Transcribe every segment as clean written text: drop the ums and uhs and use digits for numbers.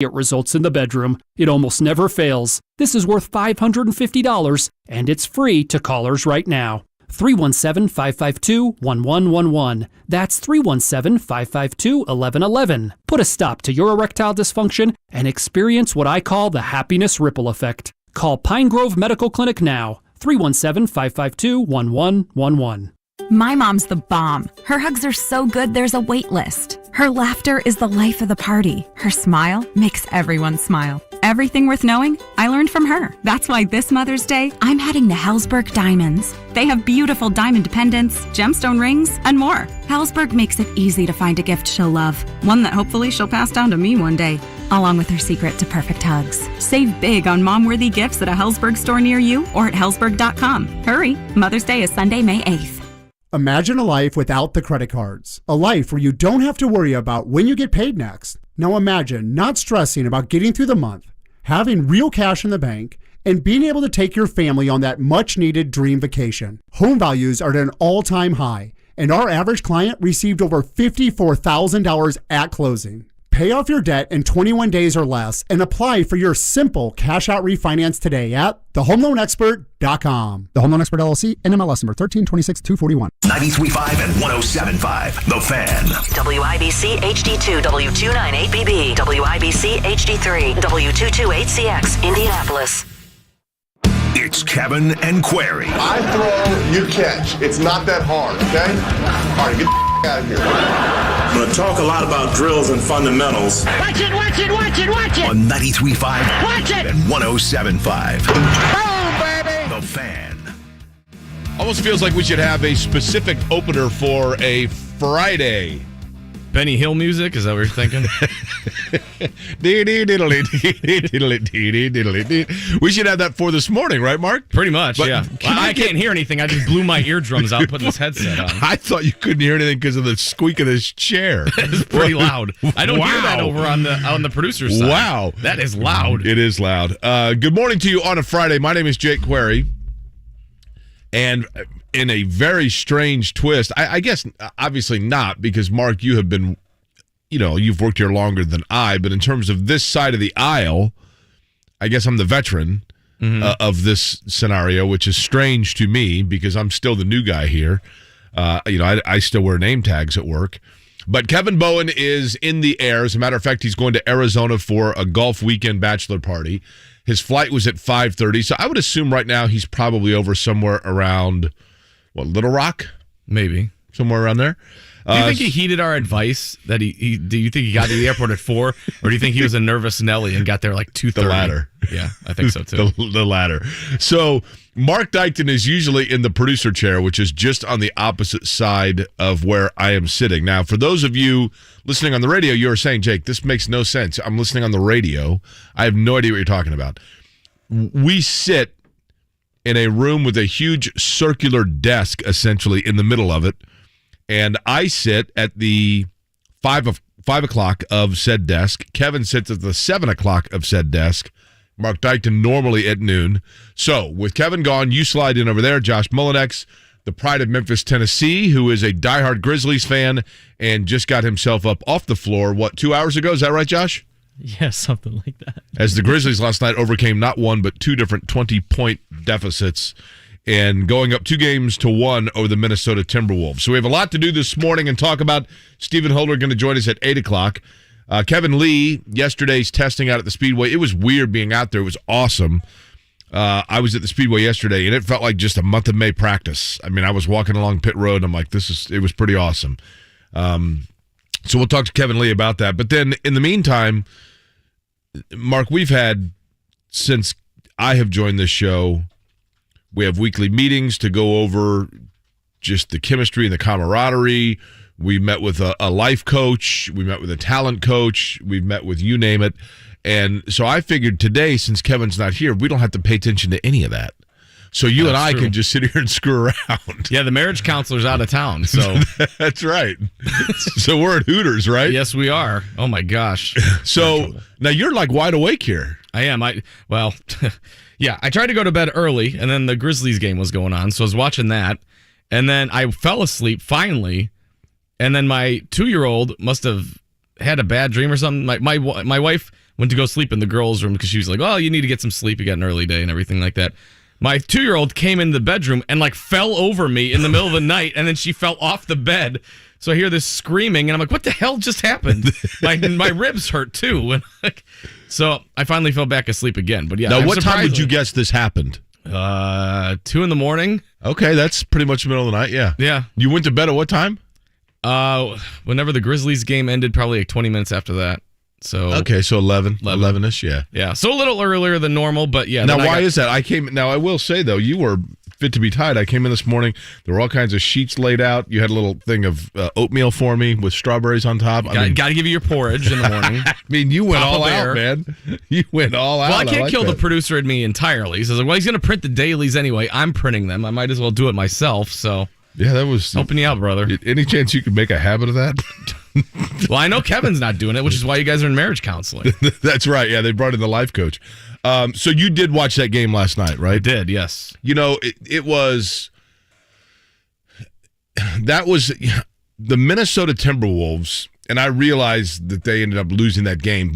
results in the bedroom. It almost never fails. This is worth $550, and it's free to callers right now. 317-552-1111. That's 317-552-1111. Put a stop to your erectile dysfunction and experience what I call the happiness ripple effect. Call Pine Grove Medical Clinic now. 317-552-1111. My mom's the bomb. Her hugs are so good there's a wait list. Her laughter is the life of the party. Her smile makes everyone smile. Everything worth knowing, I learned from her. That's why this Mother's Day, I'm heading to Hellsberg Diamonds. They have beautiful diamond pendants, gemstone rings, and more. Hellsberg makes it easy to find a gift she'll love, one that hopefully she'll pass down to me one day, along with her secret to perfect hugs. Save big on mom-worthy gifts at a Hellsberg store near you or at hellsberg.com. Hurry, Mother's Day is Sunday, May 8th. Imagine a life without the credit cards. A life where you don't have to worry about when you get paid next. Now imagine not stressing about getting through the month, having real cash in the bank, and being able to take your family on that much-needed dream vacation. Home values are at an all-time high, and our average client received over $54,000 at closing. Pay off your debt in 21 days or less and apply for your simple cash-out refinance today at thehomeloanexpert.com. The Home Loan Expert LLC, NMLS number 1326241. 93.5 and 107.5. The Fan. WIBC HD2 W298BB. WIBC HD3 W228CX. Indianapolis. It's Kevin and Query. I throw, you catch. It's not that hard, okay? All right, get the out of here. I'm going to talk a lot about drills and fundamentals. Watch it, watch it, watch it, watch it. On 93.5 Watch it. and 107.5. Boom, baby. The Fan. Almost feels like we should have a specific opener for a Friday. Benny Hill music? Is that what you're thinking? We should have that for this morning, right, Mark? Pretty much, but yeah. I can't hear anything. I just blew my eardrums out putting this headset on. I thought you couldn't hear anything because of the squeak of this chair. It's pretty loud. I don't hear that over on the producer's side. Wow. That is loud. It is loud. Good morning to you on a Friday. My name is Jake Query. And in a very strange twist, I guess obviously not, because Mark, you have been, you've worked here longer than I, but in terms of this side of the aisle, I guess I'm the veteran of this scenario, which is strange to me because I'm still the new guy here. I still wear name tags at work. But Kevin Bowen is in the air. As a matter of fact, he's going to Arizona for a golf weekend bachelor party. His flight was at 5:30, so I would assume right now he's probably over somewhere around, Little Rock? Maybe. Somewhere around there. Do you think he heeded our advice? That do you think he got to the airport at 4? Or do you think he was a nervous Nelly and got there like 2:30? The latter. Yeah, I think so too. The latter. So Marc Dykton is usually in the producer chair, which is just on the opposite side of where I am sitting. Now, for those of you listening on the radio, you're saying, Jake, this makes no sense. I'm listening on the radio. I have no idea what you're talking about. We sit in a room with a huge circular desk, essentially, in the middle of it. And I sit at the 5 o'clock of said desk. Kevin sits at the 7 o'clock of said desk. Marc Dykton normally at noon. So with Kevin gone, you slide in over there. Josh Mullinex, the pride of Memphis, Tennessee, who is a diehard Grizzlies fan and just got himself up off the floor, 2 hours ago? Is that right, Josh? Yeah, something like that. As the Grizzlies last night overcame not one, but two different 20-point deficits and going up 2-1 over the Minnesota Timberwolves. So we have a lot to do this morning and talk about. Stephen Holder going to join us at 8 o'clock. Kevin Lee, yesterday's testing out at the Speedway. It was weird being out there. It was awesome. I was at the Speedway yesterday, and it felt like just a month of May practice. I mean, I was walking along pit road, and I'm like, it was pretty awesome. So we'll talk to Kevin Lee about that. But then, in the meantime, Mark, we've had, since I have joined this show, we have weekly meetings to go over just the chemistry and the camaraderie. We met with a life coach. We met with a talent coach. We've met with you name it. And so I figured today, since Kevin's not here, we don't have to pay attention to any of that. So you and I can just sit here and screw around. Yeah, the marriage counselor's out of town. So That's right. So we're at Hooters, right? Yes, we are. Oh, my gosh. So now you're like wide awake here. I am. Yeah, I tried to go to bed early, and then the Grizzlies game was going on, so I was watching that. And then I fell asleep finally. And then my 2-year-old must have had a bad dream or something. My wife went to go sleep in the girls' room because she was like, "Oh, you need to get some sleep. You got an early day and everything like that." My 2-year-old came in the bedroom and like fell over me in the middle of the night, and then she fell off the bed. So I hear this screaming, and I'm like, "What the hell just happened?" My ribs hurt too. And so I finally fell back asleep again. But yeah, now what time would you guess this happened? 2 a.m. Okay, that's pretty much the middle of the night. Yeah. Yeah. You went to bed at what time? Whenever the Grizzlies game ended, probably like 20 minutes after that. So okay, so 11-ish, yeah. Yeah, so a little earlier than normal, but yeah. Now, why is that? Now, I will say, though, you were fit to be tied. I came in this morning. There were all kinds of sheets laid out. You had a little thing of oatmeal for me with strawberries on top. Got to give you your porridge in the morning. I mean, you went all out, man. You went all out. Well, I can't kill the producer in me entirely. So, well, he's going to print the dailies anyway. I'm printing them. I might as well do it myself, so. Yeah, that was helping you out, brother. Any chance you could make a habit of that? Well, I know Kevin's not doing it, which is why you guys are in marriage counseling. That's right. Yeah, they brought in the life coach. So you did watch that game last night, right? I did, yes. You know, it was the Minnesota Timberwolves, and I realized that they ended up losing that game,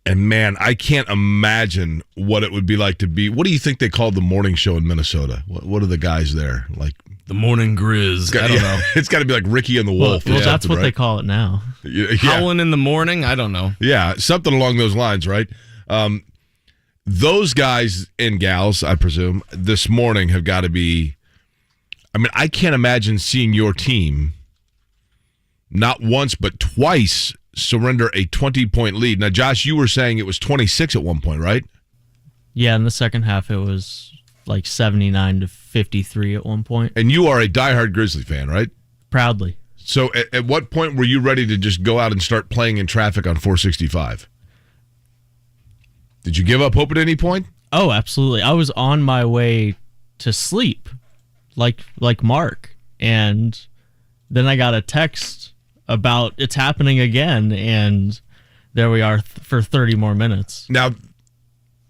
and man, I can't imagine what it would be like to be. What do you think they called the morning show in Minnesota? What are the guys there like? The Morning Grizz. I don't know. It's got to be like Ricky and the Wolf. Well, that's what they call it now. Yeah. Howling in the morning? I don't know. Yeah, something along those lines, right? Those guys and gals, I presume, this morning have got to be. I mean, I can't imagine seeing your team not once but twice surrender a 20-point lead. Now, Josh, you were saying it was 26 at one point, right? Yeah, in the second half, it was like 79-53 at one point. And you are a diehard Grizzly fan, right? Proudly. So at what point were you ready to just go out and start playing in traffic on 465? Did you give up hope at any point? Oh, absolutely. I was on my way to sleep, like Mark. And then I got a text about it's happening again, and there we are for 30 more minutes. Now,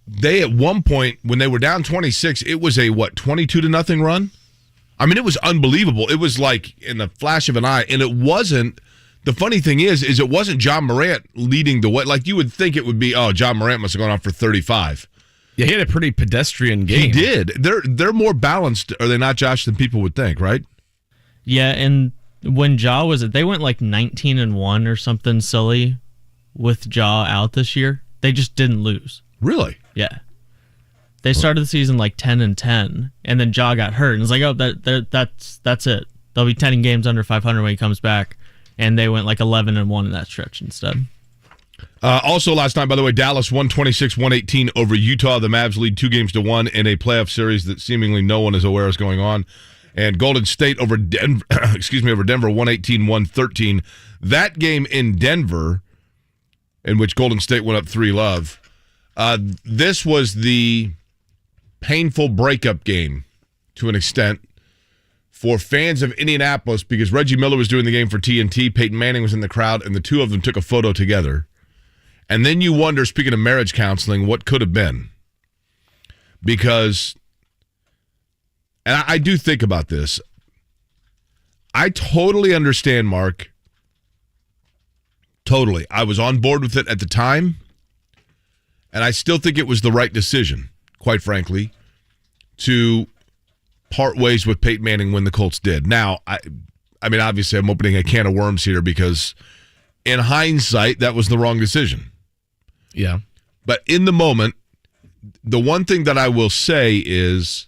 they at one point, when they were down 26, it was a, 22-0 run? I mean, it was unbelievable. It was like in the flash of an eye, and it wasn't, the funny thing is it wasn't John Morant leading the way. Like, you would think it would be, John Morant must have gone off for 35. Yeah, he had a pretty pedestrian game. He did. They're more balanced, are they not, Josh, than people would think, right? Yeah, and when Ja was, they went like 19-1 or something silly with Ja out this year. They just didn't lose. Really? Yeah. They started the season like 10-10, and then Ja got hurt, and it's like, that's it. They'll be 10 games under 500 when he comes back, and they went like 11-1 in that stretch instead. Also last night, by the way, Dallas 126-118 over Utah. The Mavs lead 2-1 in a playoff series that seemingly no one is aware is going on. And Golden State over Denver, over Denver 118-113. That game in Denver, in which Golden State went up 3-0. This was the painful breakup game to an extent for fans of Indianapolis because Reggie Miller was doing the game for TNT. Peyton Manning was in the crowd, and the two of them took a photo together. And then you wonder, speaking of marriage counseling, what could have been. Because, and I do think about this, I totally understand, Mark. Totally. I was on board with it at the time. And I still think it was the right decision, quite frankly, to part ways with Peyton Manning when the Colts did. Now, I mean, obviously, I'm opening a can of worms here because in hindsight, that was the wrong decision. Yeah. But in the moment, the one thing that I will say is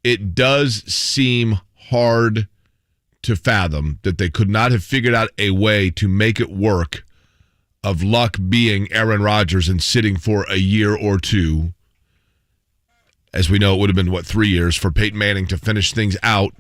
it does seem hard to fathom that they could not have figured out a way to make it work of luck being Aaron Rodgers and sitting for a year or two. As we know, it would have been, 3 years for Peyton Manning to finish things out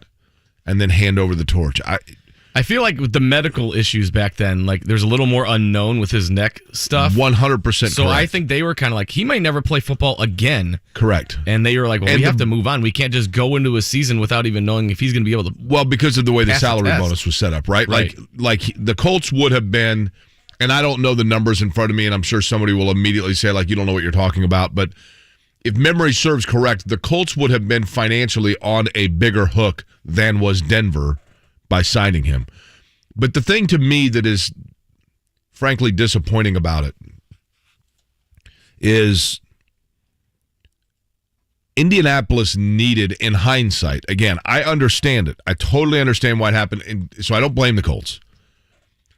and then hand over the torch. I feel like with the medical issues back then, like there's a little more unknown with his neck stuff. 100% So correct. I think they were kind of like, he might never play football again. Correct. And they were like, well, we have to move on. We can't just go into a season without even knowing if he's going to be able to. Well, because of the way the salary bonus was set up, right? Like the Colts would have been, and I don't know the numbers in front of me, and I'm sure somebody will immediately say, like, you don't know what you're talking about. But if memory serves correct, the Colts would have been financially on a bigger hook than was Denver by signing him. But the thing to me that is frankly disappointing about it is Indianapolis needed, in hindsight, again, I understand it. I totally understand why it happened, and so I don't blame the Colts.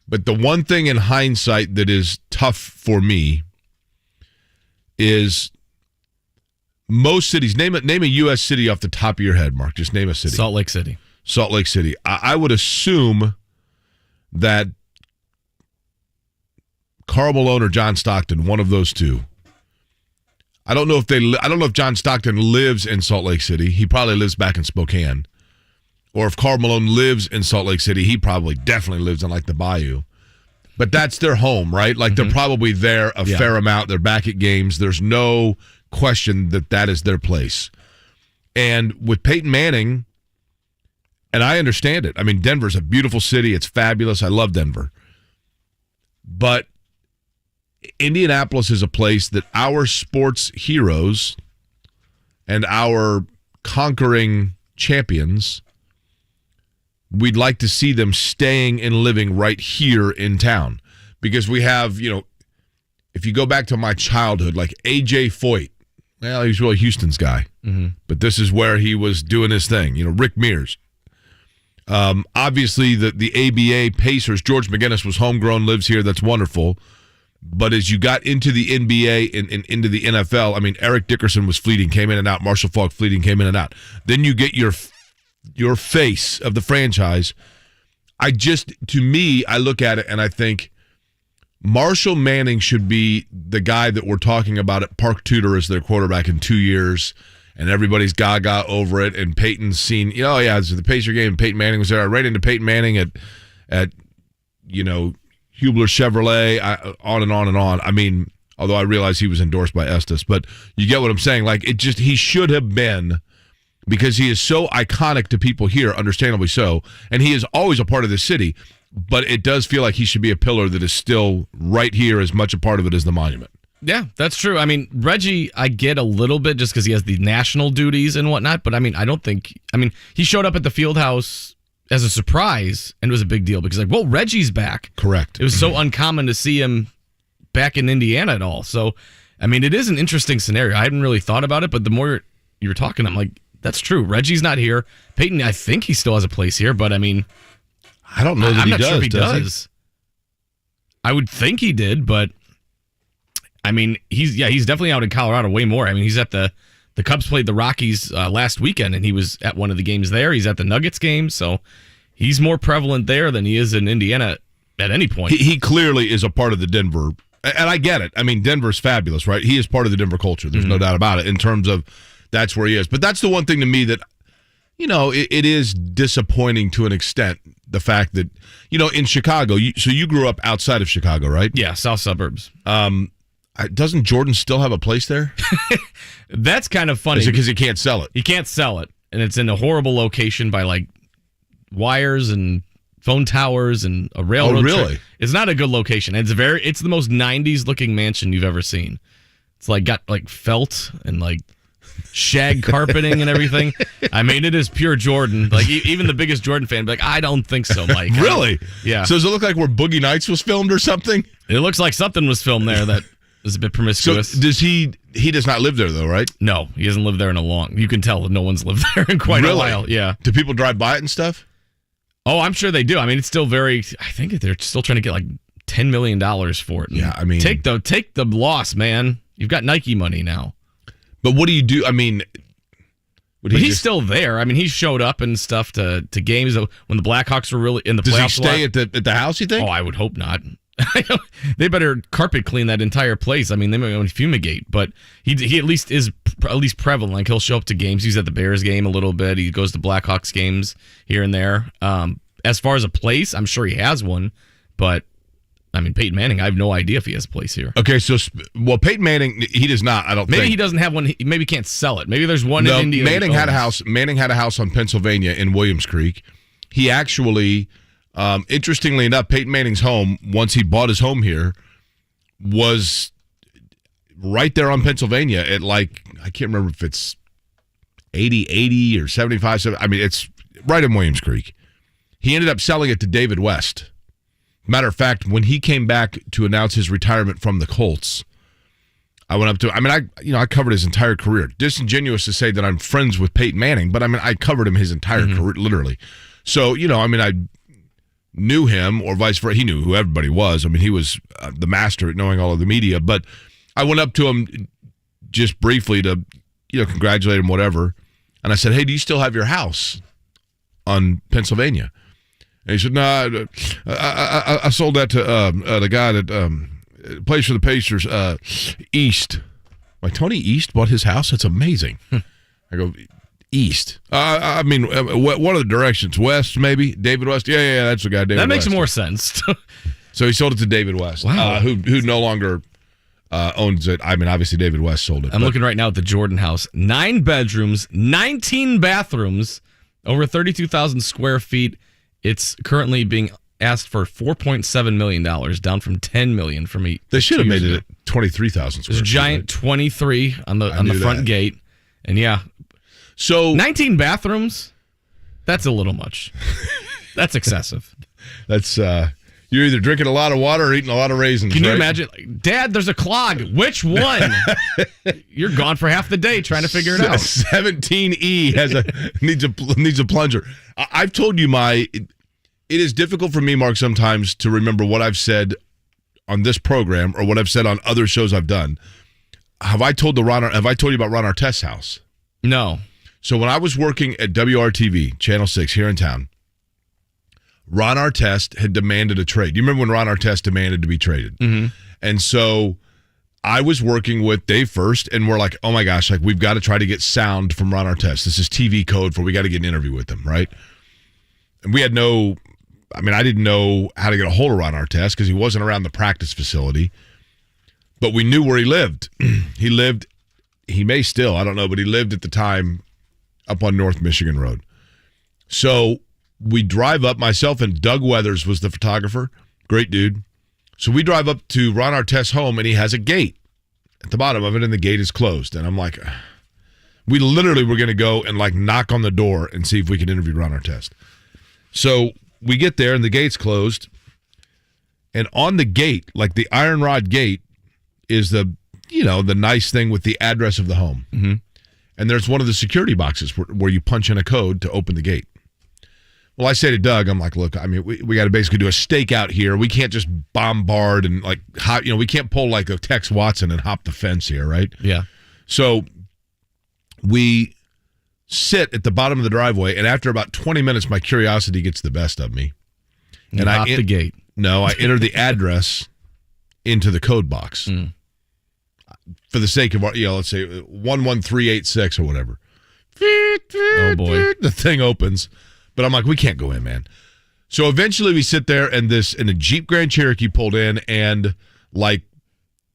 But the one thing in hindsight that is tough for me is most cities. Name a U.S. city off the top of your head, Mark. Just name a city. Salt Lake City. Salt Lake City. I would assume that Karl Malone or John Stockton, one of those two. I don't know if John Stockton lives in Salt Lake City. He probably lives back in Spokane. Or if Karl Malone lives in Salt Lake City, he probably definitely lives in like the Bayou. But that's their home, right? Like they're probably there a fair amount. They're back at games. There's no question that is their place. And with Peyton Manning, and I understand it. I mean, Denver's a beautiful city. It's fabulous. I love Denver. But Indianapolis is a place that our sports heroes and our conquering champions, we'd like to see them staying and living right here in town. Because we have, if you go back to my childhood, like A.J. Foyt, well, he was really Houston's guy. Mm-hmm. But this is where he was doing his thing. Rick Mears. Obviously, the ABA Pacers, George McGinnis was homegrown, lives here. That's wonderful. But as you got into the NBA and into the NFL, I mean, Eric Dickerson was fleeting, came in and out. Marshall Faulk fleeting, came in and out. Then you get your face of the franchise. To me, I look at it and I think Marshall Manning should be the guy that we're talking about at Park Tudor as their quarterback in 2 years, and everybody's gaga over it. And Peyton's seen, this is the Pacer game. Peyton Manning was there. I ran into Peyton Manning at Hubler Chevrolet, on and on and on. I mean, although I realize he was endorsed by Estes, but you get what I'm saying. Like, he should have been, because he is so iconic to people here, understandably so, and he is always a part of the city, but it does feel like he should be a pillar that is still right here, as much a part of it as the monument. Yeah, that's true. I mean, Reggie, I get a little bit just because he has the national duties and whatnot, but I mean, he showed up at the field house as a surprise, and it was a big deal because, Reggie's back. Correct. It was so uncommon to see him back in Indiana at all. So, I mean, it is an interesting scenario. I hadn't really thought about it, but the more you were talking, I'm like, that's true. Reggie's not here. Peyton, I think he still has a place here, but I mean, I don't know that I'm he not does. sure if he does does. I would think he did, but I mean, he's definitely out in Colorado way more. I mean, he's at the Cubs played the Rockies last weekend, and he was at one of the games there. He's at the Nuggets game, so he's more prevalent there than he is in Indiana at any point. He clearly is a part of the Denver, and I get it. I mean, Denver's fabulous, right? He is part of the Denver culture. There's no doubt about it in terms of that's where he is. But that's the one thing to me that, it is disappointing to an extent, the fact that, in Chicago, so you grew up outside of Chicago, right? Yeah, south suburbs. Doesn't Jordan still have a place there? That's kind of funny. Is it because he can't sell it? He can't sell it, and it's in a horrible location by wires and phone towers and a railroad. Oh, really? It's not a good location. It's the most 90s looking mansion you've ever seen. It's got felt and shag carpeting and everything. I mean, it is pure Jordan. Even the biggest Jordan fan be like, I don't think so, Mike. Really? Yeah. So does it look like where Boogie Nights was filmed or something? It looks like something was filmed there that was a bit promiscuous. So does he does not live there though, right? No, he hasn't lived there in a long. You can tell no one's lived there in quite a while. Yeah. Do people drive by it and stuff? Oh, I'm sure they do. I mean, it's still I think they're still trying to get $10 million for it. Yeah, I mean, take the loss, man. You've got Nike money now. But what do you do? I mean, he's still there. I mean, he showed up and stuff to games when the Blackhawks were really in the playoffs. Does he stay at the house, you think? Oh, I would hope not. They better carpet clean that entire place. I mean, they might only fumigate, but he at least is prevalent. He'll show up to games. He's at the Bears game a little bit. He goes to Blackhawks games here and there. As far as a place, I'm sure he has one, but I mean, Peyton Manning, I have no idea if he has a place here. Okay, so Peyton Manning, he does not. I don't think. Maybe he doesn't have one. He maybe can't sell it. Maybe there's one in India. Manning had a house. Manning had a house on Pennsylvania in Williams Creek. He actually, interestingly enough, Peyton Manning's home, once he bought his home here, was right there on Pennsylvania at I can't remember if it's 80 or 75. I mean, it's right in Williams Creek. He ended up selling it to David West. Matter of fact, when he came back to announce his retirement from the Colts, I went up to, I covered his entire career. Disingenuous to say that I'm friends with Peyton Manning, but I covered him his entire career, literally. So, I knew him or vice versa. He knew who everybody was. He was the master at knowing all of the media. But I went up to him just briefly to, congratulate him, whatever. And I said, hey, do you still have your house on Pennsylvania? And he said, no, I sold that to the guy that plays for the Pacers, East. Like, Tony East bought his house? That's amazing. I go, East. One of the directions. West, maybe? David West? Yeah, that's the guy, David West. That makes more sense. So he sold it to David West, who no longer owns it. Obviously, David West sold it. I'm looking right now at the Jordan house. 9 bedrooms, 19 bathrooms, over 32,000 square feet. It's currently being asked for $4.7 million, down from $10 million from me. They should have made it at 23,000 square feet. There's a giant 23 on the front gate. And yeah. So 19 bathrooms, that's a little much. That's excessive. That's you're either drinking a lot of water or eating a lot of raisins. Can you imagine? Dad, there's a clog. Which one? You're gone for half the day trying to figure it out. 17E needs a plunger. I've told you it is difficult for me, Mark, sometimes to remember what I've said on this program or what I've said on other shows I've done. Have I told you about Ron Artest's house? No. So when I was working at WRTV, Channel 6 here in town, Ron Artest had demanded a trade. You remember when Ron Artest demanded to be traded? Mm-hmm. And so I was working with Dave First, and we're like, oh my gosh, we've got to try to get sound from Ron Artest. This is TV code we got to get an interview with him, right? And we had I didn't know how to get a hold of Ron Artest because he wasn't around the practice facility. But we knew where he lived. He may still, I don't know, but he lived at the time up on North Michigan Road. So we drive up, myself and Doug Weathers was the photographer. Great dude. So we drive up to Ron Artest's home, and he has a gate at the bottom of it, and the gate is closed. And I'm like, we literally were going to go and knock on the door and see if we could interview Ron Artest. So we get there, and the gate's closed. And on the gate, the iron rod gate, is the nice thing with the address of the home. Mm-hmm. And there's one of the security boxes where you punch in a code to open the gate. Well, I say to Doug, I'm like, look, we got to basically do a stakeout here. We can't just bombard and we can't pull a Tex Watson and hop the fence here, right? Yeah. So we sit at the bottom of the driveway, and after about 20 minutes, my curiosity gets the best of me. And I hop the gate. No, I enter the address into the code box. Mm. For the sake of, let's say 11386 or whatever. Oh, boy. The thing opens. But I'm like, we can't go in, man. So eventually we sit there, and a Jeep Grand Cherokee pulled in, and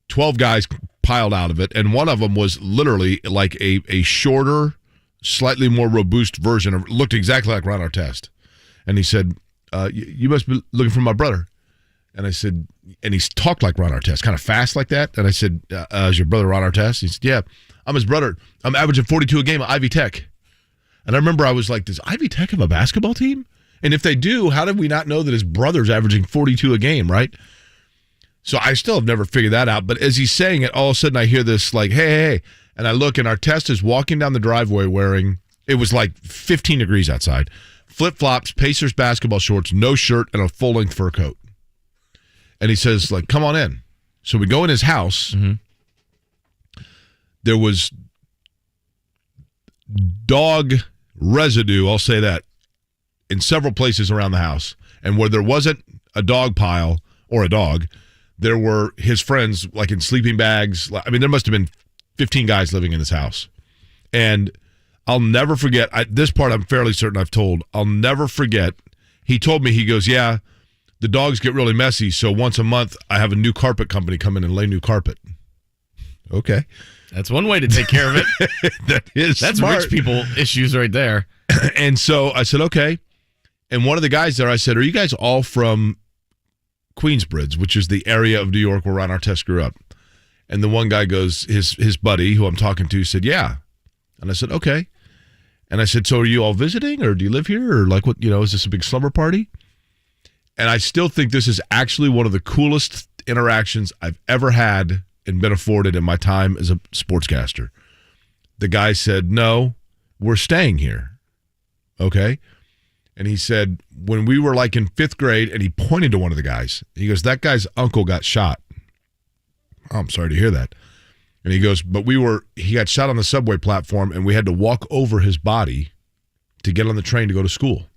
12 guys piled out of it. And one of them was literally a shorter, slightly more robust version of, looked exactly like Ron Artest. And he said, you must be looking for my brother. And I said, and he talked like Ron Artest, kind of fast like that. And I said, is your brother Ron Artest? He said, yeah, I'm his brother. I'm averaging 42 a game at Ivy Tech. And I remember I was like, does Ivy Tech have a basketball team? And if they do, how did we not know that his brother's averaging 42 a game, right? So I still have never figured that out. But as he's saying it, all of a sudden I hear this hey. And I look, and Artest is walking down the driveway wearing, it was 15 degrees outside, flip-flops, Pacers basketball shorts, no shirt, and a full-length fur coat. And he says, come on in. So we go in his house. Mm-hmm. There was dog residue, I'll say that, in several places around the house. And where there wasn't a dog pile or a dog, there were his friends, in sleeping bags. There must have been 15 guys living in this house. And I'll never forget, this part I'm fairly certain I've told, I'll never forget, he told me, he goes, yeah, the dogs get really messy, so once a month I have a new carpet company come in and lay new carpet. Okay. That's one way to take care of it. That's smart. Rich people issues right there. And so I said, okay. And one of the guys there, I said, are you guys all from Queensbridge, which is the area of New York where Ron Artest grew up? And the one guy goes, his buddy who I'm talking to said, yeah. And I said, okay. And I said, so are you all visiting, or do you live here, or what, is this a big slumber party? And I still think this is actually one of the coolest interactions I've ever had and been afforded in my time as a sportscaster. The guy said, no, we're staying here. Okay? And he said, when we were like in 5th grade, and he pointed to one of the guys, he goes, that guy's uncle got shot. Oh, I'm sorry to hear that. And he goes, but he got shot on the subway platform, and we had to walk over his body to get on the train to go to school.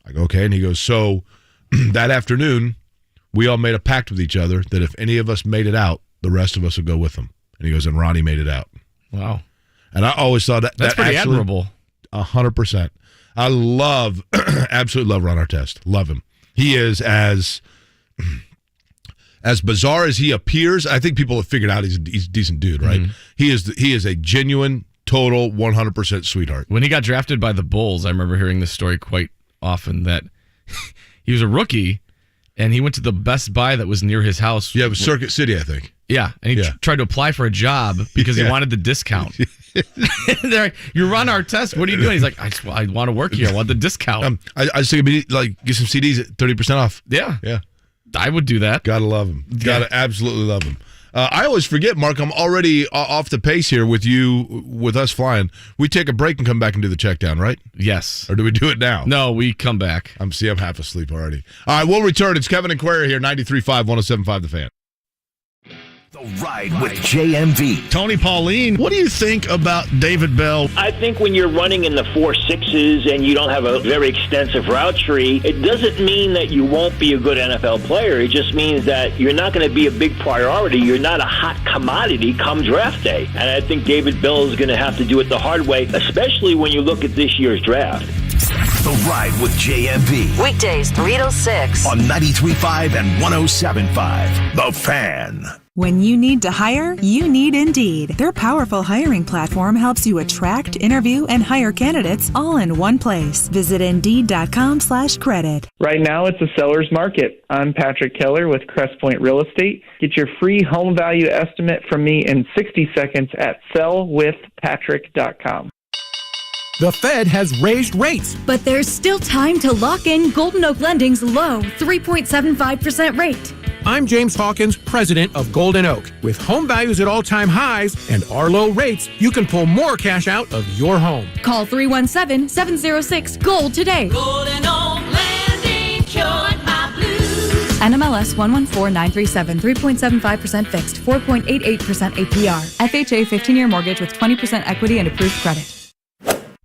I go, okay. And he goes, so that afternoon, we all made a pact with each other that if any of us made it out, the rest of us would go with him. And he goes, and Ronnie made it out. Wow. And I always thought that's pretty actually, admirable. 100%. I absolutely love Ron Artest. Love him. He is as bizarre as he appears. I think people have figured out he's a decent dude, right? Mm-hmm. He is a genuine, total, 100% sweetheart. When he got drafted by the Bulls, I remember hearing this story quite often that he was a rookie and he went to the Best Buy that was near his house. Yeah, it was Circuit City, I think. Yeah, and he tried to apply for a job because he wanted the discount. They're like, you're Ron Artest. What are you doing? He's like, I want to work here. I want the discount. I just think it'd be like get some CDs at 30% off. Yeah. Yeah. I would do that. Gotta love him. Gotta absolutely love him. I always forget, Mark, I'm already off the pace here with us flying. We take a break and come back and do the checkdown, right? Yes. Or do we do it now? No, we come back. I'm half asleep already. All right, we'll return. It's Kevin and Query here, 93.5, 107.5 The Fan. The Ride with JMV. Tony Pauline, what do you think about David Bell? I think when you're running in the 4.6s and you don't have a very extensive route tree, it doesn't mean that you won't be a good NFL player. It just means that you're not going to be a big priority. You're not a hot commodity come draft day. And I think David Bell is going to have to do it the hard way, especially when you look at this year's draft. The Ride with JMV. Weekdays 3 to 6 on 93.5 and 107.5 The Fan. When you need to hire, you need Indeed. Their powerful hiring platform helps you attract, interview, and hire candidates all in one place. Visit Indeed.com/credit. Right now, it's a seller's market. I'm Patrick Keller with Crest Point Real Estate. Get your free home value estimate from me in 60 seconds at sellwithpatrick.com. The Fed has raised rates. But there's still time to lock in Golden Oak Lending's low 3.75% rate. I'm James Hawkins, president of Golden Oak. With home values at all-time highs and our low rates, you can pull more cash out of your home. Call 317-706-GOLD today. Golden Oak Lending cured my blues. NMLS 114937, 3.75% fixed, 4.88% APR. FHA 15-year mortgage with 20% equity and approved credit.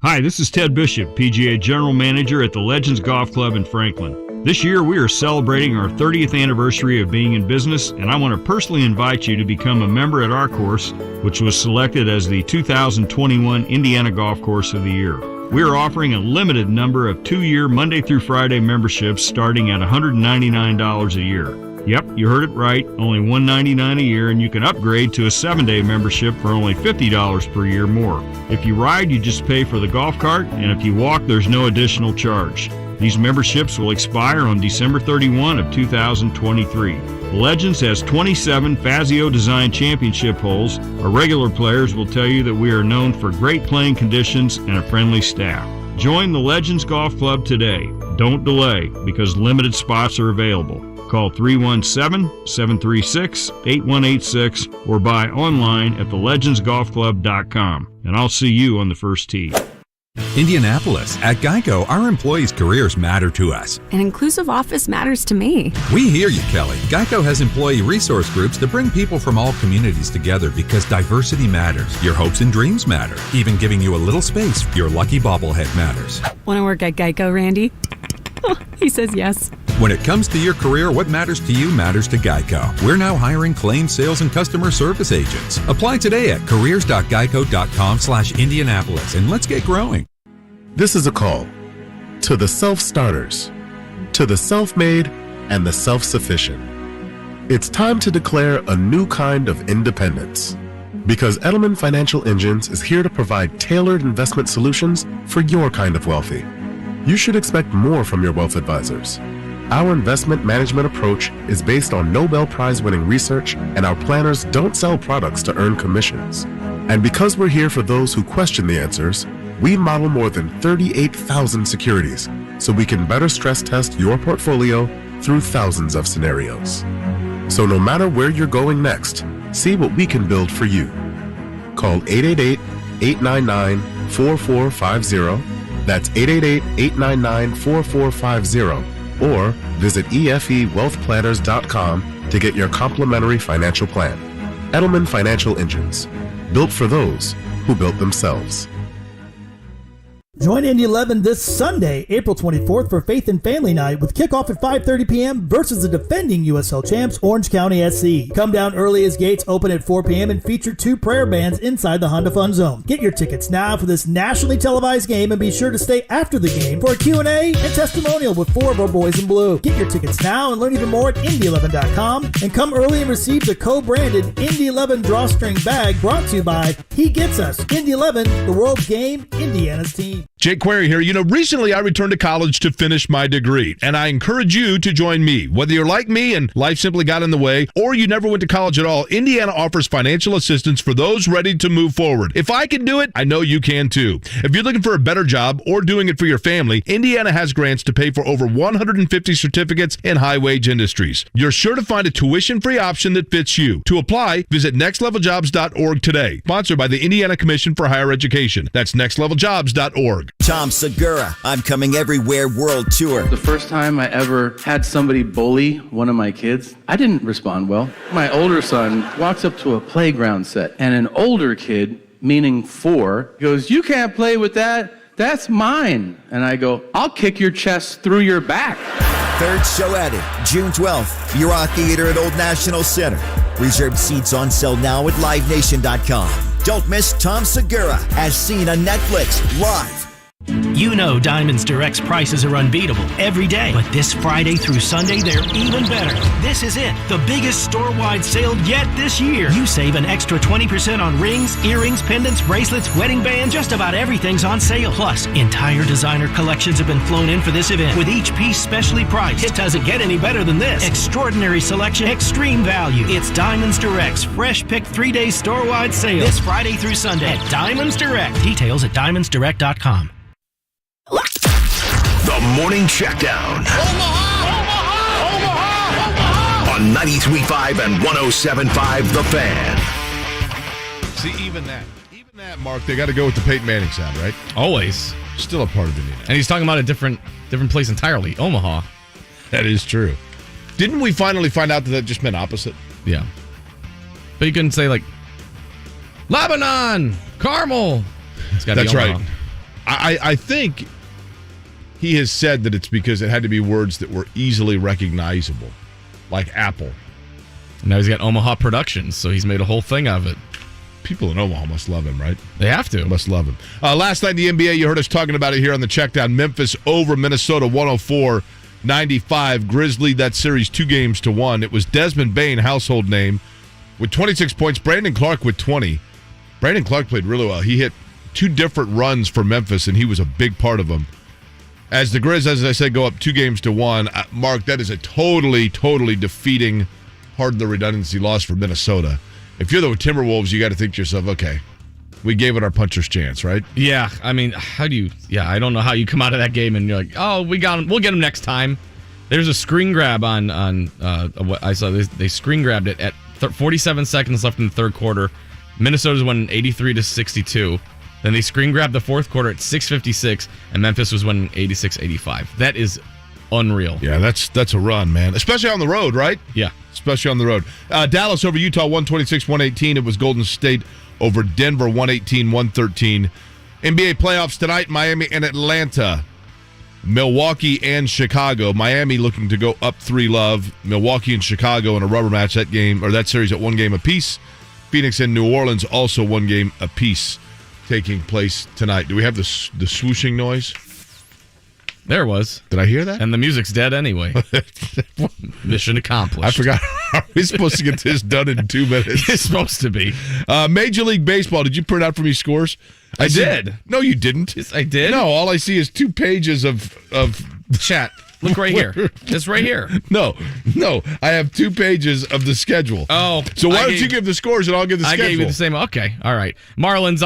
Hi, this is Ted Bishop, PGA General Manager at the Legends Golf Club in Franklin. This year, we are celebrating our 30th anniversary of being in business, and I want to personally invite you to become a member at our course, which was selected as the 2021 Indiana Golf Course of the Year. We are offering a limited number of 2-year Monday through Friday memberships starting at $199 a year. Yep, you heard it right, only $199 a year, and you can upgrade to a 7-day membership for only $50 per year more. If you ride, you just pay for the golf cart, and if you walk, there's no additional charge. These memberships will expire on December 31 of 2023. Legends has 27 Fazio Design Championship holes. Our regular players will tell you that we are known for great playing conditions and a friendly staff. Join the Legends Golf Club today. Don't delay, because limited spots are available. Call 317-736-8186 or buy online at thelegendsgolfclub.com. And I'll see you on the first tee. Indianapolis, at Geico, our employees' careers matter to us. An inclusive office matters to me. We hear you, Kelly. Geico has employee resource groups that bring people from all communities together because diversity matters. Your hopes and dreams matter. Even giving you a little space for your lucky bobblehead matters. Want to work at Geico, Randy? Oh, he says yes. When it comes to your career, what matters to you matters to Geico. We're now hiring claims, sales, and customer service agents. Apply today at careers.geico.com/Indianapolis and let's get growing. This is a call to the self-starters, to the self-made, and the self-sufficient. It's time to declare a new kind of independence. Because Edelman Financial Engines is here to provide tailored investment solutions for your kind of wealthy. You should expect more from your wealth advisors. Our investment management approach is based on Nobel Prize-winning research, and our planners don't sell products to earn commissions. And because we're here for those who question the answers, we model more than 38,000 securities, so we can better stress test your portfolio through thousands of scenarios. So no matter where you're going next, see what we can build for you. Call 888-899-4450. That's 888-899-4450. Or visit efewealthplanners.com to get your complimentary financial plan. Edelman Financial Engines. Built for those who built themselves. Join Indy 11 this Sunday, April 24th for Faith and Family Night with kickoff at 5:30 p.m. versus the defending USL champs, Orange County SC. Come down early as gates open at 4 p.m. and feature 2 prayer bands inside the Honda Fun Zone. Get your tickets now for this nationally televised game and be sure to stay after the game for a Q&A and testimonial with 4 of our boys in blue. Get your tickets now and learn even more at Indy11.com and come early and receive the co-branded Indy 11 drawstring bag brought to you by He Gets Us. Indy 11, the world's game, Indiana's team. Jake Query here. Recently I returned to college to finish my degree, and I encourage you to join me. Whether you're like me and life simply got in the way, or you never went to college at all, Indiana offers financial assistance for those ready to move forward. If I can do it, I know you can too. If you're looking for a better job or doing it for your family, Indiana has grants to pay for over 150 certificates in high-wage industries. You're sure to find a tuition-free option that fits you. To apply, visit nextleveljobs.org today. Sponsored by the Indiana Commission for Higher Education. That's nextleveljobs.org. Tom Segura, I'm Coming Everywhere World Tour. The first time I ever had somebody bully one of my kids, I didn't respond well. My older son walks up to a playground set, and an older kid, meaning 4, goes, "You can't play with that. That's mine." And I go, "I'll kick your chest through your back." Third show added, June 12th, Ura Theater at Old National Center. Reserved seats on sale now at livenation.com. Don't miss Tom Segura, as seen on Netflix, live. You know Diamonds Direct's prices are unbeatable every day, but this Friday through Sunday, they're even better. This is it, the biggest store-wide sale yet this year. You save an extra 20% on rings, earrings, pendants, bracelets, wedding bands, just about everything's on sale. Plus, entire designer collections have been flown in for this event, with each piece specially priced. It doesn't get any better than this. Extraordinary selection, extreme value. It's Diamonds Direct's Fresh Pick 3-day store-wide sale this Friday through Sunday at Diamonds Direct. Details at diamondsdirect.com. The Morning Checkdown. On 93.5 and 107.5 The Fan. See, even that, Mark, they got to go with the Peyton Manning sound, right? Always. Still a part of Indiana. And he's talking about a different place entirely, Omaha. That is true. Didn't we finally find out that just meant opposite? Yeah. But you couldn't say, like, Lebanon, Carmel. It's got to be Omaha. That's right. I think he has said that it's because it had to be words that were easily recognizable, like Apple. Now he's got Omaha Productions, so he's made a whole thing of it. People in Omaha must love him, right? They have to. Must love him. Last night in the NBA, you heard us talking about it here on the Checkdown. Memphis over Minnesota 104-95. Grizz lead that series 2-1. It was Desmond Bane, household name, with 26 points. Brandon Clark with 20. Brandon Clark played really well. He hit 2 different runs for Memphis, and he was a big part of them. As the Grizz, as I said, go up 2-1, Mark, that is a totally defeating, pardon the redundancy, loss for Minnesota. If you're the Timberwolves, you got to think to yourself, okay, we gave it our puncher's chance, right? Yeah, I mean, I don't know how you come out of that game and you're like, oh, we got him, we'll get him next time. There's a screen grab on what I saw. They screen grabbed it at 47 seconds left in the third quarter. Minnesota's winning 83-62. Then they screen grabbed the fourth quarter at 6:56, and Memphis was winning 86-85. That is unreal. Yeah, that's a run, man. Especially on the road, right? Yeah. Especially on the road. Dallas over Utah, 126-118. It was Golden State over Denver, 118-113. NBA playoffs tonight, Miami and Atlanta. Milwaukee and Chicago. Miami looking to go up 3-love. Milwaukee and Chicago in a rubber match. That series at 1 game apiece. Phoenix and New Orleans also 1 game apiece taking place tonight. Do we have the swooshing noise? There it was. Did I hear that? And the music's dead anyway. Mission accomplished. I forgot. Are we supposed to get this done in 2 minutes? It's supposed to be. Major League Baseball. Did you print out for me scores? I did. No, you didn't. Yes, I did. No, all I see is 2 pages of chat. Look right here. It's right here. No. I have 2 pages of the schedule. Oh. So why don't you give the scores and I'll give the schedule? I gave you the same. Okay. All right. Marlins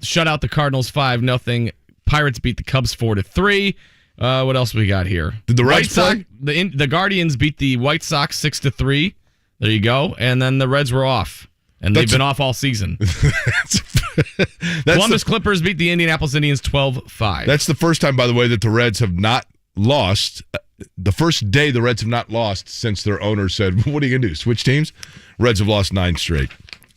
shut out the Cardinals 5-0. Pirates beat the Cubs 4-3. What else we got here? Did the Reds play? The Guardians beat the White Sox 6-3. There you go. And then the Reds were off. And they've been off all season. Columbus Clippers beat the Indianapolis Indians 12-5. That's the first time, by the way, that the Reds have not lost. The first day the Reds have not lost since their owner said, what are you going to do, switch teams? Reds have lost 9 straight.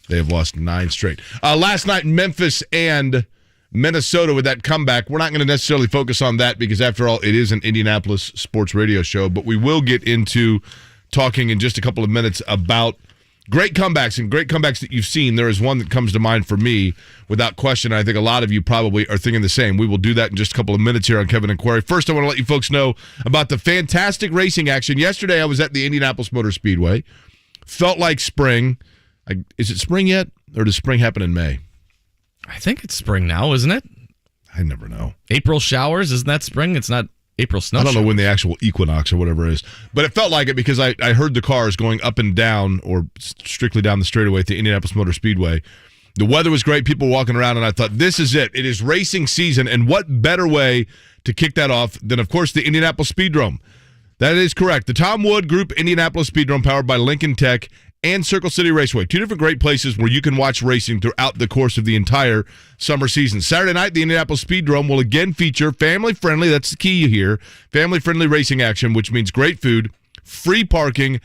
They have lost 9 straight. Last night, Memphis and Minnesota with that comeback. We're not going to necessarily focus on that because, after all, it is an Indianapolis sports radio show. But we will get into talking in just a couple of minutes about great comebacks and great comebacks that you've seen. There is one that comes to mind for me without question. I think a lot of you probably are thinking the same. We will do that in just a couple of minutes here on Kevin and Query. First, I want to let you folks know about the fantastic racing action. Yesterday, I was at the Indianapolis Motor Speedway. Felt like spring. Is it spring yet, or does spring happen in May? I think it's spring now, isn't it? I never know. April showers, isn't that spring? It's not April snow. I don't know when the actual equinox or whatever is, but it felt like it because I heard the cars going up and down, or strictly down the straightaway at the Indianapolis Motor Speedway. The weather was great, people walking around, and I thought, this is it. It is racing season, and what better way to kick that off than, of course, the Indianapolis Speedrome. That is correct. The Tom Wood Group Indianapolis Speedrome, powered by Lincoln Tech and Circle City Raceway. 2 different great places where you can watch racing throughout the course of the entire summer season. Saturday night, the Indianapolis Speedrome will again feature family-friendly, that's the key here, family-friendly racing action, which means great food, free parking,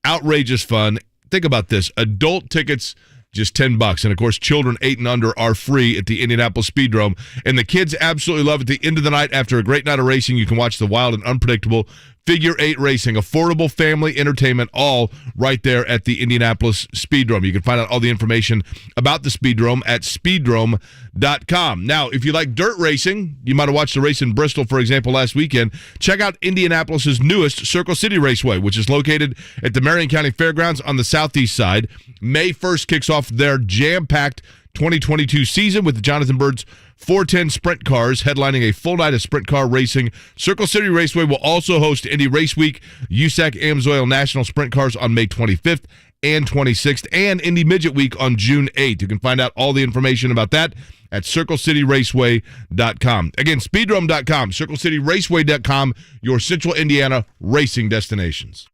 outrageous fun. Think about this. Adult tickets, just $10. And, of course, children 8 and under are free at the Indianapolis Speedrome. And the kids absolutely love it. At the end of the night, after a great night of racing, you can watch the wild and unpredictable Figure 8 racing, affordable family entertainment, all right there at the Indianapolis Speedrome. You can find out all the information about the Speedrome at speedrome.com. Now, if you like dirt racing, you might have watched the race in Bristol, for example, last weekend. Check out Indianapolis's newest Circle City Raceway, which is located at the Marion County Fairgrounds on the southeast side. May 1st kicks off their jam-packed 2022 season with the Jonathan Bird's 410 sprint cars headlining a full night of sprint car racing. Circle City Raceway will also host Indy Race Week, USAC Amsoil National Sprint Cars on May 25th and 26th, and Indy Midget Week on June 8th. You can find out all the information about that at CircleCityRaceway.com. Again, Speedrome.com, CircleCityRaceway.com, your Central Indiana racing destinations.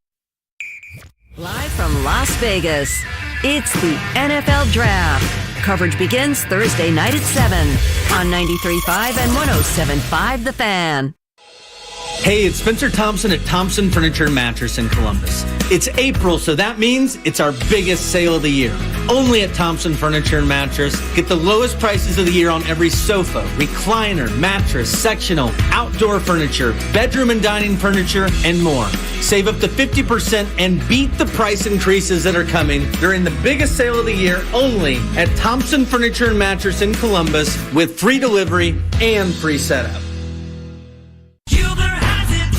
Live from Las Vegas, it's the NFL Draft. Coverage begins Thursday night at 7 on 93.5 and 107.5 The Fan. Hey, it's Spencer Thompson at Thompson Furniture and Mattress in Columbus. It's April, so that means it's our biggest sale of the year. Only at Thompson Furniture and Mattress. Get the lowest prices of the year on every sofa, recliner, mattress, sectional, outdoor furniture, bedroom and dining furniture, and more. Save up to 50% and beat the price increases that are coming during the biggest sale of the year only at Thompson Furniture and Mattress in Columbus with free delivery and free setup.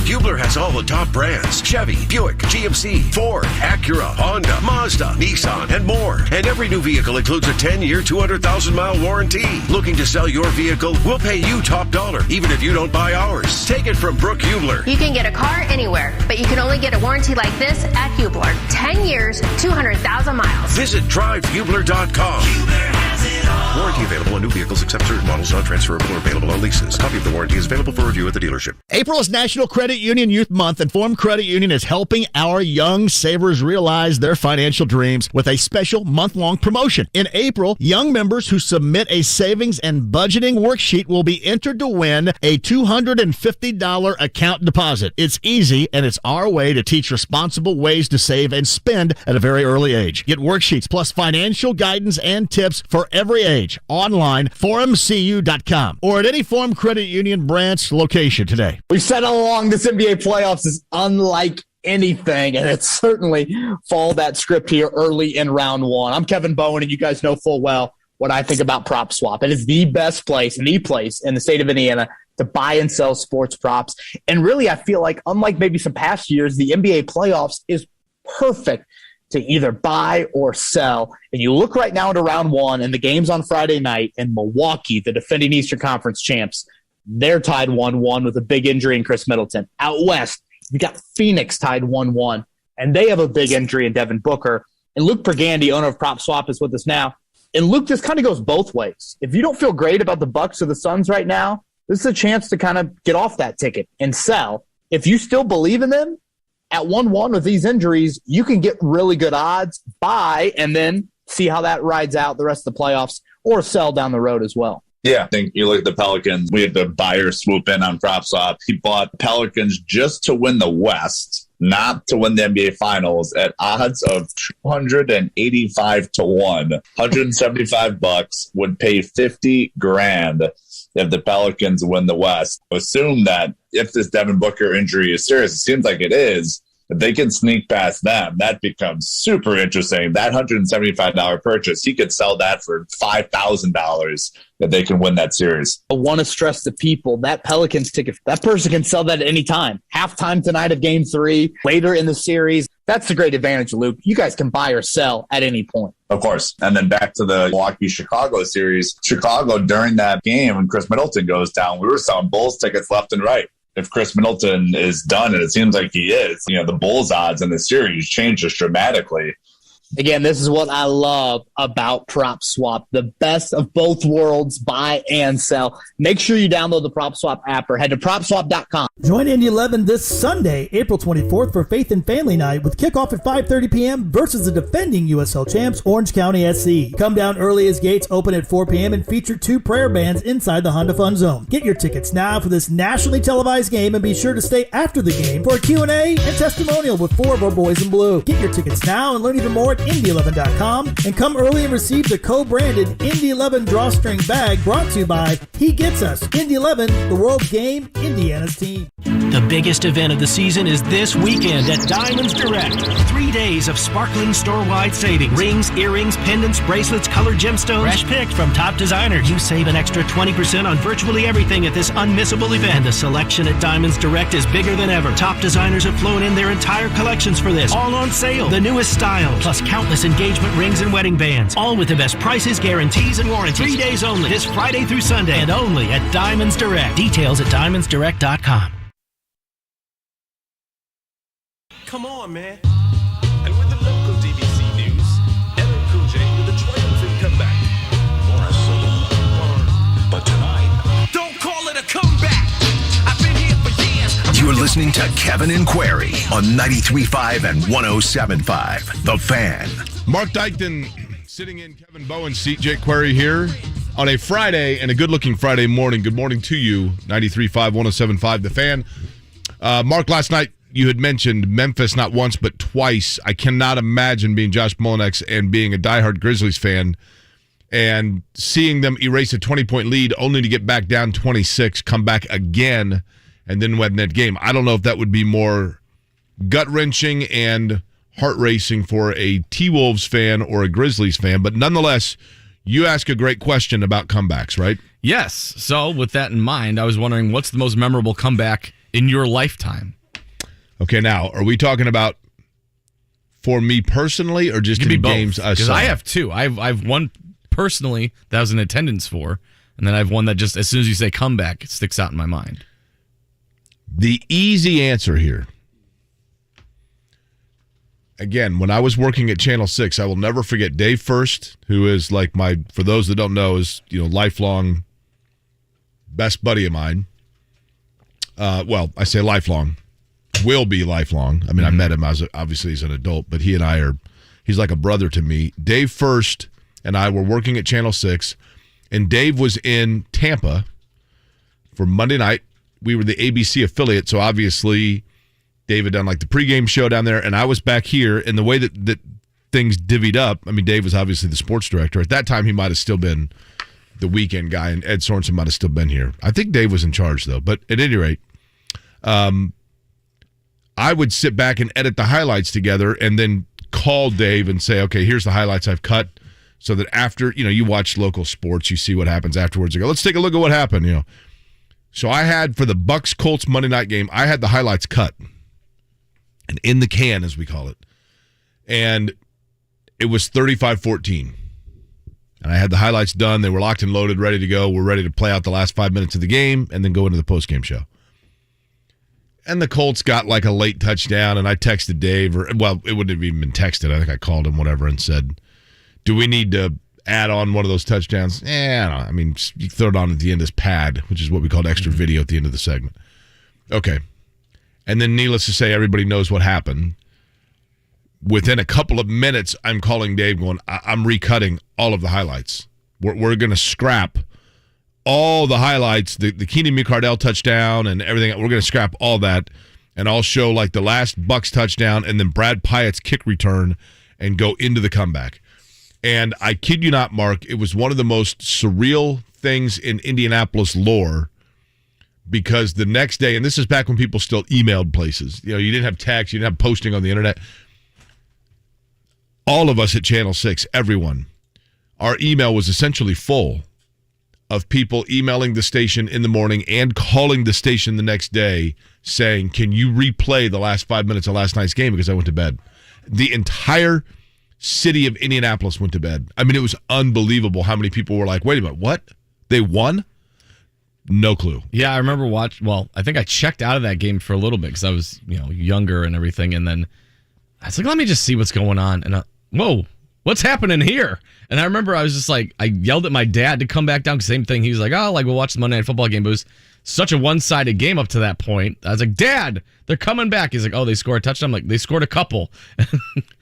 Hubler has all the top brands: Chevy, Buick, GMC, Ford, Acura, Honda, Mazda, Nissan, and more. And every new vehicle includes a 10-year, 200,000-mile warranty. Looking to sell your vehicle? We'll pay you top dollar, even if you don't buy ours. Take it from Brooke Hubler. You can get a car anywhere, but you can only get a warranty like this at Hubler. 10 years, 200,000 miles. Visit drivehubler.com. Warranty available on new vehicles except certain models, not transferable or available on leases. Copy of the warranty is available for review at the dealership. April is National Credit Union Youth Month, and Forum Credit Union is helping our young savers realize their financial dreams with a special month-long promotion. In April, young members who submit a savings and budgeting worksheet will be entered to win a $250 account deposit. It's easy, and it's our way to teach responsible ways to save and spend at a very early age. Get worksheets plus financial guidance and tips for every age online, forumcu.com, or at any Forum Credit Union branch location today. We've said all along this NBA playoffs is unlike anything, and it's certainly followed that script here early in round one. I'm Kevin Bowen, and you guys know full well what I think about Prop Swap. It is the best place, in the state of Indiana to buy and sell sports props. And really, I feel like, unlike maybe some past years, the NBA playoffs is perfect to either buy or sell. And you look right now into round one, and the game's on Friday night, and Milwaukee, the defending Eastern Conference champs, they're tied 1-1 with a big injury in Chris Middleton. Out west, you got Phoenix tied 1-1, and they have a big injury in Devin Booker. And Luke Pergandy, owner of Prop Swap, is with us now. And Luke, this kind of goes both ways. If you don't feel great about the Bucs or the Suns right now, this is a chance to kind of get off that ticket and sell. If you still believe in them, at 1-1 with these injuries, you can get really good odds, buy, and then see how that rides out the rest of the playoffs or sell down the road as well. Yeah, I think you look at the Pelicans. We had the buyer swoop in on PropSwap. He bought Pelicans just to win the West, not to win the NBA Finals, at odds of 285 to 1. $175 would pay $50,000 if the Pelicans win the West. Assume that if this Devin Booker injury is serious, it seems like it is, if they can sneak past them, that becomes super interesting. That $175 purchase, he could sell that for $5,000 if they can win that series. I want to stress to people that Pelicans ticket, that person can sell that at any time. Halftime tonight of Game 3, later in the series. That's the great advantage, Luke. You guys can buy or sell at any point. Of course. And then back to the Milwaukee-Chicago series. Chicago, during that game, when Chris Middleton goes down, we were selling Bulls tickets left and right. If Chris Middleton is done, and it seems like he is, the Bulls odds in the series change just dramatically. Again, this is what I love about PropSwap. The best of both worlds, buy and sell. Make sure you download the PropSwap app or head to PropSwap.com. Join Indy 11 this Sunday, April 24th for Faith and Family Night with kickoff at 5:30 p.m. versus the defending USL champs, Orange County SC. Come down early as gates open at 4 p.m. and feature 2 prayer bands inside the Honda Fun Zone. Get your tickets now for this nationally televised game and be sure to stay after the game for a Q&A and testimonial with 4 of our boys in blue. Get your tickets now and learn even more at Indy11.com, and come early and receive the co-branded Indy 11 drawstring bag brought to you by He Gets Us. Indy 11, the world's game, Indiana's team. The biggest event of the season is this weekend at Diamonds Direct. 3 days of sparkling store-wide savings. Rings, earrings, pendants, bracelets, colored gemstones. Fresh picked from top designers. You save an extra 20% on virtually everything at this unmissable event. And the selection at Diamonds Direct is bigger than ever. Top designers have flown in their entire collections for this. All on sale. The newest styles, plus countless engagement rings and wedding bands. All with the best prices, guarantees, and warranties. 3 days only. This Friday through Sunday. And only at Diamonds Direct. Details at diamondsdirect.com. Come on, man. And with the local DBC news, LL Cool J with a triumphant comeback. But tonight, don't call it a comeback. I've been here for years. You're listening to Kevin and Query on 93.5 and 107.5. The Fan. Marc Dykton sitting in Kevin Bowen's seat. Jake Query here on a Friday, and a good-looking Friday morning. Good morning to you. 93.5, 107.5. The Fan. Mark, last night, you had mentioned Memphis not once but twice. I cannot imagine being Josh Mullinex and being a diehard Grizzlies fan and seeing them erase a 20-point lead only to get back down 26, come back again, and then win that game. I don't know if that would be more gut-wrenching and heart-racing for a T-Wolves fan or a Grizzlies fan, but nonetheless, you ask a great question about comebacks, right? Yes. So with that in mind, I was wondering, what's the most memorable comeback in your lifetime? Okay, now, are we talking about for me personally or just in games? Because I have 2. I've one personally that I was in attendance for, and then I have one that just, as soon as you say comeback, it sticks out in my mind. The easy answer here, again, when I was working at Channel 6, I will never forget Dave First, who is like for those that don't know, is lifelong best buddy of mine. Well, I say lifelong. Will be lifelong. I mean, I met him obviously as an adult, but he and I he's like a brother to me. Dave First and I were working at Channel 6, and Dave was in Tampa for Monday night. We were the ABC affiliate, so obviously Dave had done like the pregame show down there, and I was back here, and the way that things divvied up, I mean, Dave was obviously the sports director. At that time, he might have still been the weekend guy, and Ed Sorensen might have still been here. I think Dave was in charge, though, but at any rate, I would sit back and edit the highlights together and then call Dave and say, okay, here's the highlights I've cut, so that after, you watch local sports, you see what happens afterwards. You go, let's take a look at what happened, So I had, for the Bucs Colts Monday night game, I had the highlights cut and in the can, as we call it. And it was 35-14. And I had the highlights done. They were locked and loaded, ready to go. We're ready to play out the last 5 minutes of the game and then go into the postgame show. And the Colts got like a late touchdown, and I texted Dave, it wouldn't have even been texted. I think I called him, whatever, and said, do we need to add on one of those touchdowns? I mean, you throw it on at the end as pad, which is what we called extra video at the end of the segment. Okay. And then, needless to say, everybody knows what happened. Within a couple of minutes, I'm calling Dave going, I'm recutting all of the highlights. We're going to scrap all the highlights, the Keenan McCardell touchdown and everything. We're going to scrap all that, and I'll show like the last Bucs touchdown and then Brad Pyatt's kick return and go into the comeback. And I kid you not, Mark, it was one of the most surreal things in Indianapolis lore, because the next day, and this is back when people still emailed places. You didn't have text, you didn't have posting on the internet. All of us at Channel 6, everyone, our email was essentially full of people emailing the station in the morning and calling the station the next day saying, can you replay the last 5 minutes of last night's game because I went to bed. The entire city of Indianapolis went to bed. I mean, it was unbelievable how many people were like, wait a minute, what? They won? No clue. Yeah, I remember I think I checked out of that game for a little bit because I was, younger and everything. And then I was like, let me just see what's going on. And whoa, what's happening here? And I remember I was just like, I yelled at my dad to come back down. Same thing. He was like, we'll watch the Monday Night Football game. But it was such a one-sided game up to that point. I was like, Dad, they're coming back. He's like, they scored a touchdown. I'm like, they scored a couple.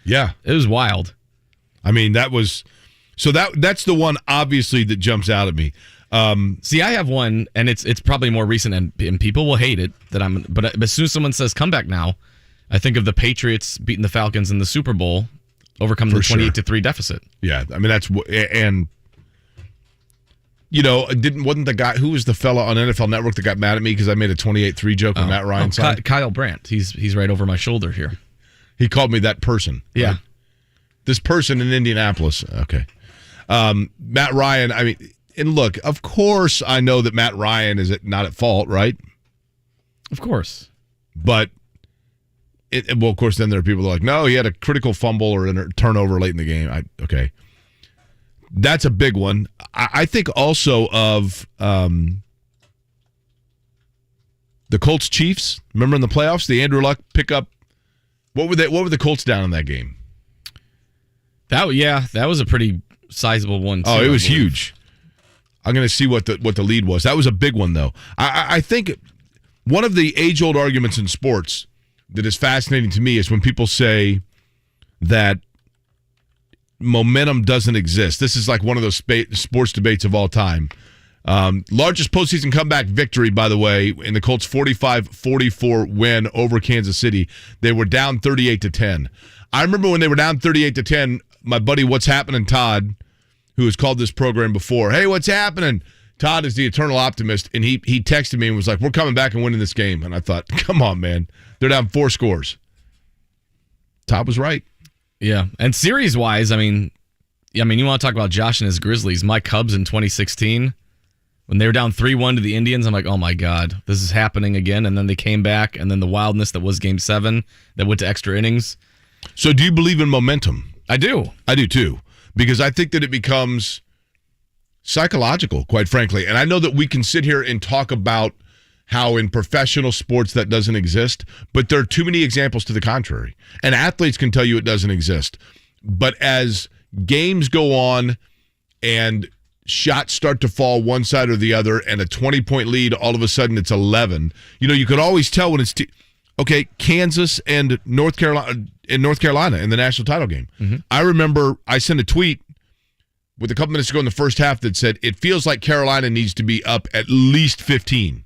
Yeah. It was wild. I mean, that's the one obviously that jumps out at me. See, I have one, and it's probably more recent, and people will hate it but as soon as someone says comeback now, I think of the Patriots beating the Falcons in the Super Bowl, overcoming the 28-3 deficit. Yeah, I mean wasn't the guy who was the fella on NFL Network that got mad at me because I made a 28-3 joke on Matt Ryan's side? Kyle Brandt. He's right over my shoulder here. He called me that person. Yeah, right? This person in Indianapolis. Okay, Matt Ryan. I mean. And look, of course, I know that Matt Ryan is not at fault, right? Of course. But, of course, then there are people that are like, no, he had a critical fumble or a turnover late in the game. Okay. That's a big one. I think also of the Colts Chiefs. Remember in the playoffs, the Andrew Luck pickup? What were the Colts down in that game? That was a pretty sizable one, too. Oh, it was huge. I'm going to see what the lead was. That was a big one, though. I think one of the age-old arguments in sports that is fascinating to me is when people say that momentum doesn't exist. This is like one of those sports debates of all time. Largest postseason comeback victory, by the way, in the Colts' 45-44 win over Kansas City. They were down 38-10. I remember when they were down 38-10, my buddy What's Happening Todd, who has called this program before, hey, what's happening? Todd is the eternal optimist, and he texted me and was like, we're coming back and winning this game. And I thought, come on, man. They're down 4 scores. Todd was right. Yeah, and series-wise, I mean, you want to talk about Josh and his Grizzlies. My Cubs in 2016, when they were down 3-1 to the Indians, I'm like, oh, my God, this is happening again. And then they came back, and then the wildness that was Game 7 that went to extra innings. So do you believe in momentum? I do. I do, too. Because I think that it becomes psychological, quite frankly. And I know that we can sit here and talk about how in professional sports that doesn't exist, but there are too many examples to the contrary. And athletes can tell you it doesn't exist. But as games go on and shots start to fall one side or the other and a 20-point lead, all of a sudden it's 11. You could always tell when it's Kansas and North Carolina in the national title game. Mm-hmm. I remember I sent a tweet with a couple minutes ago in the first half that said it feels like Carolina needs to be up at least 15.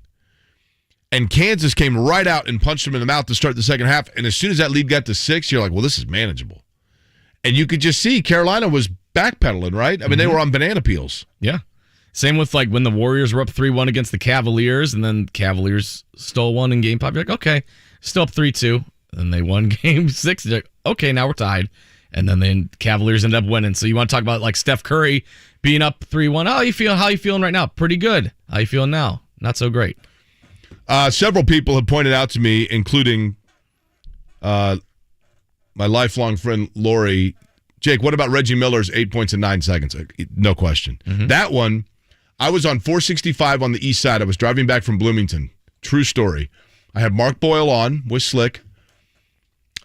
And Kansas came right out and punched them in the mouth to start the second half. And as soon as that lead got to 6, you're like, well, this is manageable. And you could just see Carolina was backpedaling, right? I mean, they were on banana peels. Yeah. Same with like when the Warriors were up 3-1 against the Cavaliers, and then Cavaliers stole one in Game 5. You're like, okay, still up 3-2. And they won Game 6. You're like, okay, now we're tied. And then the Cavaliers end up winning. So you want to talk about like Steph Curry being up 3-1. How you feeling right now? Pretty good. How you feeling now? Not so great. Several people have pointed out to me, including my lifelong friend Lori, Jake, what about Reggie Miller's 8 points in 9 seconds? No question. Mm-hmm. That one, I was on 465 on the east side. I was driving back from Bloomington. True story. I had Mark Boyle on with Slick.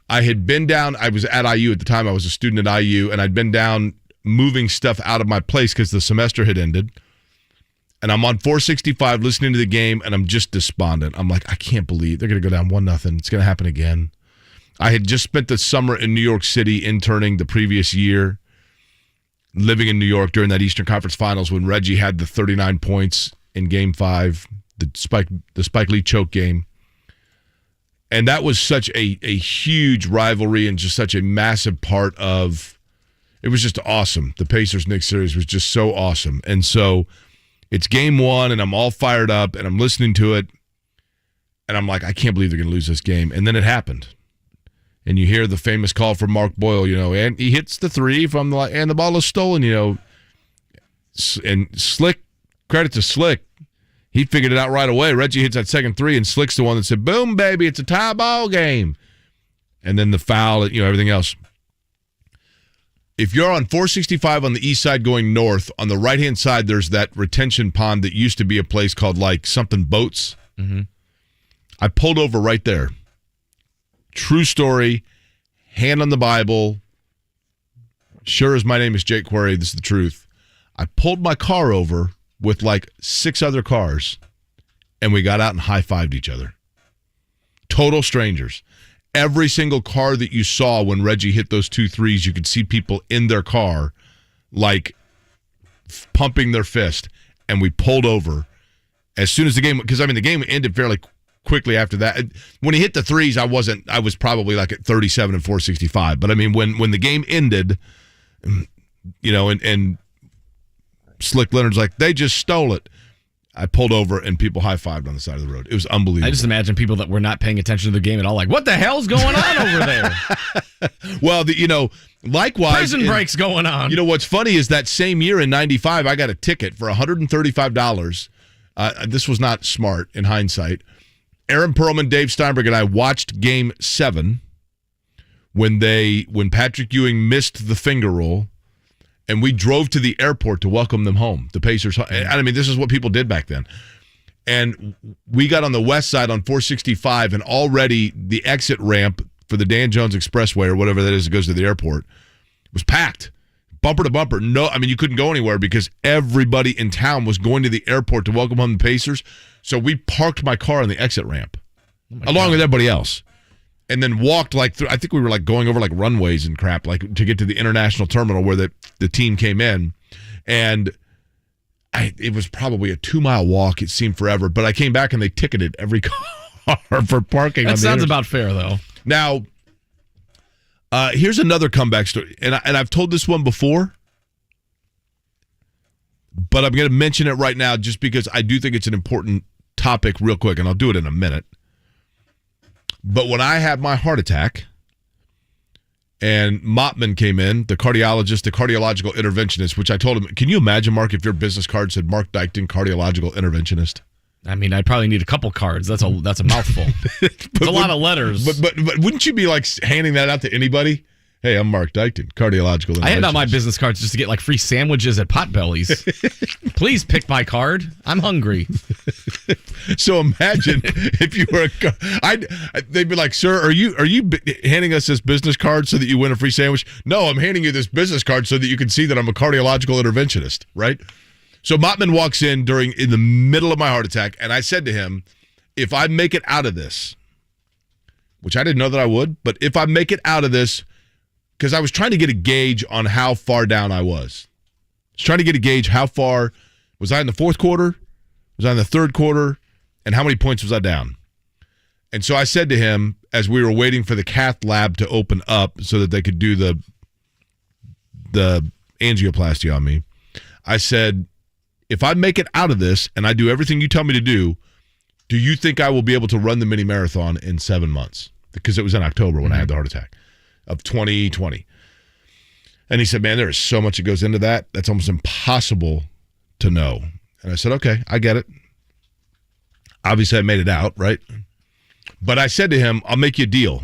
I had been down. I was at IU at the time. I was a student at IU, and I'd been down moving stuff out of my place because the semester had ended. And I'm on 465 listening to the game, and I'm just despondent. I'm like, I can't believe they're going to go down 1-0. It's going to happen again. I had just spent the summer in New York City interning the previous year, living in New York during that Eastern Conference Finals when Reggie had the 39 points in Game 5, the Spike Lee choke game. And that was such a huge rivalry and just such a massive part of – it was just awesome. The Pacers-Knicks series was just so awesome. And so – it's game 1, and I'm all fired up, and I'm listening to it, and I'm like, I can't believe they're going to lose this game. And then it happened. And you hear the famous call from Mark Boyle, and he hits the 3 and the ball is stolen, And Slick, credit to Slick, he figured it out right away. Reggie hits that second 3, and Slick's the one that said, boom, baby, it's a tie ball game. And then the foul, everything else. If you're on 465 on the east side going north, on the right-hand side, there's that retention pond that used to be a place called something boats. Mm-hmm. I pulled over right there. True story, hand on the Bible. Sure as my name is Jake Query, this is the truth. I pulled my car over with 6 other cars, and we got out and high-fived each other. Total strangers. Every single car that you saw when Reggie hit those 2 threes, you could see people in their car, pumping their fist. And we pulled over as soon as the game, because the game ended fairly quickly after that. When he hit the threes, I was probably at 37 and 465. But when the game ended, and Slick Leonard's like, they just stole it. I pulled over and people high-fived on the side of the road. It was unbelievable. I just imagine people that were not paying attention to the game at all, what the hell's going on over there? Well, likewise. Prison breaks going on. What's funny is that same year in 95, I got a ticket for $135. This was not smart in hindsight. Aaron Perlman, Dave Steinberg, and I watched Game 7 when Patrick Ewing missed the finger roll. And we drove to the airport to welcome them home, the Pacers. This is what people did back then. And we got on the west side on 465, and already the exit ramp for the Dan Jones Expressway or whatever that is that goes to the airport was packed, bumper to bumper. No, you couldn't go anywhere because everybody in town was going to the airport to welcome home the Pacers. So we parked my car on the exit ramp, along with everybody else. And then walked through, I think we were going over runways and crap, to get to the international terminal where the team came in. And it was probably a 2-mile walk. It seemed forever. But I came back and they ticketed every car for parking. That sounds about fair, though. Now, here's another comeback story. And I've told this one before, but I'm going to mention it right now just because I do think it's an important topic real quick. And I'll do it in a minute. But when I had my heart attack and Mottman came in, the cardiologist, the cardiological interventionist, which I told him, can you imagine, Mark, if your business card said Marc Dykton, cardiological interventionist? I'd probably need a couple cards. That's a mouthful. It's a lot of letters. But wouldn't you be handing that out to anybody? Hey, I'm Marc Dykton, cardiological interventionist. I hand out my business cards just to get free sandwiches at Potbelly's. Please pick my card. I'm hungry. So imagine if you were they'd be like, sir, are you handing us this business card so that you win a free sandwich? No, I'm handing you this business card so that you can see that I'm a cardiological interventionist, right? So Mottman walks in in the middle of my heart attack, and I said to him, if I make it out of this, which I didn't know that I would, but if I make it out of this, because I was trying to get a gauge on how far down I was. I was trying to get a gauge how far, was I in the fourth quarter? Was I in the third quarter? And how many points was I down? And so I said to him, as we were waiting for the cath lab to open up so that they could do the angioplasty on me, I said, if I make it out of this and I do everything you tell me to do you think I will be able to run the mini marathon in 7 months? Because it was in October when I had the heart attack of 2020. And he said, man, there is so much that goes into that. That's almost impossible to know. And I said, okay, I get it. Obviously, I made it out, right? But I said to him, I'll make you a deal.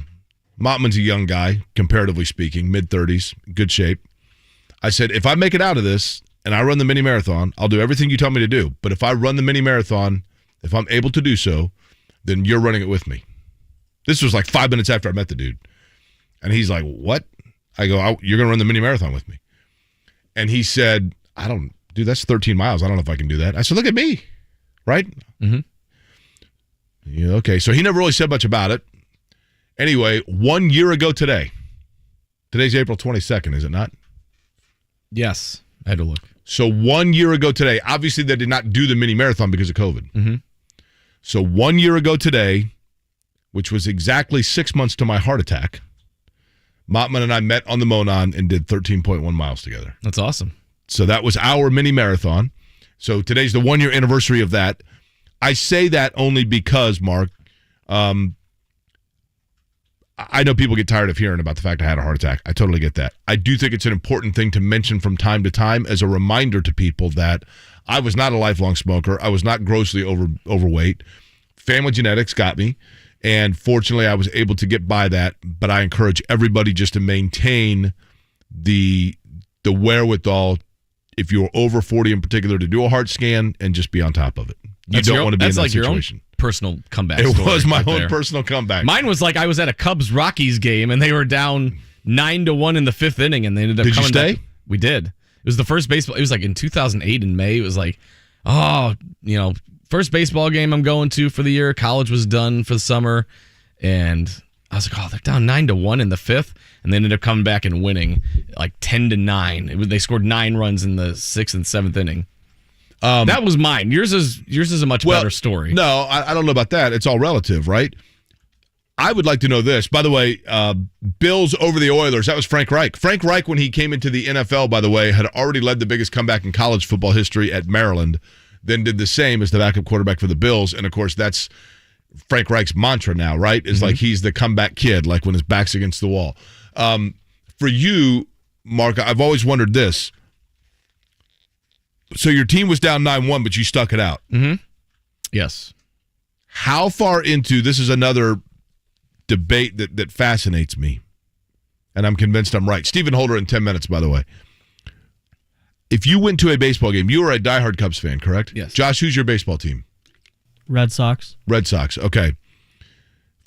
Mottman's a young guy, comparatively speaking, mid-30s, good shape. I said, if I make it out of this and I run the mini marathon, I'll do everything you tell me to do. But if I run the mini marathon, if I'm able to do so, then you're running it with me. This was 5 minutes after I met the dude. And he's like, what? I go, you're going to run the mini marathon with me. And he said, dude, that's 13 miles. I don't know if I can do that. I said, look at me, right? Mm-hmm. Yeah, okay, so he never really said much about it. Anyway, 1 year ago today, today's April 22nd, is it not? Yes, I had to look. So 1 year ago today, obviously they did not do the mini marathon because of COVID. Mm-hmm. So 1 year ago today, which was exactly 6 months to my heart attack, Mottman and I met on the Monon and did 13.1 miles together. That's awesome. So that was our mini marathon. So today's the 1 year anniversary of that. I say that only because, Mark, I know people get tired of hearing about the fact I had a heart attack. I totally get that. I do think it's an important thing to mention from time to time as a reminder to people that I was not a lifelong smoker. I was not grossly overweight. Family genetics got me. And fortunately, I was able to get by that. But I encourage everybody just to maintain the wherewithal, if you're over 40 in particular, to do a heart scan and just be on top of it. You don't want to be in that like situation. Your own personal comeback. It story was my right own there. personal comeback. Mine was like I was at a Cubs-Rockies game, and they were down 9-1 in the fifth inning, and they ended up Did you coming stay? back. We did. It was the first baseball. It was like in 2008 in May. It was like, first baseball game I'm going to for the year. College was done for the summer, and I was like, they're down 9-1 in the fifth, and they ended up coming back and winning like 10-9. They scored 9 runs in the sixth and seventh inning. That was mine. Yours is a much better story. No, I don't know about that. It's all relative, right? I would like to know this. By the way, Bills over the Oilers. That was Frank Reich. Frank Reich, when he came into the NFL, by the way, had already led the biggest comeback in college football history at Maryland, then did the same as the backup quarterback for the Bills. And, of course, that's Frank Reich's mantra now, right? It's like he's the comeback kid, like when his back's against the wall. For you, Mark, I've always wondered this. So your team was down 9-1, but you stuck it out. Mm-hmm. Yes. How far into, this is another debate that fascinates me, and I'm convinced I'm right. Stephen Holder in 10 minutes, by the way. If you went to a baseball game, you were a diehard Cubs fan, correct? Yes. Josh, who's your baseball team? Red Sox. Red Sox, okay.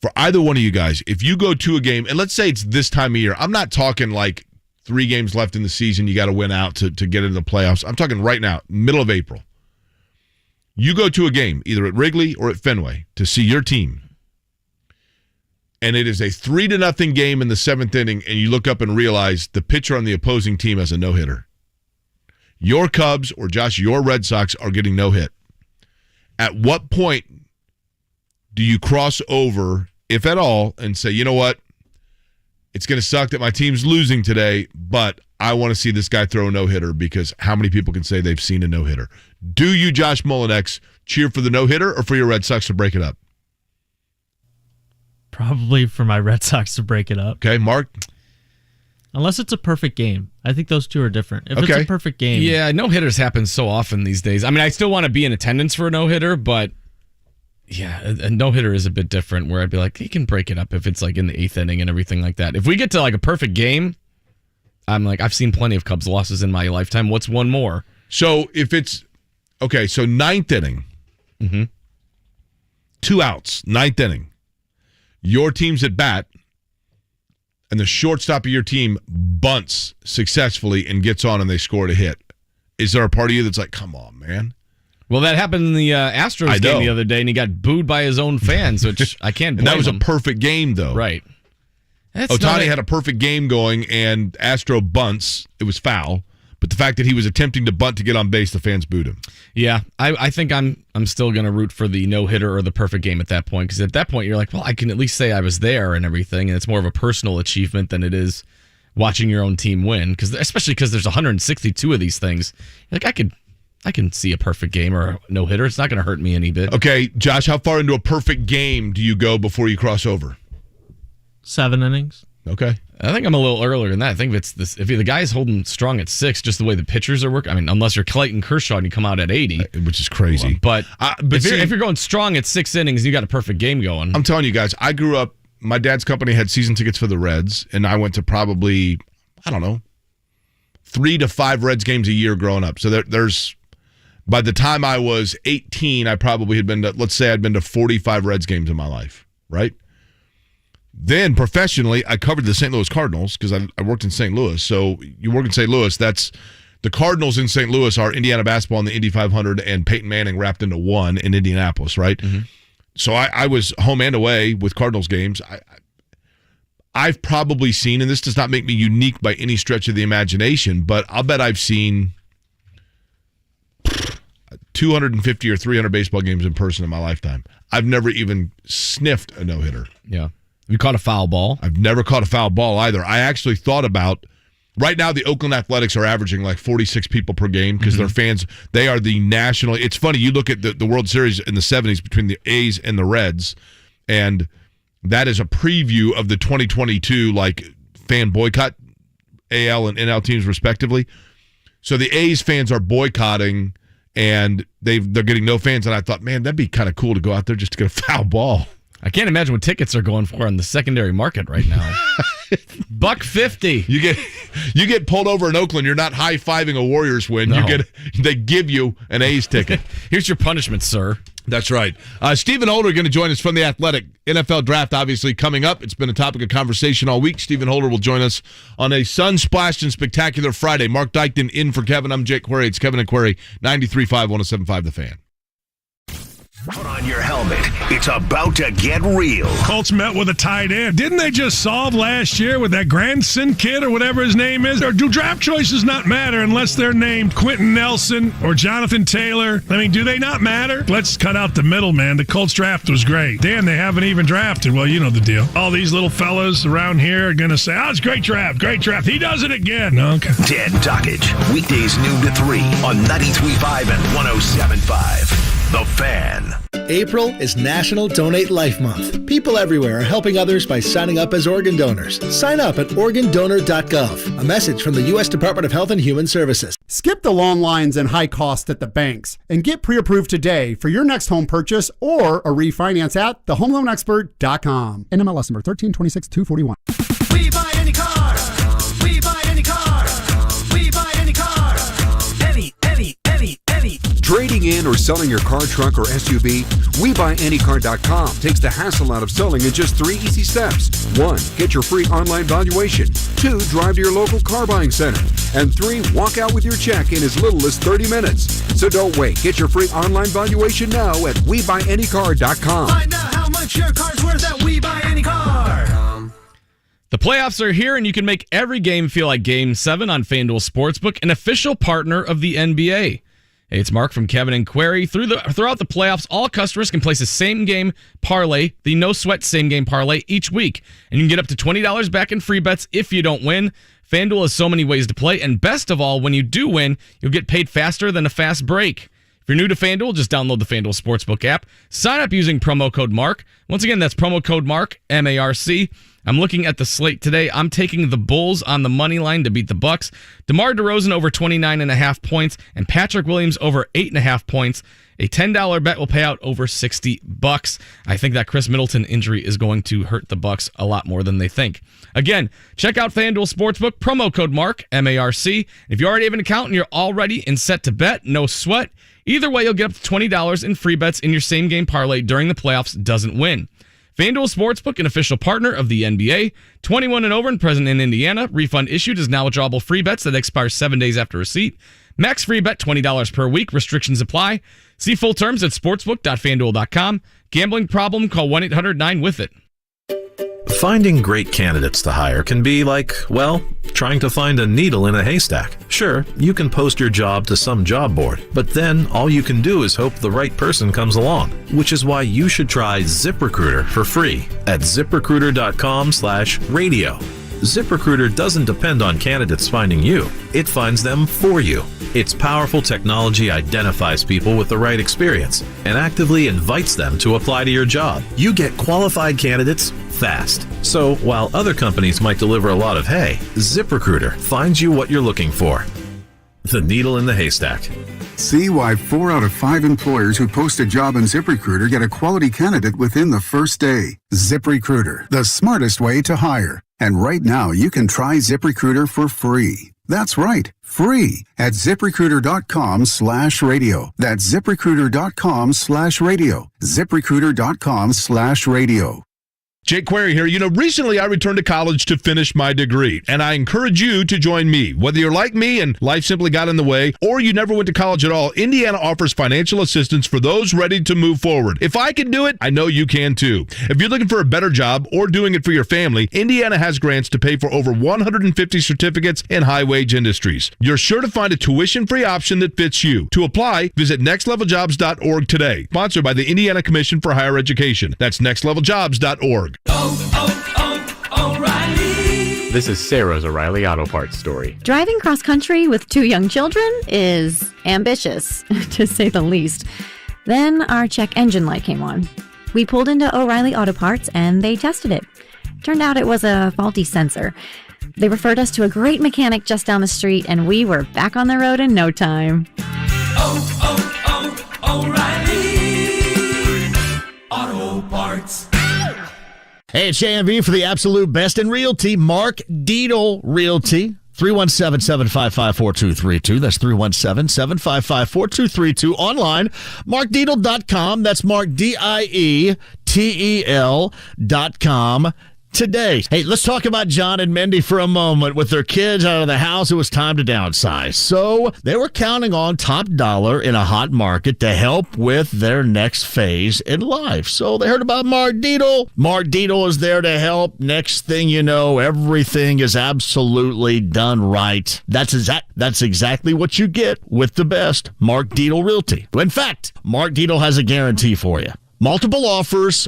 For either one of you guys, if you go to a game, and let's say it's this time of year, I'm not talking like 3 games left in the season, you got to win out to get into the playoffs. I'm talking right now, middle of April. You go to a game, either at Wrigley or at Fenway, to see your team, and it is a 3-0 game in the 7th inning, and you look up and realize the pitcher on the opposing team has a no-hitter. Your Cubs, or Josh, your Red Sox are getting no hit. At what point do you cross over, if at all, and say, you know what? It's going to suck that my team's losing today, but I want to see this guy throw a no-hitter, because how many people can say they've seen a no-hitter? Do you, Josh Mullinex, cheer for the no-hitter or for your Red Sox to break it up? Probably for my Red Sox to break it up. Okay, Mark? Unless it's a perfect game. I think those two are different. If it's a perfect game. Yeah, no-hitters happen so often these days. I mean, I still want to be in attendance for a no-hitter, but yeah, a no-hitter is a bit different, where I'd be like, he can break it up if it's like in the 8th inning and everything like that. If we get to like a perfect game, I'm like, I've seen plenty of Cubs losses in my lifetime. What's one more? So if it's, okay, so 9th inning, 2 outs, 9th inning, your team's at bat, and the shortstop of your team bunts successfully and gets on and they scored a hit. Is there a part of you that's like, come on, man? Well, that happened in the Astros game the other day, and he got booed by his own fans, which I can't blame And that was him. a perfect game, though. Right. Ohtani had a perfect game going, and Astro bunts. It was foul. But the fact that he was attempting to bunt to get on base, the fans booed him. Yeah, I think I'm still going to root for the no-hitter or the perfect game at that point, because at that point you're like, well, I can at least say I was there and everything, and it's more of a personal achievement than it is watching your own team win, especially because there's 162 of these things. Like, I can see a perfect game or a no-hitter. It's not going to hurt me any bit. Okay, Josh, how far into a perfect game do you go before you cross over? 7 innings. Okay. I think I'm a little earlier than that. I think if the guy's holding strong at 6, just the way the pitchers are working. I mean, unless you're Clayton Kershaw and you come out at 80, which is crazy. But if you're going strong at 6 innings, you got a perfect game going. I'm telling you guys, I grew up. My dad's company had season tickets for the Reds, and I went to probably, 3 to 5 Reds games a year growing up. So there's, by the time I was 18, I probably had been to, let's say I'd been to 45 Reds games in my life, right? Then professionally, I covered the St. Louis Cardinals because I worked in St. Louis. So you work in St. Louis, that's the Cardinals in St. Louis are Indiana basketball and the Indy 500 and Peyton Manning wrapped into one in Indianapolis, right? Mm-hmm. So I was home and away with Cardinals games. I've probably seen, and this does not make me unique by any stretch of the imagination, but I'll bet I've seen 250 or 300 baseball games in person in my lifetime. I've never even sniffed a no-hitter. Yeah. Have you caught a foul ball? I've never caught a foul ball either. I actually thought about, right now the Oakland Athletics are averaging like 46 people per game because their fans, they are the national. It's funny, you look at the World Series in the 70s between the A's and the Reds, and that is a preview of the 2022 like fan boycott, AL and NL teams respectively. So the A's fans are boycotting, and they're getting no fans. And I thought, man, that'd be kind of cool to go out there just to get a foul ball. I can't imagine what tickets are going for on the secondary market right now. $1.50. You get pulled over in Oakland. You're not high-fiving a Warriors win. No. They give you an A's ticket. Here's your punishment, sir. That's right. Stephen Holder going to join us from the Athletic. NFL Draft obviously coming up. It's been a topic of conversation all week. Stephen Holder will join us on a sun-splashed and spectacular Friday. Marc Dykton in for Kevin. I'm Jake Query. It's Kevin and Query, 93.5, 107.5 The Fan. Put on your helmet. It's about to get real. Colts met with a tight end. Didn't they just solve last year with that Granson kid or whatever his name is? Or do draft choices not matter unless they're named Quentin Nelson or Jonathan Taylor? I mean, do they not matter? Let's cut out the middle, man. The Colts draft was great. Dan, they haven't even drafted. Well, you know the deal. All these little fellas around here are going to say, it's great draft, great draft. He does it again. Okay. Dan Dockage, weekdays noon to 3 on 93.5 and 107.5. The Fan. April is National Donate Life Month. People everywhere are helping others by signing up as organ donors. Sign up at organdonor.gov. A message from the U.S. Department of Health and Human Services. Skip the long lines and high costs at the banks and get pre-approved today for your next home purchase or a refinance at thehomeloanexpert.com. NMLS number 1326241. We buy any car. We buy any car. We buy any car. Any. Trading in or selling your car, truck, or SUV? WeBuyAnyCar.com takes the hassle out of selling in just 3 easy steps. 1. Get your free online valuation. 2. Drive to your local car buying center. And 3. Walk out with your check in as little as 30 minutes. So don't wait. Get your free online valuation now at WeBuyAnyCar.com. Find out how much your car's worth at WeBuyAnyCar. The playoffs are here, and you can make every game feel like Game 7 on FanDuel Sportsbook, an official partner of the NBA. Hey, it's Mark from Kevin and Query. Throughout the playoffs, all customers can place a same-game parlay, the no-sweat same-game parlay, each week. And you can get up to $20 back in free bets if you don't win. FanDuel has so many ways to play, and best of all, when you do win, you'll get paid faster than a fast break. If you're new to FanDuel, just download the FanDuel Sportsbook app. Sign up using promo code MARC. Once again, that's promo code MARC, M-A-R-C. I'm looking at the slate today. I'm taking the Bulls on the money line to beat the Bucs. DeMar DeRozan over 29.5 points and Patrick Williams over 8.5 points. A $10 bet will pay out over $60. I think that Chris Middleton injury is going to hurt the Bucs a lot more than they think. Again, check out FanDuel Sportsbook, promo code MARC, M-A-R-C. If you already have an account and you're all ready and set to bet, no sweat. Either way, you'll get up to $20 in free bets in your same-game parlay during the playoffs doesn't win. FanDuel Sportsbook, an official partner of the NBA. 21 and over and present in Indiana. Refund issued is now withdrawable free bets that expire 7 days after receipt. Max free bet $20 per week. Restrictions apply. See full terms at sportsbook.fanduel.com. Gambling problem? Call 1-800-9-WITH-IT. Finding great candidates to hire can be like, well, trying to find a needle in a haystack. Sure, you can post your job to some job board, but then all you can do is hope the right person comes along, which is why you should try ZipRecruiter for free at ZipRecruiter.com/radio. ZipRecruiter doesn't depend on candidates finding you. It finds them for you. Its powerful technology identifies people with the right experience and actively invites them to apply to your job. You get qualified candidates fast. So while other companies might deliver a lot of hay, ZipRecruiter finds you what you're looking for. The needle in the haystack. See why 4 out of 5 employers who post a job on ZipRecruiter get a quality candidate within the first day. ZipRecruiter, the smartest way to hire. And right now, you can try ZipRecruiter for free. That's right, free at ZipRecruiter.com/radio. That's ZipRecruiter.com/radio. ZipRecruiter.com/radio. Jake Query here. Recently I returned to college to finish my degree, and I encourage you to join me. Whether you're like me and life simply got in the way, or you never went to college at all, Indiana offers financial assistance for those ready to move forward. If I can do it, I know you can too. If you're looking for a better job or doing it for your family, Indiana has grants to pay for over 150 certificates in high-wage industries. You're sure to find a tuition-free option that fits you. To apply, visit nextleveljobs.org today. Sponsored by the Indiana Commission for Higher Education. That's nextleveljobs.org. O'Reilly. This is Sarah's O'Reilly Auto Parts story. Driving cross country with 2 young children is ambitious, to say the least. Then our check engine light came on. We pulled into O'Reilly Auto Parts and they tested it. Turned out it was a faulty sensor. They referred us to a great mechanic just down the street and we were back on the road in no time. O'Reilly Auto Parts. Hey, it's JMV for the absolute best in realty, Marc Dykton Realty. 317-755-4232. That's 317-755-4232. Online, marcdykton.com. That's MarcDietel.com. Today. Hey, let's talk about John and Mindy for a moment. With their kids out of the house, it was time to downsize. So they were counting on top dollar in a hot market to help with their next phase in life. So they heard about Marc Dykton. Marc Dykton is there to help. Next thing you know, everything is absolutely done right. That's exactly what you get with the best Marc Dykton Realty. In fact, Marc Dykton has a guarantee for you. Multiple offers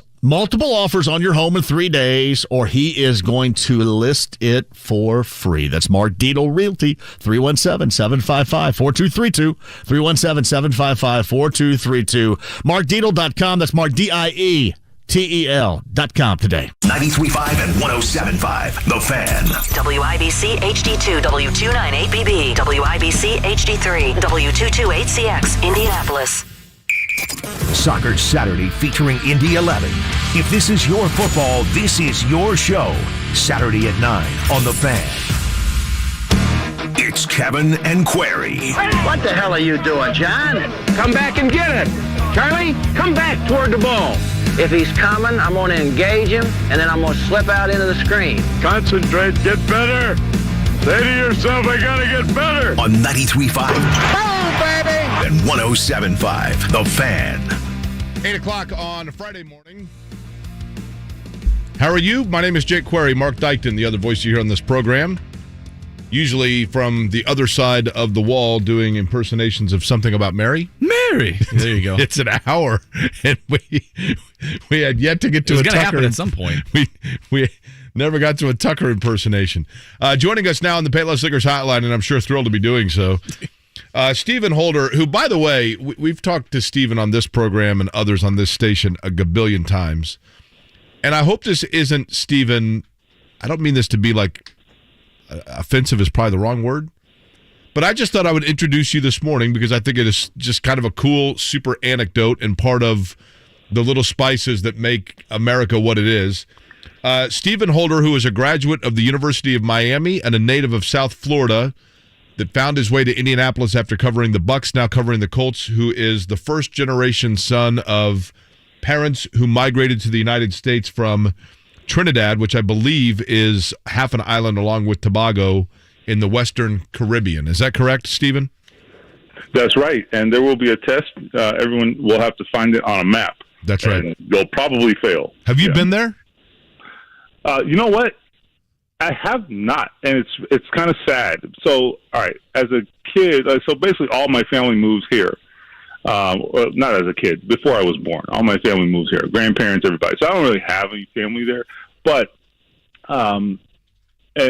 on your home in 3 days, or he is going to list it for free. That's Marc Dykton Realty, 317-755-4232, 317-755-4232. MarcDykton.com. That's MarcDietel.com today. 93.5 and 107.5, The Fan. WIBC HD2, W298BB, WIBC HD3, W228CX, Indianapolis. Soccer Saturday featuring Indy 11. If this is your football, this is your show. Saturday at 9 on The Fan. It's Kevin and Query. What the hell are you doing, John? Come back and get it. Charlie, come back toward the ball. If he's coming, I'm going to engage him, and then I'm going to slip out into the screen. Concentrate, get better. Say to yourself, I got to get better. On 93.5. Oh, baby! And 107.5, The Fan. 8 o'clock on Friday morning. How are you? My name is Jake Query, Marc Dykton, the other voice you hear on this program. Usually from the other side of the wall doing impersonations of Something About Mary. Mary! There you go. It's an hour, and we had yet to get to a Tucker. It's going to happen at some point. We never got to a Tucker impersonation. Joining us now on the Payless Liquors Hotline, and I'm sure thrilled to be doing so, Stephen Holder, who, by the way, we've talked to Stephen on this program and others on this station a gabillion times. And I hope this isn't, Stephen, I don't mean this to be like offensive is probably the wrong word, but I just thought I would introduce you this morning because I think it is just kind of a cool, super anecdote and part of the little spices that make America what it is. Stephen Holder, who is a graduate of the University of Miami and a native of South Florida, that found his way to Indianapolis after covering the Bucs, now covering the Colts, who is the first-generation son of parents who migrated to the United States from Trinidad, which I believe is half an island along with Tobago in the Western Caribbean. Is that correct, Stephen? That's right, and there will be a test. Everyone will have to find it on a map. That's right. And they'll probably fail. Have you been there? You know what? I have not, and it's kind of sad. So, all right, as a kid, so basically all my family moves here. Well, not as a kid, before I was born. All my family moves here, grandparents, everybody. So I don't really have any family there. But and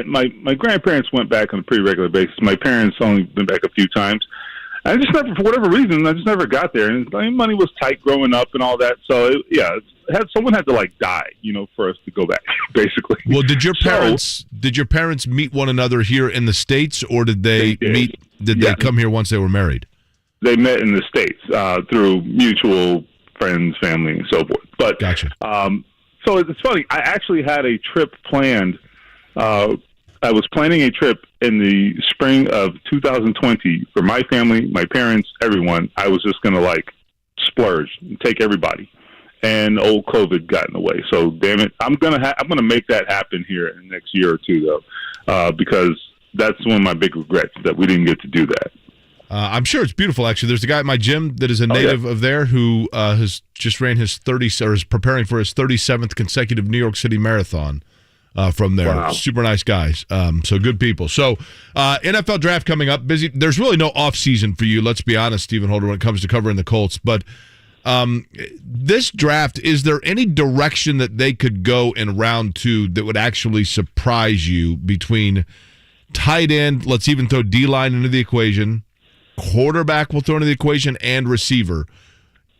my grandparents went back on a pretty regular basis. My parents only been back a few times. I just never, for whatever reason, I just never got there. And money was tight growing up and all that. So, someone had to like die, for us to go back, basically. Well, did your parents meet one another here in the States, or did they meet? Did they come here once they were married? They met in the States through mutual friends, family, and so forth. But gotcha. So it's funny. I actually had a trip planned. I was planning a trip in the spring of 2020 for my family, my parents, everyone. I was just going to splurge and take everybody. and old COVID got in the way. So damn it, I'm gonna make that happen here in the next year or two, though, because that's one of my big regrets that we didn't get to do that. I'm sure it's beautiful. Actually, there's a guy at my gym that is a native of there who has just ran his is preparing for his 37th consecutive New York City Marathon. From there. Wow. Super nice guys. So good people. So NFL draft coming up. Busy. There's really no off season for you. Let's be honest, Stephen Holder, when it comes to covering the Colts. But this draft, is there any direction that they could go in round 2 that would actually surprise you between tight end, let's even throw D-line into the equation, quarterback we'll throw into the equation, and receiver?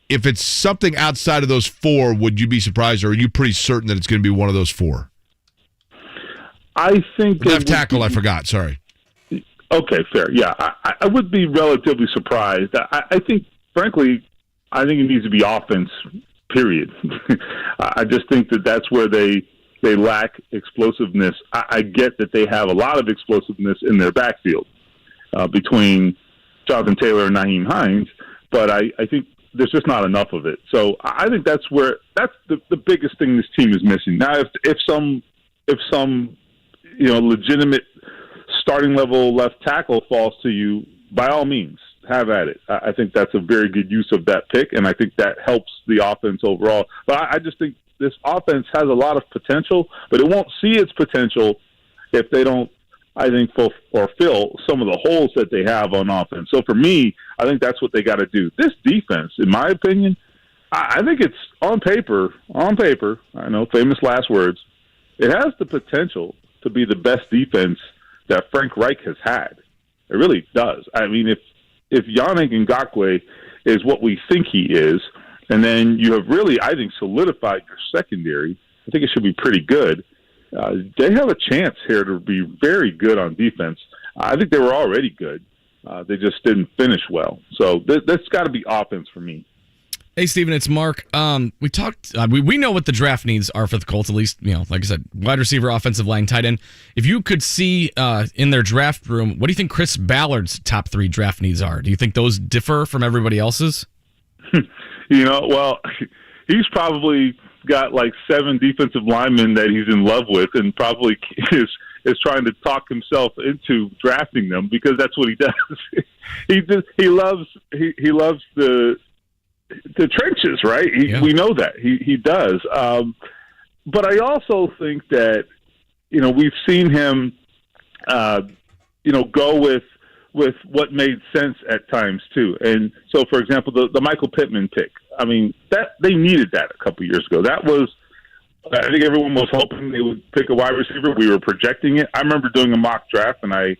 If it's something outside of those 4, would you be surprised, or are you pretty certain that it's going to be one of those 4? I think left tackle. I forgot. Sorry. Okay, fair. Yeah, I would be relatively surprised. I think, frankly, it needs to be offense. Period. I just think that's where they lack explosiveness. I get that they have a lot of explosiveness in their backfield between Jonathan Taylor and Nyheim Hines, but I think there's just not enough of it. So I think that's the biggest thing this team is missing. Now, if some legitimate starting level left tackle falls to you, by all means, have at it. I think that's a very good use of that pick, and I think that helps the offense overall. But I just think this offense has a lot of potential, but it won't see its potential if they don't, I think, fill some of the holes that they have on offense. So for me, I think that's what they got to do. This defense, in my opinion, I think it's on paper, I know, famous last words, it has the potential to be the best defense that Frank Reich has had. It really does. I mean, if Yannick Ngakoue is what we think he is, and then you have really, I think, solidified your secondary, I think it should be pretty good. They have a chance here to be very good on defense. I think they were already good. They just didn't finish well. So that's got to be offense for me. Hey, Steven, it's Mark. We talked. We know what the draft needs are for the Colts. At least, like I said, wide receiver, offensive line, tight end. If you could see in their draft room, what do you think Chris Ballard's top 3 draft needs are? Do you think those differ from everybody else's? Well, he's probably got like 7 defensive linemen that he's in love with, and probably is trying to talk himself into drafting them because that's what he does. he loves the trenches, right? We know that he does. But I also think that we've seen him go with what made sense at times too. And so, for example, the Michael Pittman pick. I mean, that they needed that a couple years ago. That was, I think everyone was hoping they would pick a wide receiver. We were projecting it. I remember doing a mock draft, and I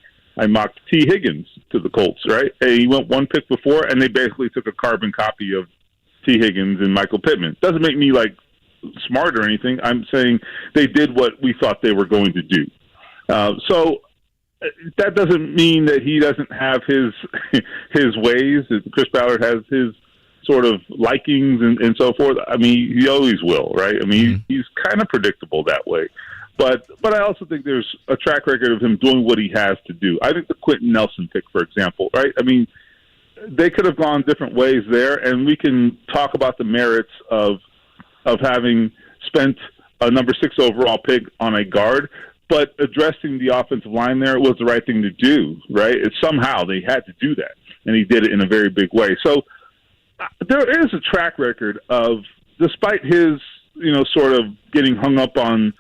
mocked T. Higgins to the Colts, right? He went 1 pick before, and they basically took a carbon copy of T. Higgins and Michael Pittman. Doesn't make me like smart or anything. I'm saying they did what we thought they were going to do. So that doesn't mean that he doesn't have his ways. Chris Ballard has his sort of likings and so forth. I mean, he always will, right? I mean, he's kind of predictable that way. But I also think there's a track record of him doing what he has to do. I think the Quentin Nelson pick, for example, right? I mean, they could have gone different ways there, and we can talk about the merits of having spent a number 6 overall pick on a guard, but addressing the offensive line there was the right thing to do, right? Somehow they had to do that, and he did it in a very big way. So there is a track record of, despite his, sort of getting hung up on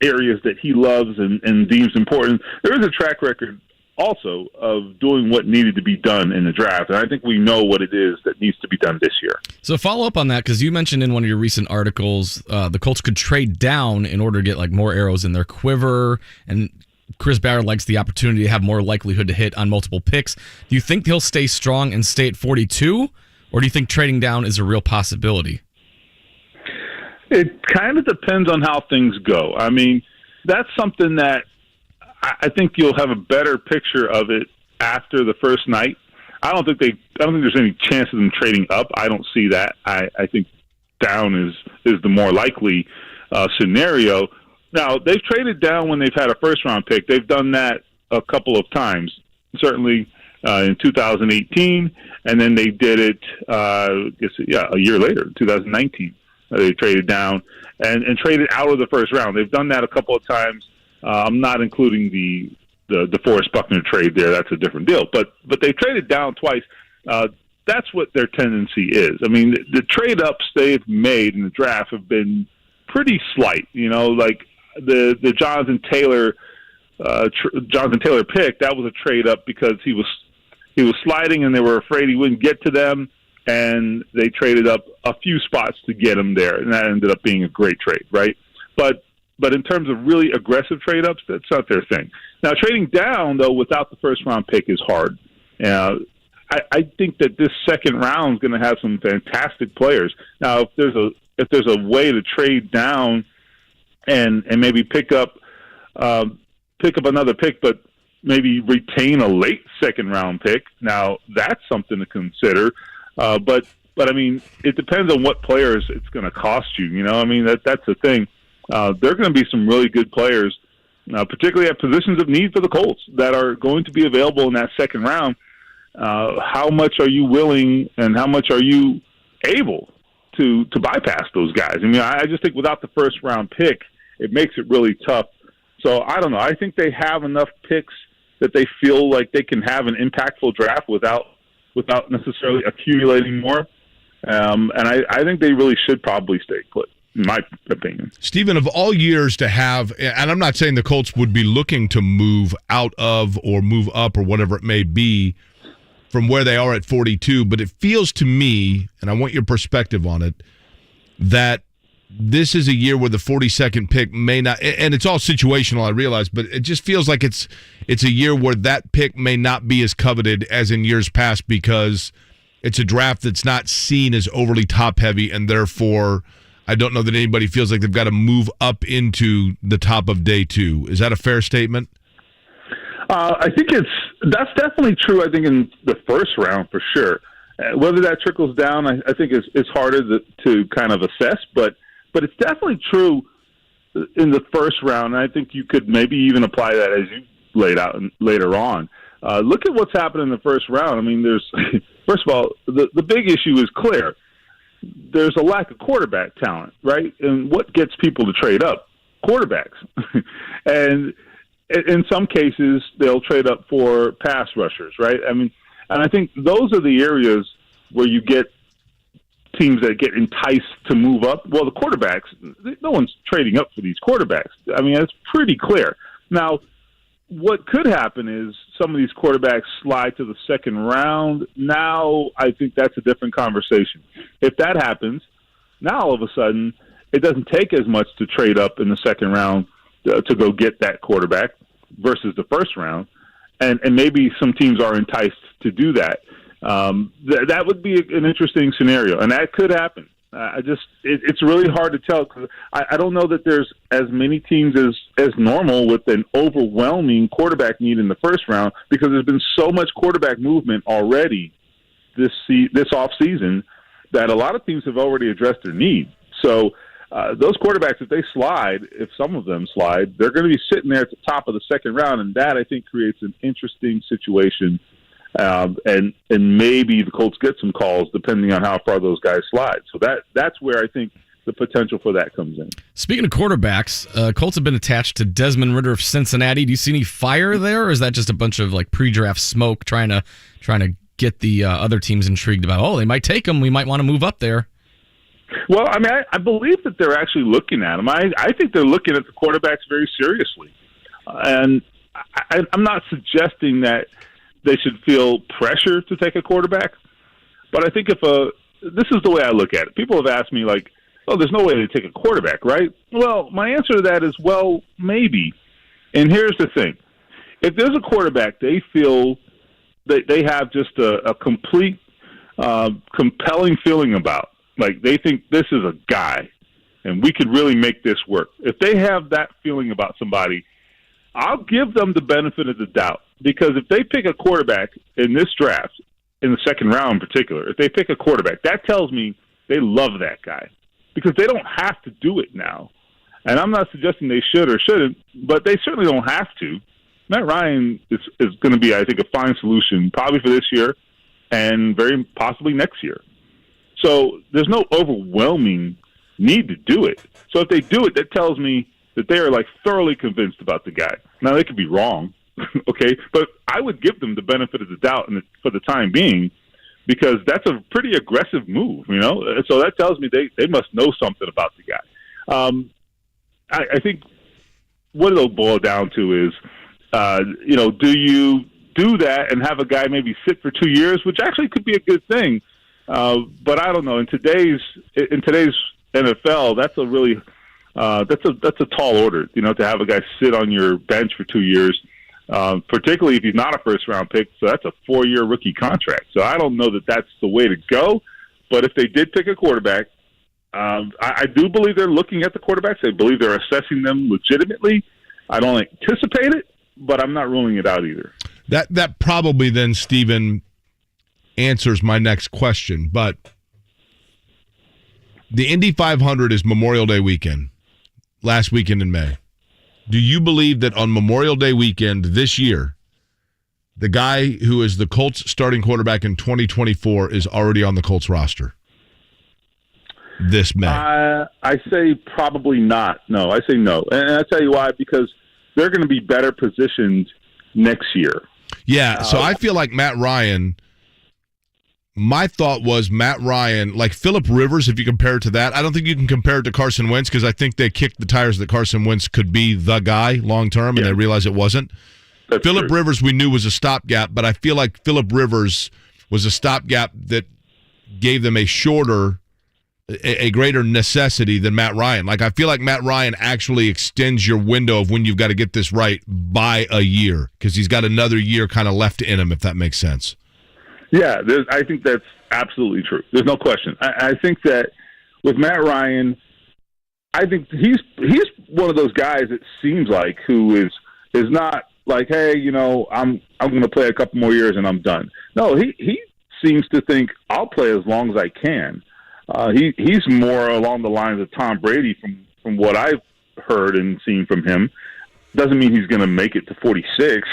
areas that he loves and deems important, there is a track record also of doing what needed to be done in the draft. And I think we know what it is that needs to be done this year. So follow up on that, because you mentioned in one of your recent articles the Colts could trade down in order to get like more arrows in their quiver, and Chris Ballard likes the opportunity to have more likelihood to hit on multiple picks. Do you think he'll stay strong and stay at 42, or do you think trading down is a real possibility? It kind of depends on how things go. I mean, that's something that I think you'll have a better picture of it after the first night. I don't think there's any chance of them trading up. I don't see that. I think down is the more likely scenario. Now, they've traded down when they've had a first-round pick. They've done that a couple of times, certainly in 2018, and then they did it, a year later, 2019. They traded down and traded out of the first round. They've done that a couple of times. I'm not including the DeForest Buckner trade there. That's a different deal. But they traded down twice. That's what their tendency is. I mean, the trade-ups they've made in the draft have been pretty slight. Like the Jonathan Taylor pick, that was a trade-up because he was sliding and they were afraid he wouldn't get to them, and they traded up a few spots to get him there, and that ended up being a great trade, right? But in terms of really aggressive trade-ups, that's not their thing. Now, trading down, though, without the first-round pick is hard. I think that this second round is going to have some fantastic players. Now, if there's a way to trade down and maybe pick up another pick, but maybe retain a late second-round pick, now that's something to consider. But I mean, it depends on what players it's going to cost you. I mean, that's the thing. There are going to be some really good players, particularly at positions of need for the Colts, that are going to be available in that second round. How much are you willing and how much are you able to bypass those guys? I mean, I just think without the first-round pick, it makes it really tough. So I don't know. I think they have enough picks that they feel like they can have an impactful draft without necessarily accumulating more. And I think they really should probably stay put, in my opinion. Stephen, of all years to have, and I'm not saying the Colts would be looking to move out of or move up or whatever it may be from where they are at 42, but it feels to me, and I want your perspective on it, that this is a year where the 42nd pick may not, and it's all situational, I realize, but it just feels like it's a year where that pick may not be as coveted as in years past because it's a draft that's not seen as overly top-heavy, and therefore I don't know that anybody feels like they've got to move up into the top of day two. Is that a fair statement? I think that's definitely true. I think in the first round for sure. Whether that trickles down, I think it's harder to kind of assess, but it's definitely true in the first round. And I think you could maybe even apply that as you laid out later on. Look at what's happened in the first round. I mean, first of all, the big issue is clear. There's a lack of quarterback talent, right? And what gets people to trade up? Quarterbacks. And in some cases, they'll trade up for pass rushers, right? I mean, and I think those are the areas where you get teams that get enticed to move up. Well, the quarterbacks, no one's trading up for these quarterbacks. I mean, it's pretty clear. Now, what could happen is some of these quarterbacks slide to the second round. Now, I think that's a different conversation. If that happens, now all of a sudden, it doesn't take as much to trade up in the second round to go get that quarterback versus the first round. And maybe some teams are enticed to do that. That would be an interesting scenario, and that could happen. It's really hard to tell because I don't know that there's as many teams as normal with an overwhelming quarterback need in the first round because there's been so much quarterback movement already this off season that a lot of teams have already addressed their need. So those quarterbacks, if some of them slide, they're going to be sitting there at the top of the second round, and that I think creates an interesting situation. And maybe the Colts get some calls depending on how far those guys slide. So that's where I think the potential for that comes in. Speaking of quarterbacks, Colts have been attached to Desmond Ridder of Cincinnati. Do you see any fire there, or is that just a bunch of like pre-draft smoke trying to get the other teams intrigued about? They might take him. We might want to move up there. Well, I mean, I believe that they're actually looking at him. I think they're looking at the quarterbacks very seriously, and I'm not suggesting that they should feel pressure to take a quarterback. But I think this is the way I look at it. People have asked me, like, oh, there's no way to take a quarterback, right? Well, my answer to that is, well, maybe. And here's the thing. If there's a quarterback they feel that they have just a complete compelling feeling about, like they think this is a guy and we could really make this work. If they have that feeling about somebody, I'll give them the benefit of the doubt. Because if they pick a quarterback in this draft, in the second round in particular, if they pick a quarterback, that tells me they love that guy. Because they don't have to do it now. And I'm not suggesting they should or shouldn't, but they certainly don't have to. Matt Ryan is going to be, I think, a fine solution, probably for this year and very possibly next year. So there's no overwhelming need to do it. So if they do it, that tells me that they are like thoroughly convinced about the guy. Now they could be wrong, okay, but I would give them the benefit of the doubt for the time being, because that's a pretty aggressive move, you know. So that tells me they must know something about the guy. I think what it'll boil down to is, do you do that and have a guy maybe sit for 2 years, which actually could be a good thing. But I don't know. In today's NFL, that's a really that's a tall order, to have a guy sit on your bench for 2 years, particularly if he's not a first-round pick. So that's a 4-year rookie contract. So I don't know that that's the way to go. But if they did pick a quarterback, I do believe they're looking at the quarterbacks. I believe they're assessing them legitimately. I don't anticipate it, but I'm not ruling it out either. That probably then, Stephen, answers my next question. But the Indy 500 is Memorial Day weekend, last weekend in May. Do you believe that on Memorial Day weekend this year, the guy who is the Colts starting quarterback in 2024 is already on the Colts roster this May? I say probably not. No, I say no. And I'll tell you why, because they're going to be better positioned next year. Yeah, so I feel like Matt Ryan, my thought was Matt Ryan, like Phillip Rivers, if you compare it to that, I don't think you can compare it to Carson Wentz, because I think they kicked the tires that Carson Wentz could be the guy long-term, and they realized it wasn't. Phillip Rivers we knew was a stopgap, but I feel like Phillip Rivers was a stopgap that gave them a greater necessity than Matt Ryan. Like, I feel like Matt Ryan actually extends your window of when you've got to get this right by a year, because he's got another year kind of left in him, if that makes sense. Yeah, I think that's absolutely true. There's no question. I think that with Matt Ryan, I think he's one of those guys, it seems like, who is not like, hey, I'm going to play a couple more years and I'm done. No, he seems to think I'll play as long as I can. He's more along the lines of Tom Brady from what I've heard and seen from him. Doesn't mean he's going to make it to 46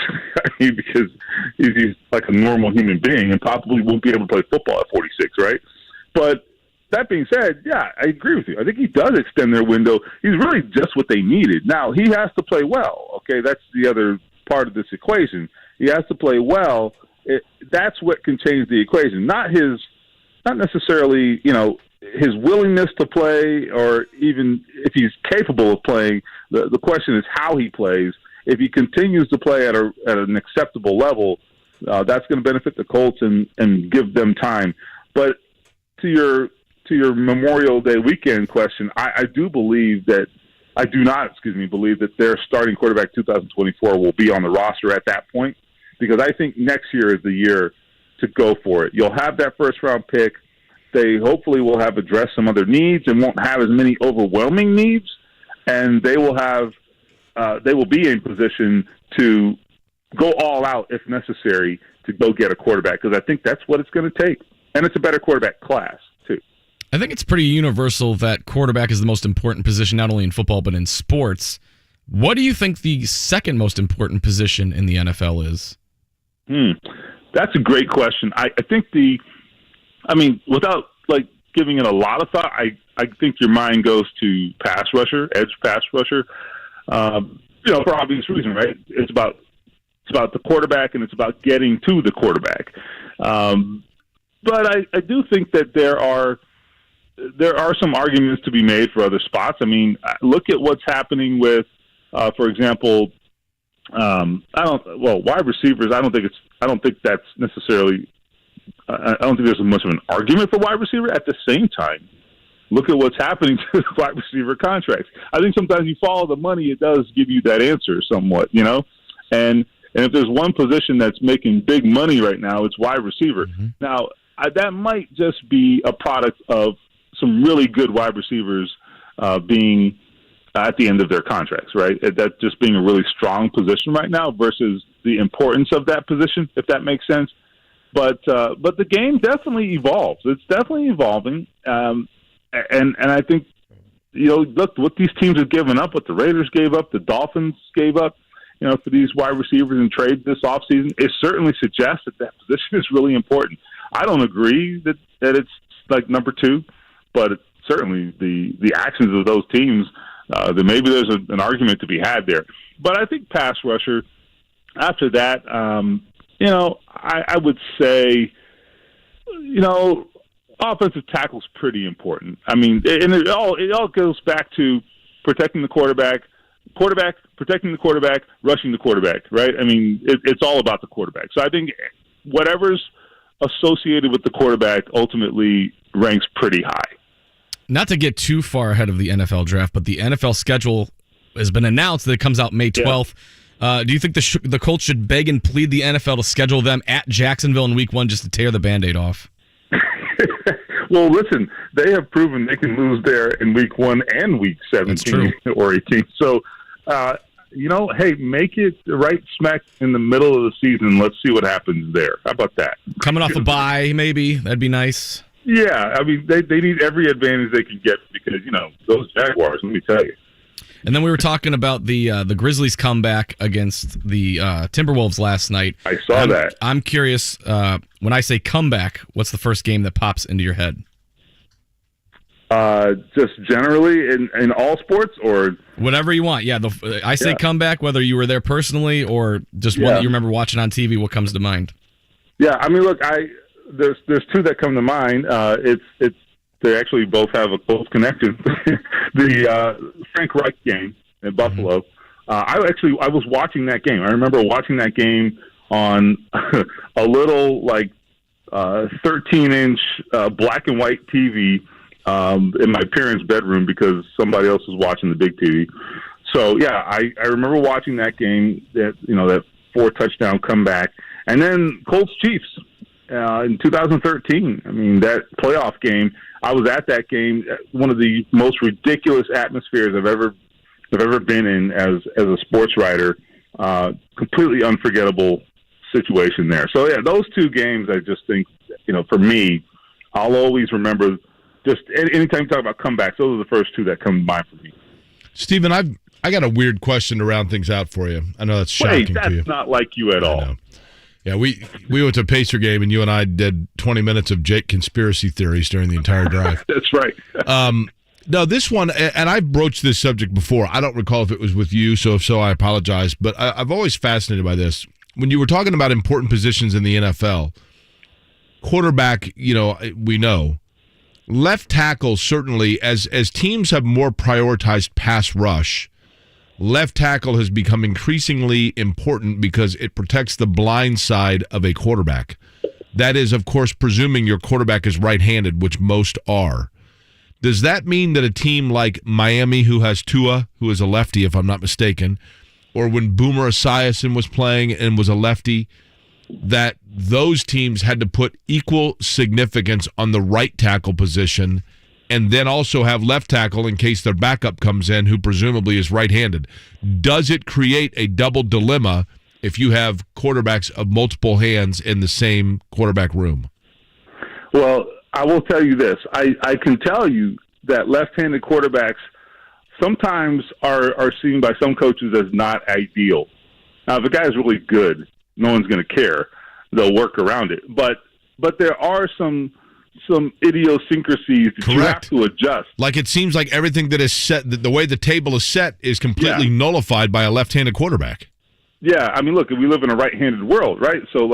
because he's like a normal human being and probably won't be able to play football at 46, right? But that being said, yeah, I agree with you. I think he does extend their window. He's really just what they needed. Now, he has to play well, okay? That's the other part of this equation. He has to play well. That's what can change the equation, not necessarily, his willingness to play, or even if he's capable of playing. The question is how he plays. If he continues to play at an acceptable level, that's going to benefit the Colts and give them time. But to your Memorial Day weekend question, I do believe that I do not believe that their starting quarterback 2024 will be on the roster at that point, because I think next year is the year to go for it. You'll have that first round pick. They hopefully will have addressed some other needs and won't have as many overwhelming needs, and they will be in position to go all out if necessary to go get a quarterback, because I think that's what it's going to take, and it's a better quarterback class too. I think it's pretty universal that quarterback is the most important position, not only in football but in sports. What do you think the second most important position in the NFL is? That's a great question. I think without giving it a lot of thought, I think your mind goes to pass rusher, edge pass rusher. For obvious reason, right? It's about the quarterback, and it's about getting to the quarterback. But I do think that there are some arguments to be made for other spots. I mean, look at what's happening with, for example, wide receivers. I don't think that's necessarily. I don't think there's much of an argument for wide receiver. At the same time, look at what's happening to the wide receiver contracts. I think sometimes you follow the money, it does give you that answer somewhat, And if there's one position that's making big money right now, it's wide receiver. Mm-hmm. Now, that might just be a product of some really good wide receivers being at the end of their contracts, right? That just being a really strong position right now versus the importance of that position, if that makes sense. But the game definitely evolves. It's definitely evolving, and I think look what these teams have given up. What the Raiders gave up, the Dolphins gave up, for these wide receivers and trade this offseason. It certainly suggests that position is really important. I don't agree that it's like number two, but certainly the actions of those teams, then maybe there's an argument to be had there. But I think pass rusher, after that, I would say, offensive tackle's pretty important. I mean, and it all goes back to protecting the quarterback, protecting the quarterback, rushing the quarterback, right? I mean, it's all about the quarterback. So I think whatever's associated with the quarterback ultimately ranks pretty high. Not to get too far ahead of the NFL draft, but the NFL schedule has been announced that it comes out May 12th. Yeah. Do you think the Colts should beg and plead the NFL to schedule them at Jacksonville in Week 1 just to tear the Band-Aid off? Well, listen, they have proven they can lose there in Week 1 and Week 17 or 18. So, hey, make it right smack in the middle of the season. Let's see what happens there. How about that? Coming off a bye, maybe. That'd be nice. Yeah, I mean, they need every advantage they can get because, those Jaguars, let me tell you. And then we were talking about the Grizzlies comeback against the Timberwolves last night. I saw that. I'm curious, when I say comeback, what's the first game that pops into your head? Just generally in all sports or? Whatever you want. Yeah, I say comeback, whether you were there personally or just one that you remember watching on TV, what comes to mind? Yeah, I mean, look, there's two that come to mind. They actually both have a close connection. The Frank Reich game in Buffalo. I was watching that game. I remember watching that game on a little 13-inch black and white TV in my parents' bedroom because somebody else was watching the big TV. So yeah, I remember watching that game. That 4-touchdown comeback, and then Colts Chiefs in 2013. I mean, that playoff game. I was at that game. One of the most ridiculous atmospheres I've ever been in as a sports writer. Completely unforgettable situation there. So yeah, those two games, I just think, for me, I'll always remember. Just anytime you talk about comebacks, those are the first two that come to mind for me. Stephen, I got a weird question to round things out for you. I know that's shocking to you. That's not like you at all. Yeah, we went to a Pacer game, and you and I did 20 minutes of Jake conspiracy theories during the entire drive. That's right. No, this one, and I've broached this subject before. I don't recall if it was with you, so if so, I apologize. But I've always fascinated by this. When you were talking about important positions in the NFL, quarterback, we know. Left tackle, certainly, as teams have more prioritized pass rush, left tackle has become increasingly important because it protects the blind side of a quarterback. That is, of course, presuming your quarterback is right-handed, which most are. Does that mean that a team like Miami, who has Tua, who is a lefty, if I'm not mistaken, or when Boomer Esiason was playing and was a lefty, that those teams had to put equal significance on the right tackle position and then also have left tackle in case their backup comes in, who presumably is right-handed? Does it create a double dilemma if you have quarterbacks of multiple hands in the same quarterback room? Well, I will tell you this. I can tell you that left-handed quarterbacks sometimes are seen by some coaches as not ideal. Now, if a guy is really good, no one's going to care. They'll work around it. But there are some idiosyncrasies that you have to adjust. Like it seems like everything that is set, the way the table is set, is completely nullified by a left-handed quarterback. Yeah, I mean, look, we live in a right-handed world, right? So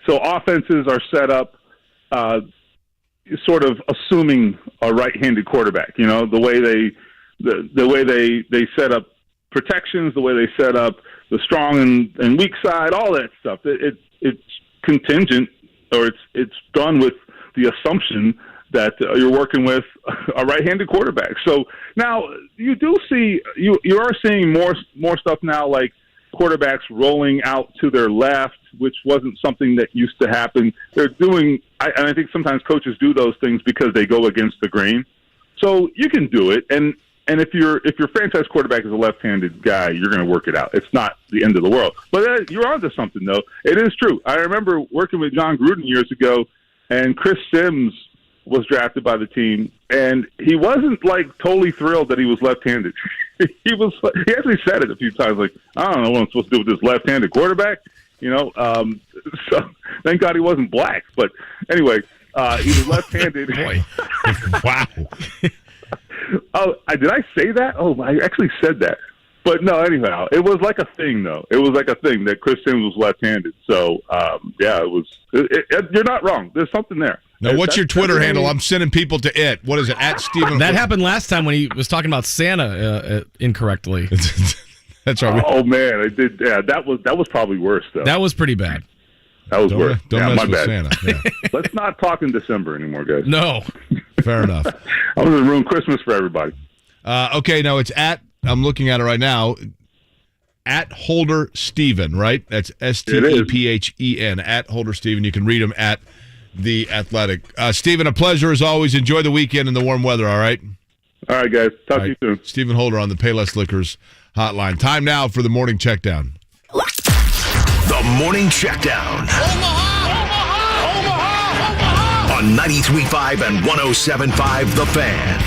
offenses are set up sort of assuming a right-handed quarterback. The way they set up protections, the way they set up the strong and weak side, all that stuff. It's contingent, or it's done with the assumption that you're working with a right-handed quarterback. So now you are seeing more stuff now, like quarterbacks rolling out to their left, which wasn't something that used to happen. They're doing, and I think sometimes coaches do those things because they go against the grain. So you can do it, and if your franchise quarterback is a left-handed guy, you're going to work it out. It's not the end of the world. But you're onto something, though. It is true. I remember working with John Gruden years ago, and Chris Sims was drafted by the team, and he wasn't totally thrilled that he was left-handed. He actually said it a few times, I don't know what I'm supposed to do with this left-handed quarterback. So thank God he wasn't black. But anyway, he was left-handed. Boy, Wow. Oh, did I say that? Oh, I actually said that. But no, anyhow, it was like a thing, though. It was like a thing that Chris Sims was left-handed. So, yeah, it was. You're not wrong. There's something there. Now, what's your Twitter handle? I'm sending people to it. What is it? At Stephen. That happened last time when he was talking about Santa incorrectly. That's right. Oh man, it did. Yeah, that was probably worse though. That was pretty bad. That was worse. Don't yeah, mess my with bad. Santa. Yeah. Let's not talk in December anymore, guys. No. Fair enough. I'm going to ruin Christmas for everybody. Okay, no, it's at. I'm looking at it right now. At Holder Steven, right? That's STEPHEN. At Holder Steven. You can read him at The Athletic. Steven, a pleasure as always. Enjoy the weekend in the warm weather. All right. All right, guys. Talk to you soon. Stephen Holder on the Payless Liquors hotline. Time now for the morning checkdown. The morning checkdown. On 93.5 and 107.5 The Fan.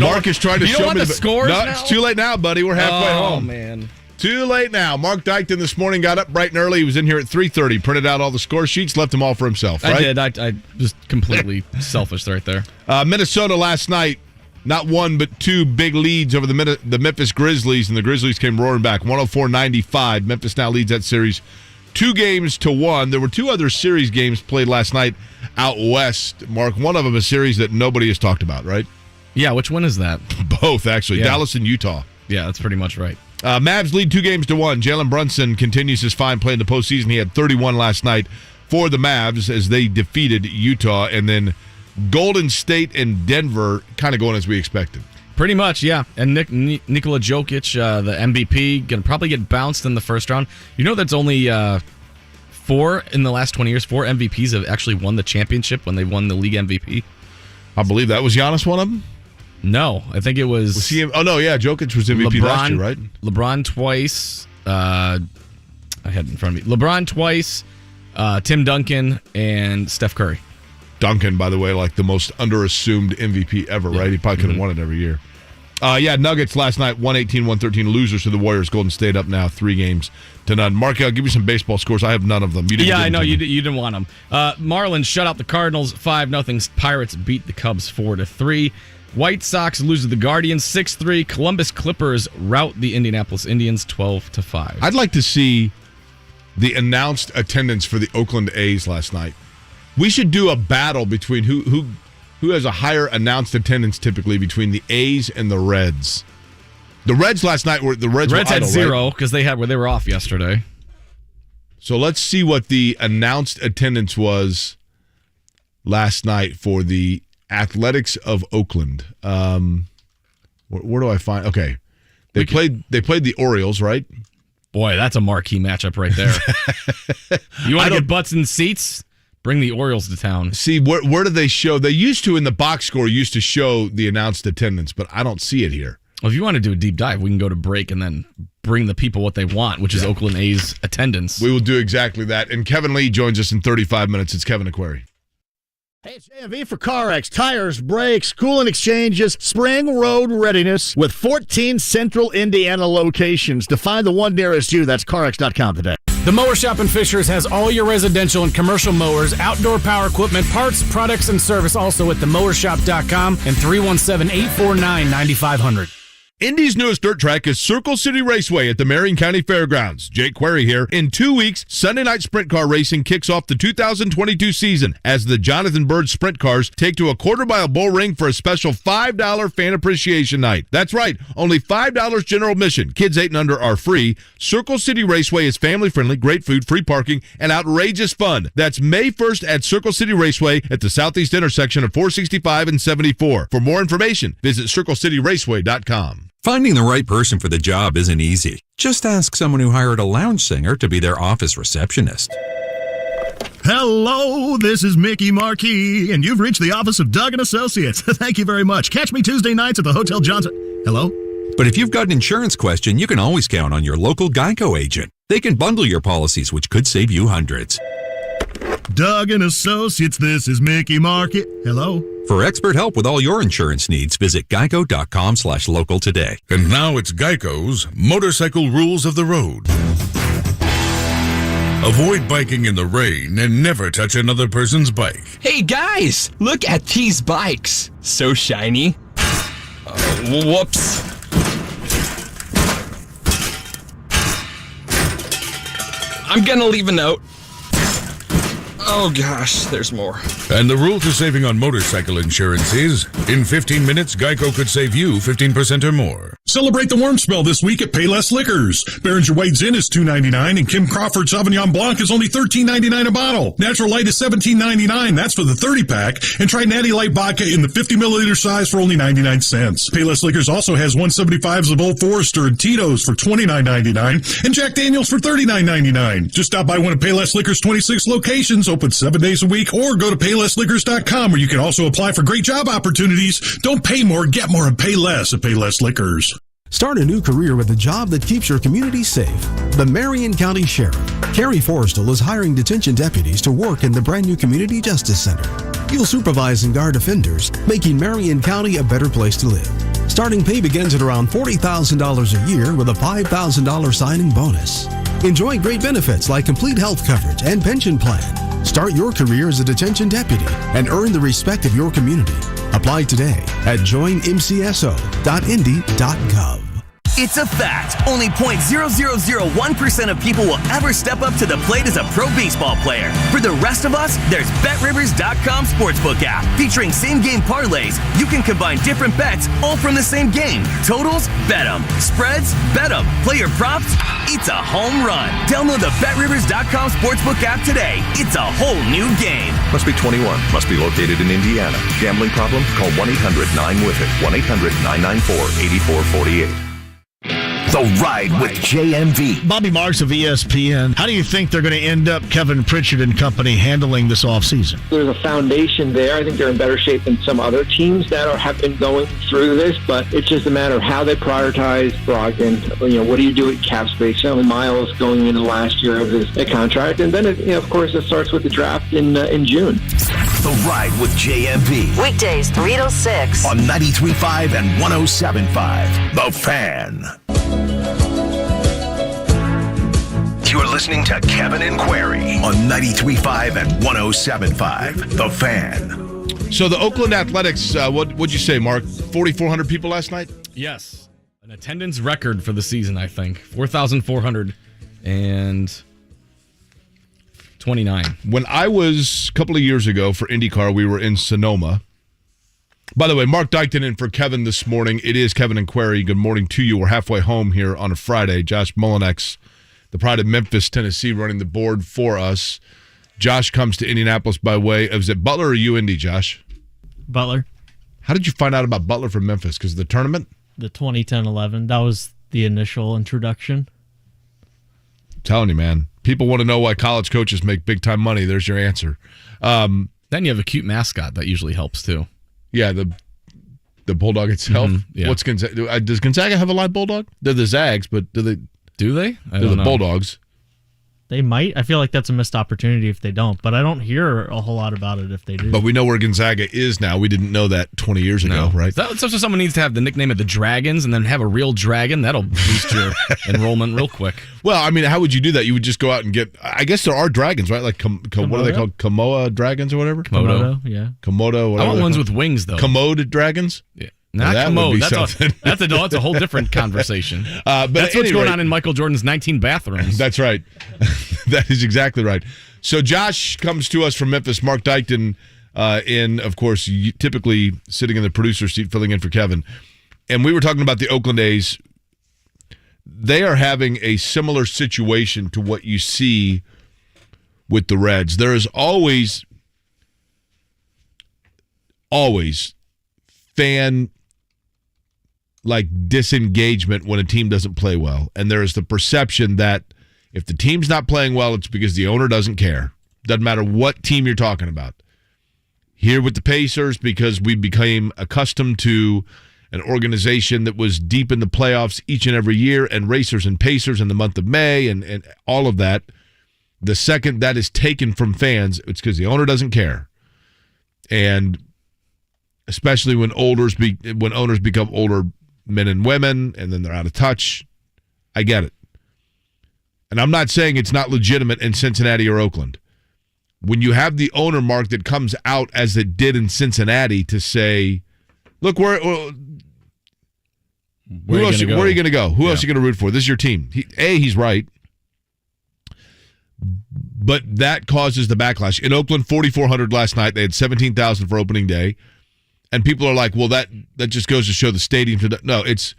Mark is trying to show me the scores. No, now? it's too late now, buddy. We're halfway home. Oh, man. Too late now. Marc Dykton this morning got up bright and early. He was in here at 3:30, printed out all the score sheets, left them all for himself, right? I did. I was completely selfish right there. Minnesota last night, not one but two big leads over the Memphis Grizzlies, and the Grizzlies came roaring back, 104-95. Memphis now leads that series 2-1. There were two other series games played last night out west. Mark, one of them a series that nobody has talked about, right? Yeah, which one is that? Both, actually. Yeah. Dallas and Utah. Yeah, that's pretty much right. Mavs lead 2-1. Jalen Brunson continues his fine play in the postseason. He had 31 last night for the Mavs as they defeated Utah. And then Golden State and Denver kind of going as we expected. Pretty much, yeah. And Nikola Jokic, the MVP, going to probably get bounced in the first round. You know that's only 4 in the last 20 years. 4 MVPs have actually won the championship when they won the league MVP. I believe that. Was Giannis one of them? No, I think it was he? Oh, no, yeah. Jokic was MVP last year, right? LeBron twice. I had it in front of me. LeBron twice, Tim Duncan, and Steph Curry. Duncan, by the way, like the most underassumed MVP ever, right? He probably could have won it every year. Nuggets last night, 118-113 losers to the Warriors. Golden State up now 3-0. Mark, I'll give you some baseball scores. I have none of them. I know. You didn't want them. Marlins shut out the Cardinals 5-0. Pirates beat the Cubs 4-3. White Sox lose to the Guardians 6-3. Columbus Clippers rout the Indianapolis Indians 12-5. I'd like to see the announced attendance for the Oakland A's last night. We should do a battle between who has a higher announced attendance typically between the A's and the Reds. The Reds last night were Reds had idle, 0 because they were off yesterday. So let's see what the announced attendance was last night for the Athletics of Oakland. Where do I find? Okay, they played the Orioles, right? Boy, that's a marquee matchup right there. You want to get butts in seats? Bring the Orioles to town. See, where do they show? They used to in the box score used to show the announced attendance, but I don't see it here. Well, if you want to do a deep dive, we can go to break and then bring the people what they want, which is Oakland A's attendance. We will do exactly that. And Kevin Lee joins us in 35 minutes. It's Kevin Aquari. Hey, it's AMV for CarX. Tires, brakes, coolant exchanges, spring road readiness with 14 central Indiana locations. To find the one nearest you, that's CarX.com today. The Mower Shop in Fishers has all your residential and commercial mowers, outdoor power equipment, parts, products, and service also at themowershop.com and 317-849-9500. Indy's newest dirt track is Circle City Raceway at the Marion County Fairgrounds. Jake Query here. In 2 weeks, Sunday night sprint car racing kicks off the 2022 season as the Jonathan Bird sprint cars take to a quarter-mile bull ring for a special $5 fan appreciation night. That's right, only $5 general admission. Kids 8 and under are free. Circle City Raceway is family-friendly, great food, free parking, and outrageous fun. That's May 1st at Circle City Raceway at the southeast intersection of 465 and 74. For more information, visit circlecityraceway.com. Finding the right person for the job isn't easy. Just ask someone who hired a lounge singer to be their office receptionist. Hello, this is Mickey Marquis, and you've reached the office of Doug & Associates. Thank you very much. Catch me Tuesday nights at the Hotel Johnson. Hello? But if you've got an insurance question, you can always count on your local Geico agent. They can bundle your policies, which could save you hundreds. Doug & Associates, this is Mickey Marquis. Hello? For expert help with all your insurance needs, visit geico.com/local today. And now it's Geico's Motorcycle Rules of the Road. Avoid biking in the rain and never touch another person's bike. Hey guys, look at these bikes. So shiny. Whoops. I'm gonna leave a note. Oh gosh, there's more. And the rule to saving on motorcycle insurance is, in 15 minutes, Geico could save you 15% or more. Celebrate the warm spell this week at Payless Liquors. Behringer White Zin is $2.99 and Kim Crawford Sauvignon Blanc is only $13.99 a bottle. Natural Light is $17.99. That's for the 30-pack. And try Natty Light Vodka in the 50-milliliter size for only 99 cents. Payless Liquors also has 175s of Old Forester and Tito's for $29.99 and Jack Daniels for $39.99. Just stop by one of Payless Liquors' 26 locations, open 7 days a week, or go to PaylessLiquors.com where you can also apply for great job opportunities. Don't pay more, get more, and pay less at Payless Liquors. Start a new career with a job that keeps your community safe. The Marion County Sheriff, Carrie Forrestal, is hiring detention deputies to work in the brand new Community Justice Center. You'll supervise and guard offenders, making Marion County a better place to live. Starting pay begins at around $40,000 a year with a $5,000 signing bonus. Enjoy great benefits like complete health coverage and pension plan. Start your career as a detention deputy and earn the respect of your community. Apply today at joinmcso.indy.gov. It's a fact. Only 0.0001% of people will ever step up to the plate as a pro baseball player. For the rest of us, there's BetRivers.com sportsbook app featuring same-game parlays. You can combine different bets all from the same game. Totals? Bet 'em. Spreads? Bet 'em. Player props? It's a home run. Download the BetRivers.com sportsbook app today. It's a whole new game. Must be 21. Must be located in Indiana. Gambling problem? Call 1-800-9-WITH-IT. 1-800-994-8448. The Ride with JMV. Bobby Marks of ESPN. How do you think they're going to end up, Kevin Pritchard and company, handling this offseason? There's a foundation there. I think they're in better shape than some other teams that have been going through this, but it's just a matter of how they prioritize Brogdon. What do you do at cap space? Miles going into last year of his contract, and then, of course, it starts with the draft in June. The Ride with JMV. Weekdays 3 to 6 on 93.5 and 107.5. The Fan. You're listening to Kevin and Query on 93.5 and 107.5. The Fan. So the Oakland Athletics, what'd you say, Mark? 4,400 people last night? Yes. An attendance record for the season, I think. 4,429. When I was, a couple of years ago for IndyCar, we were in Sonoma. By the way, Marc Dykton in for Kevin this morning. It is Kevin and Query. Good morning to you. We're halfway home here on a Friday. Josh Mullinex, the pride of Memphis, Tennessee, running the board for us. Josh comes to Indianapolis by way of, is it Butler or UIndy, Josh? Butler. How did you find out about Butler from Memphis? Because of the tournament? The 2010-11. That was the initial introduction. I'm telling you, man. People want to know why college coaches make big-time money. There's your answer. Then you have a cute mascot. That usually helps, too. Yeah, the bulldog itself. Mm-hmm, yeah. What's Gonzaga? Does Gonzaga have a live bulldog? They're the Zags, but do they? They're the Bulldogs. They might. I feel like that's a missed opportunity if they don't, but I don't hear a whole lot about it if they do. But we know where Gonzaga is now. We didn't know that 20 years ago, right? So someone needs to have the nickname of the Dragons and then have a real dragon. That'll boost your enrollment real quick. Well, I mean, how would you do that? You would just go out and get, I guess there are dragons, right? Like, what are they called? Komodo dragons or whatever? Komodo, yeah. Komodo, whatever. I want ones with wings, though. Komodo dragons? Yeah. Not Komodo. That's a whole different conversation. But that's what's going on in Michael Jordan's 19 bathrooms. That's right. That is exactly right. So Josh comes to us from Memphis. Marc Dykton, of course, typically sitting in the producer's seat, filling in for Kevin. And we were talking about the Oakland A's. They are having a similar situation to what you see with the Reds. There is always fan disengagement when a team doesn't play well. And there is the perception that if the team's not playing well, it's because the owner doesn't care. Doesn't matter what team you're talking about. Here with the Pacers, because we became accustomed to an organization that was deep in the playoffs each and every year, and racers and Pacers in the month of May and all of that. The second that is taken from fans, it's because the owner doesn't care. And especially when owners become older men and women, and then they're out of touch. I get it. and I'm not saying it's not legitimate in Cincinnati or Oakland. When you have the owner, Mark, that comes out as it did in Cincinnati to say, look, where are you going to go? Who else are you going to root for? This is your team. He's right. But that causes the backlash. In Oakland, 4,400 last night. They had 17,000 for opening day. And people are like, well, that just goes to show the stadium. No, it's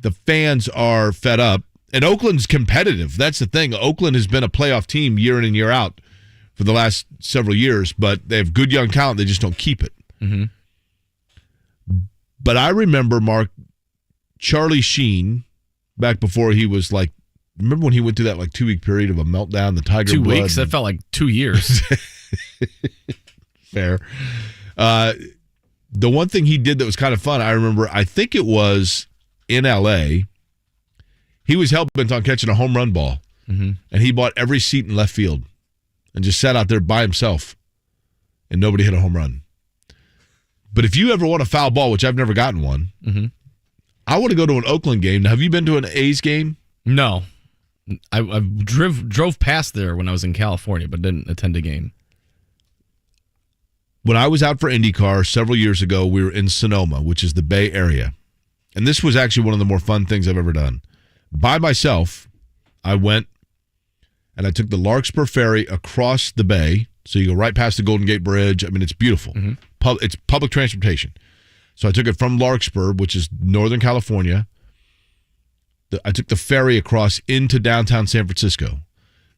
the fans are fed up. And Oakland's competitive. That's the thing. Oakland has been a playoff team year in and year out for the last several years, but they have good young talent. They just don't keep it. Mm-hmm. But I remember, Mark, Charlie Sheen, back before he was like, remember when he went through that like 2-week period of a meltdown, the Tiger 2 blood? weeks? That felt like 2 years. Fair. The one thing he did that was kind of fun, I remember, I think it was in L.A., he was hell-bent on catching a home run ball, and he bought every seat in left field and just sat out there by himself, and nobody hit a home run. But if you ever want a foul ball, which I've never gotten one, I want to go to an Oakland game. Now, have you been to an A's game? No. I drove past there when I was in California, but didn't attend a game. When I was out for IndyCar several years ago, we were in Sonoma, which is the Bay Area. And this was actually one of the more fun things I've ever done. By myself, I went and I took the Larkspur Ferry across the bay. So you go right past the Golden Gate Bridge. I mean, it's beautiful. It's public transportation. So I took it from Larkspur, which is Northern California. I took the ferry across into downtown San Francisco.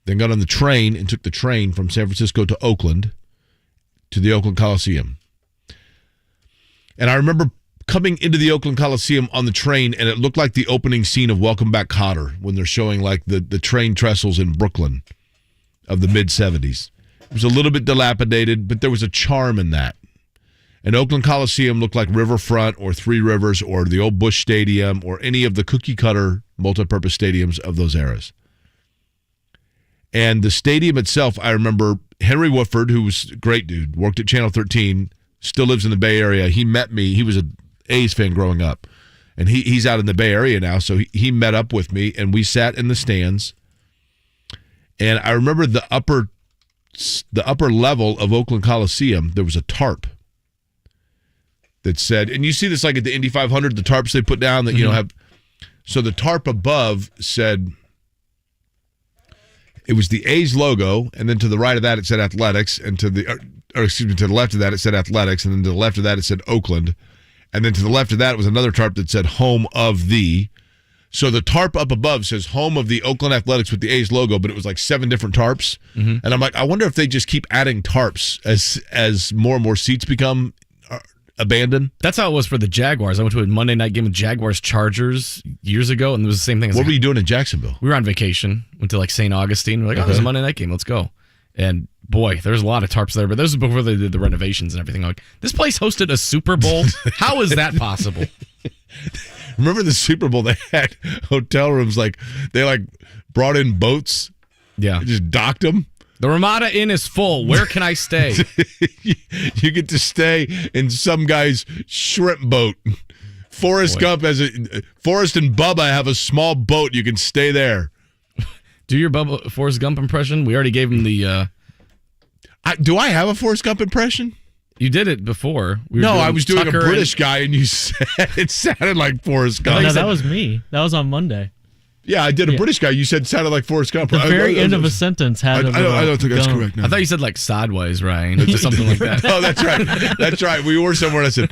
Then got on the train and took the train from San Francisco to Oakland, to the Oakland Coliseum. And I remember coming into the Oakland Coliseum on the train, and it looked like the opening scene of Welcome Back, Kotter, when they're showing like the train trestles in Brooklyn of the mid-'70s. It was a little bit dilapidated, but there was a charm in that. And Oakland Coliseum looked like Riverfront or Three Rivers or the old Busch Stadium or any of the cookie-cutter multi-purpose stadiums of those eras. And the stadium itself, I remember Henry Woodford, who was a great dude, worked at Channel 13, still lives in the Bay Area. He met me. He was an A's fan growing up. And he's out in the Bay Area now, so he met up with me, and we sat in the stands. And I remember the upper level of Oakland Coliseum, there was a tarp that said, and you see this like at the Indy 500, the tarps they put down that, you know, have, so the tarp above said, it was the A's logo, and then to the right of that it said athletics, and to the left of that it said athletics, and then to the left of that it said Oakland, and then to the left of that it was another tarp that said home of the. So the tarp up above says home of the Oakland Athletics with the A's logo, but it was like 7 different tarps. And I'm like, I wonder if they just keep adding tarps as more and more seats become abandoned. That's how it was for the Jaguars. I went to a Monday night game with Jaguars-Chargers years ago, and it was the same thing. What were you doing in Jacksonville? We were on vacation. Went to like St. Augustine. We're like, oh, there's a Monday night game. Let's go. And boy, there's a lot of tarps there, but this was before they did the renovations and everything. I'm like, this place hosted a Super Bowl? How is that possible? Remember the Super Bowl? They had hotel rooms, like they like brought in boats. Yeah. Just docked them. The Ramada Inn is full. Where can I stay? You get to stay in some guy's shrimp boat. Forrest and Bubba have a small boat. You can stay there. Do your Forrest Gump impression. We already gave him the. Do I have a Forrest Gump impression? You did it before. I was doing Tucker a British guy, and you said it sounded like Forrest Gump. No, that was me. That was on Monday. Yeah, I did a British guy. You said it sounded like Forrest Gump. The very end of a sentence had I don't think that's correct. No. I thought you said like sideways, Ryan, or something like that. Oh, that's right. That's right. We were somewhere, and I said,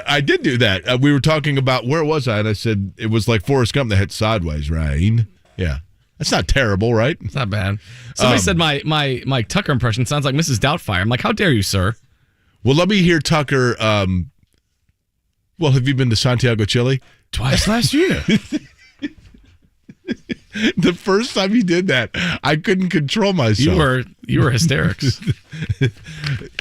I did do that. We were talking about, where was I? And I said, it was like Forrest Gump that had sideways, Ryan. Yeah. That's not terrible, right? It's not bad. Somebody said my Tucker impression sounds like Mrs. Doubtfire. I'm like, how dare you, sir? Well, let me hear Tucker. Well, have you been to Santiago, Chile? Twice last year. The first time you did that, I couldn't control myself. You were hysterics.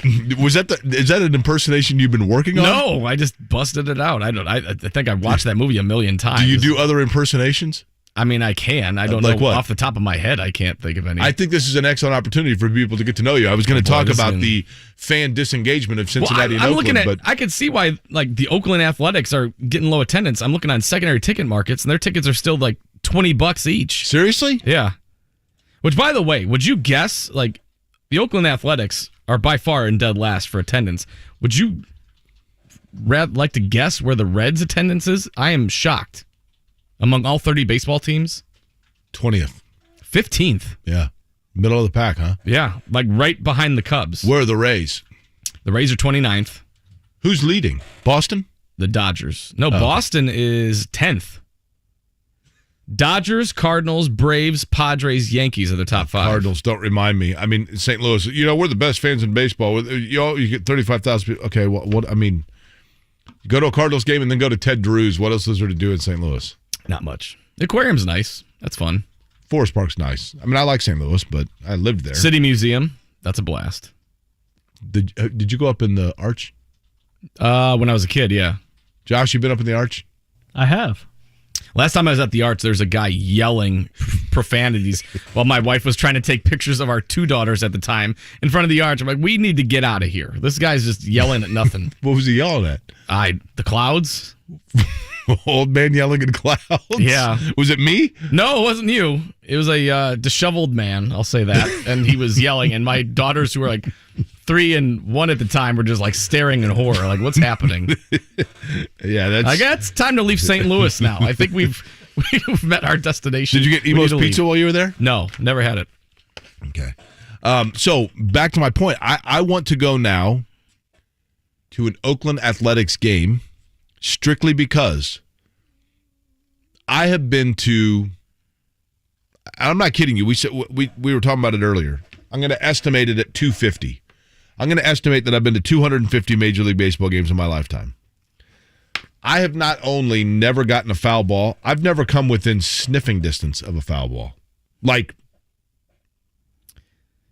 Is that an impersonation you've been working on? No, I just busted it out. I think I've watched that movie a million times. Do you do other impersonations? I mean, I can. I don't know. What? Off the top of my head, I can't think of any. I think this is an excellent opportunity for people to get to know you. I was going to talk about the fan disengagement of Cincinnati and Oakland. I could see why like the Oakland Athletics are getting low attendance. I'm looking on secondary ticket markets, and their tickets are still like $20 each. Seriously? Yeah. Which, by the way, would you guess, like, the Oakland Athletics are by far in dead last for attendance. Would you like to guess where the Reds' attendance is? I am shocked. Among all 30 baseball teams? 20th. 15th. Yeah. Middle of the pack, huh? Yeah, like right behind the Cubs. Where are the Rays? The Rays are 29th. Who's leading? Boston? The Dodgers. No, Boston is 10th. Dodgers, Cardinals, Braves, Padres, Yankees are the top 5. Cardinals, don't remind me. I mean, St. Louis, we're the best fans in baseball. You get 35,000 people. Okay, what I mean, you go to a Cardinals game and then go to Ted Drew's. What else is there to do in St. Louis? Not much. The aquarium's nice. That's fun. Forest Park's nice. I mean, I like St. Louis, but I lived there. City Museum. That's a blast. Did you go up in the Arch? When I was a kid, yeah. Josh, you been up in the Arch? I have. Last time I was at the Arch, there's a guy yelling profanities while my wife was trying to take pictures of our 2 daughters at the time in front of the Arch. I'm like, we need to get out of here. This guy's just yelling at nothing. What was he yelling at? The clouds. Old man yelling at clouds? Yeah. Was it me? No, it wasn't you. It was a disheveled man, I'll say that. And he was yelling, and my daughters, who were like 3 and 1 at the time, were just like staring in horror. Like, what's happening? Yeah, that's... I guess it's time to leave St. Louis now. I think we've met our destination. Did you get Emo's Pizza while you were there? No, never had it. Okay. So, back to my point. I want to go now to an Oakland Athletics game strictly because I have been to... I'm not kidding you. We were talking about it earlier. I'm going to estimate it at 250. I'm going to estimate that I've been to 250 Major League Baseball games in my lifetime. I have not only never gotten a foul ball, I've never come within sniffing distance of a foul ball. Like,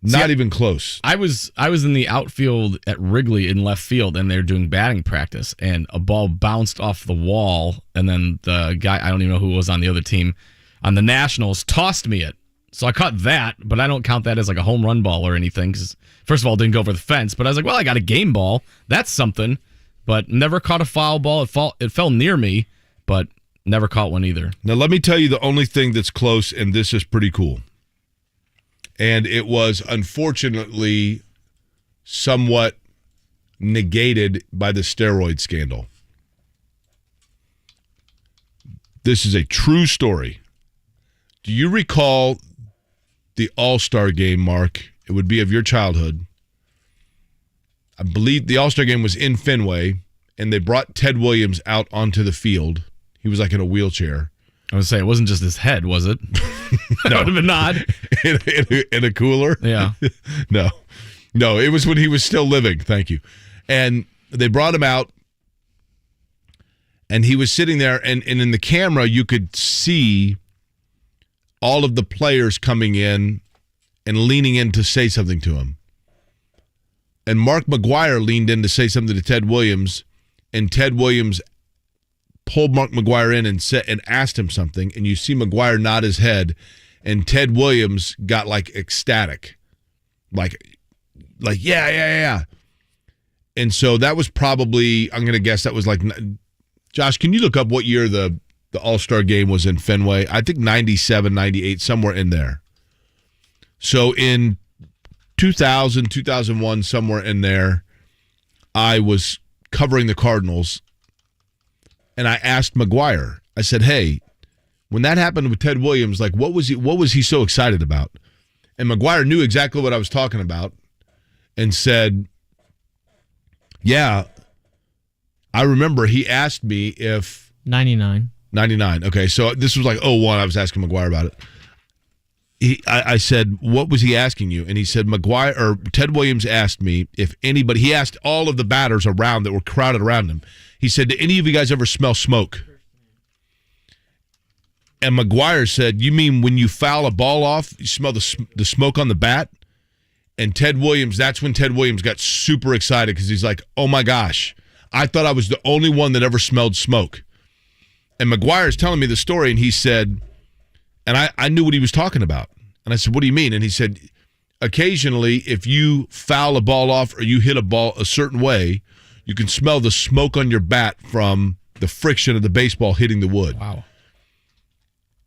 not even close. I was in the outfield at Wrigley in left field, and they're doing batting practice, and a ball bounced off the wall, and then the guy, I don't even know who was on the other team, on the Nationals, tossed me it. So I caught that, but I don't count that as like a home run ball or anything, because first of all, it didn't go over the fence, but I was like, well, I got a game ball. That's something, but never caught a foul ball. It fell near me, but never caught one either. Now, let me tell you the only thing that's close, and this is pretty cool. And it was unfortunately somewhat negated by the steroid scandal. This is a true story. Do you recall the All Star Game, Mark? It would be of your childhood. I believe the All Star Game was in Fenway, and they brought Ted Williams out onto the field. He was like in a wheelchair. I would say it wasn't just his head, was it? That would have been odd. in a cooler? Yeah. No, it was when he was still living. Thank you. And they brought him out, and he was sitting there, and in the camera, you could see all of the players coming in and leaning in to say something to him. And Mark McGwire leaned in to say something to Ted Williams, and Ted Williams pulled Mark McGwire in and asked him something, and you see McGwire nod his head, and Ted Williams got like ecstatic. Like yeah. And so that was probably, I'm going to guess that was like, Josh, can you look up what year the All-Star Game was in Fenway? I think 97, 98, somewhere in there. So in 2000, 2001, somewhere in there, I was covering the Cardinals, and I asked McGwire, I said, hey, when that happened with Ted Williams, like what was he so excited about? And McGwire knew exactly what I was talking about and said, yeah, I remember he asked me if 99. Okay, so this was like 01. I was asking McGwire about it. I said, what was he asking you? And he said, Ted Williams asked me if anybody, he asked all of the batters around that were crowded around him. He said, do any of you guys ever smell smoke? And McGwire said, you mean when you foul a ball off, you smell the smoke on the bat? And Ted Williams, that's when Ted Williams got super excited because he's like, oh my gosh, I thought I was the only one that ever smelled smoke. And McGwire's telling me the story, and he said, and I knew what he was talking about. And I said, what do you mean? And he said, occasionally, if you foul a ball off or you hit a ball a certain way, you can smell the smoke on your bat from the friction of the baseball hitting the wood. Wow.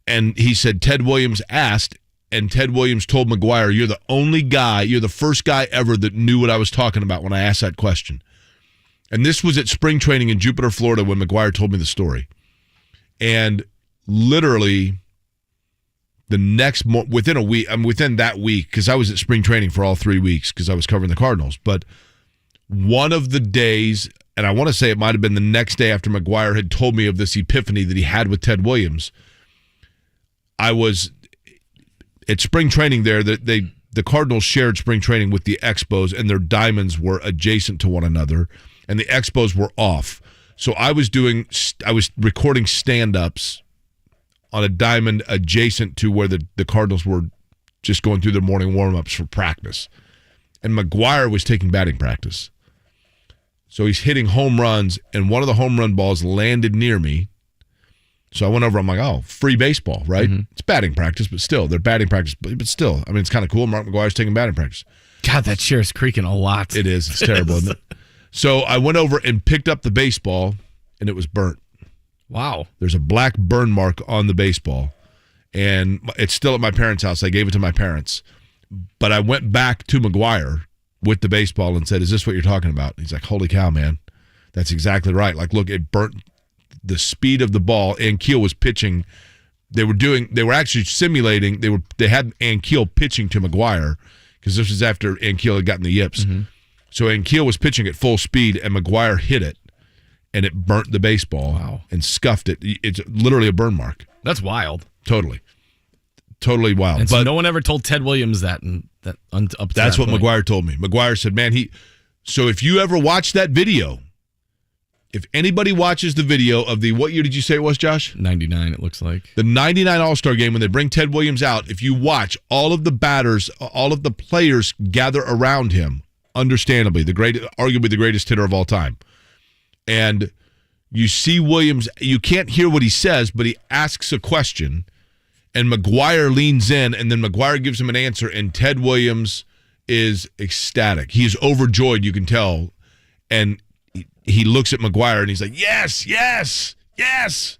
And he said Ted Williams asked and Ted Williams told McGuire, you're the first guy ever that knew what I was talking about when I asked that question. And this was at spring training in Jupiter, Florida, when McGuire told me the story. And literally within that week, because I was at spring training for all 3 weeks because I was covering the Cardinals. But one of the days, and I want to say it might have been the next day after McGuire had told me of this epiphany that he had with Ted Williams, I was at spring training there. The Cardinals shared spring training with the Expos, and their diamonds were adjacent to one another, and the Expos were off. So I was recording stand-ups on a diamond adjacent to where the Cardinals were just going through their morning warm-ups for practice. And McGuire was taking batting practice. So he's hitting home runs, and one of the home run balls landed near me. So I went over, I'm like, oh, free baseball, right? Mm-hmm. It's batting practice, but still, they're batting practice. But still, I mean, it's kind of cool. Mark McGuire's taking batting practice. God, that chair's creaking a lot. It is. It's terrible, isn't it? So I went over and picked up the baseball, and it was burnt. Wow. There's a black burn mark on the baseball, and it's still at my parents' house. I gave it to my parents. But I went back to McGuire with the baseball and said, is this what you're talking about? He's like, holy cow, man. That's exactly right. Like, look, it burnt the speed of the ball. Ankiel was pitching. They were actually simulating. They had Ankiel pitching to McGuire because this was after Ankiel had gotten the yips. Mm-hmm. So Ankiel was pitching at full speed, and McGuire hit it, and it burnt the baseball and scuffed it. It's literally a burn mark. That's wild. Totally wild. And so no one ever told Ted Williams that. That's what McGuire told me. McGuire said, man, so if you ever watch that video, if anybody watches the video of what year did you say it was, Josh? 99, it looks like. The 99 All Star Game, when they bring Ted Williams out, if you watch all of the batters, all of the players gather around him, understandably, arguably the greatest hitter of all time. And you see Williams, you can't hear what he says, but he asks a question, and McGuire leans in, and then McGuire gives him an answer, and Ted Williams is ecstatic. He is overjoyed, you can tell. And he looks at McGuire, and he's like, yes, yes, yes.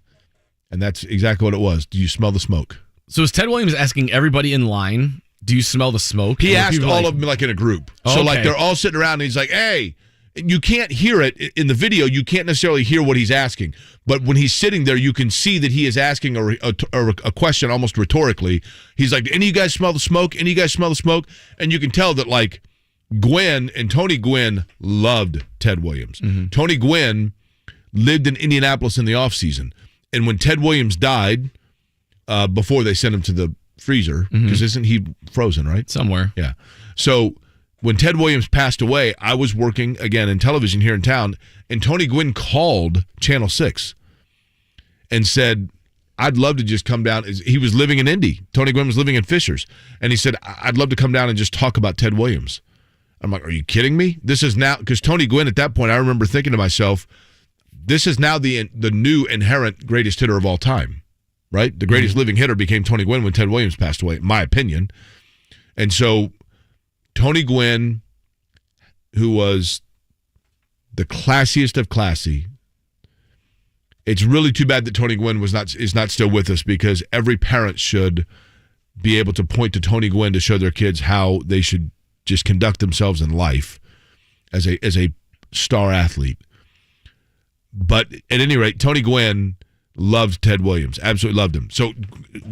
And that's exactly what it was. Do you smell the smoke? So is Ted Williams asking everybody in line, do you smell the smoke? He asked all of them like in a group. Oh, so okay. like they're all sitting around, and he's like, hey. You can't hear it in the video. You can't necessarily hear what he's asking. But when he's sitting there, you can see that he is asking a question almost rhetorically. He's like, any of you guys smell the smoke? Any of you guys smell the smoke? And you can tell that, like, Gwynn and Tony Gwynn loved Ted Williams. Mm-hmm. Tony Gwynn lived in Indianapolis in the offseason. And when Ted Williams died, before they sent him to the freezer, because isn't he frozen, right? Somewhere. Yeah. So when Ted Williams passed away, I was working, again, in television here in town, and Tony Gwynn called Channel 6 and said, I'd love to just come down. He was living in Indy. Tony Gwynn was living in Fishers. And he said, I'd love to come down and just talk about Ted Williams. I'm like, are you kidding me? This is now, because Tony Gwynn at that point, I remember thinking to myself, this is now the new inherent greatest hitter of all time, right? The greatest living hitter became Tony Gwynn when Ted Williams passed away, in my opinion. And so Tony Gwynn, who was the classiest of classy. It's really too bad that Tony Gwynn is not still with us, because every parent should be able to point to Tony Gwynn to show their kids how they should just conduct themselves in life as a star athlete. But at any rate, Tony Gwynn loved Ted Williams, absolutely loved him. So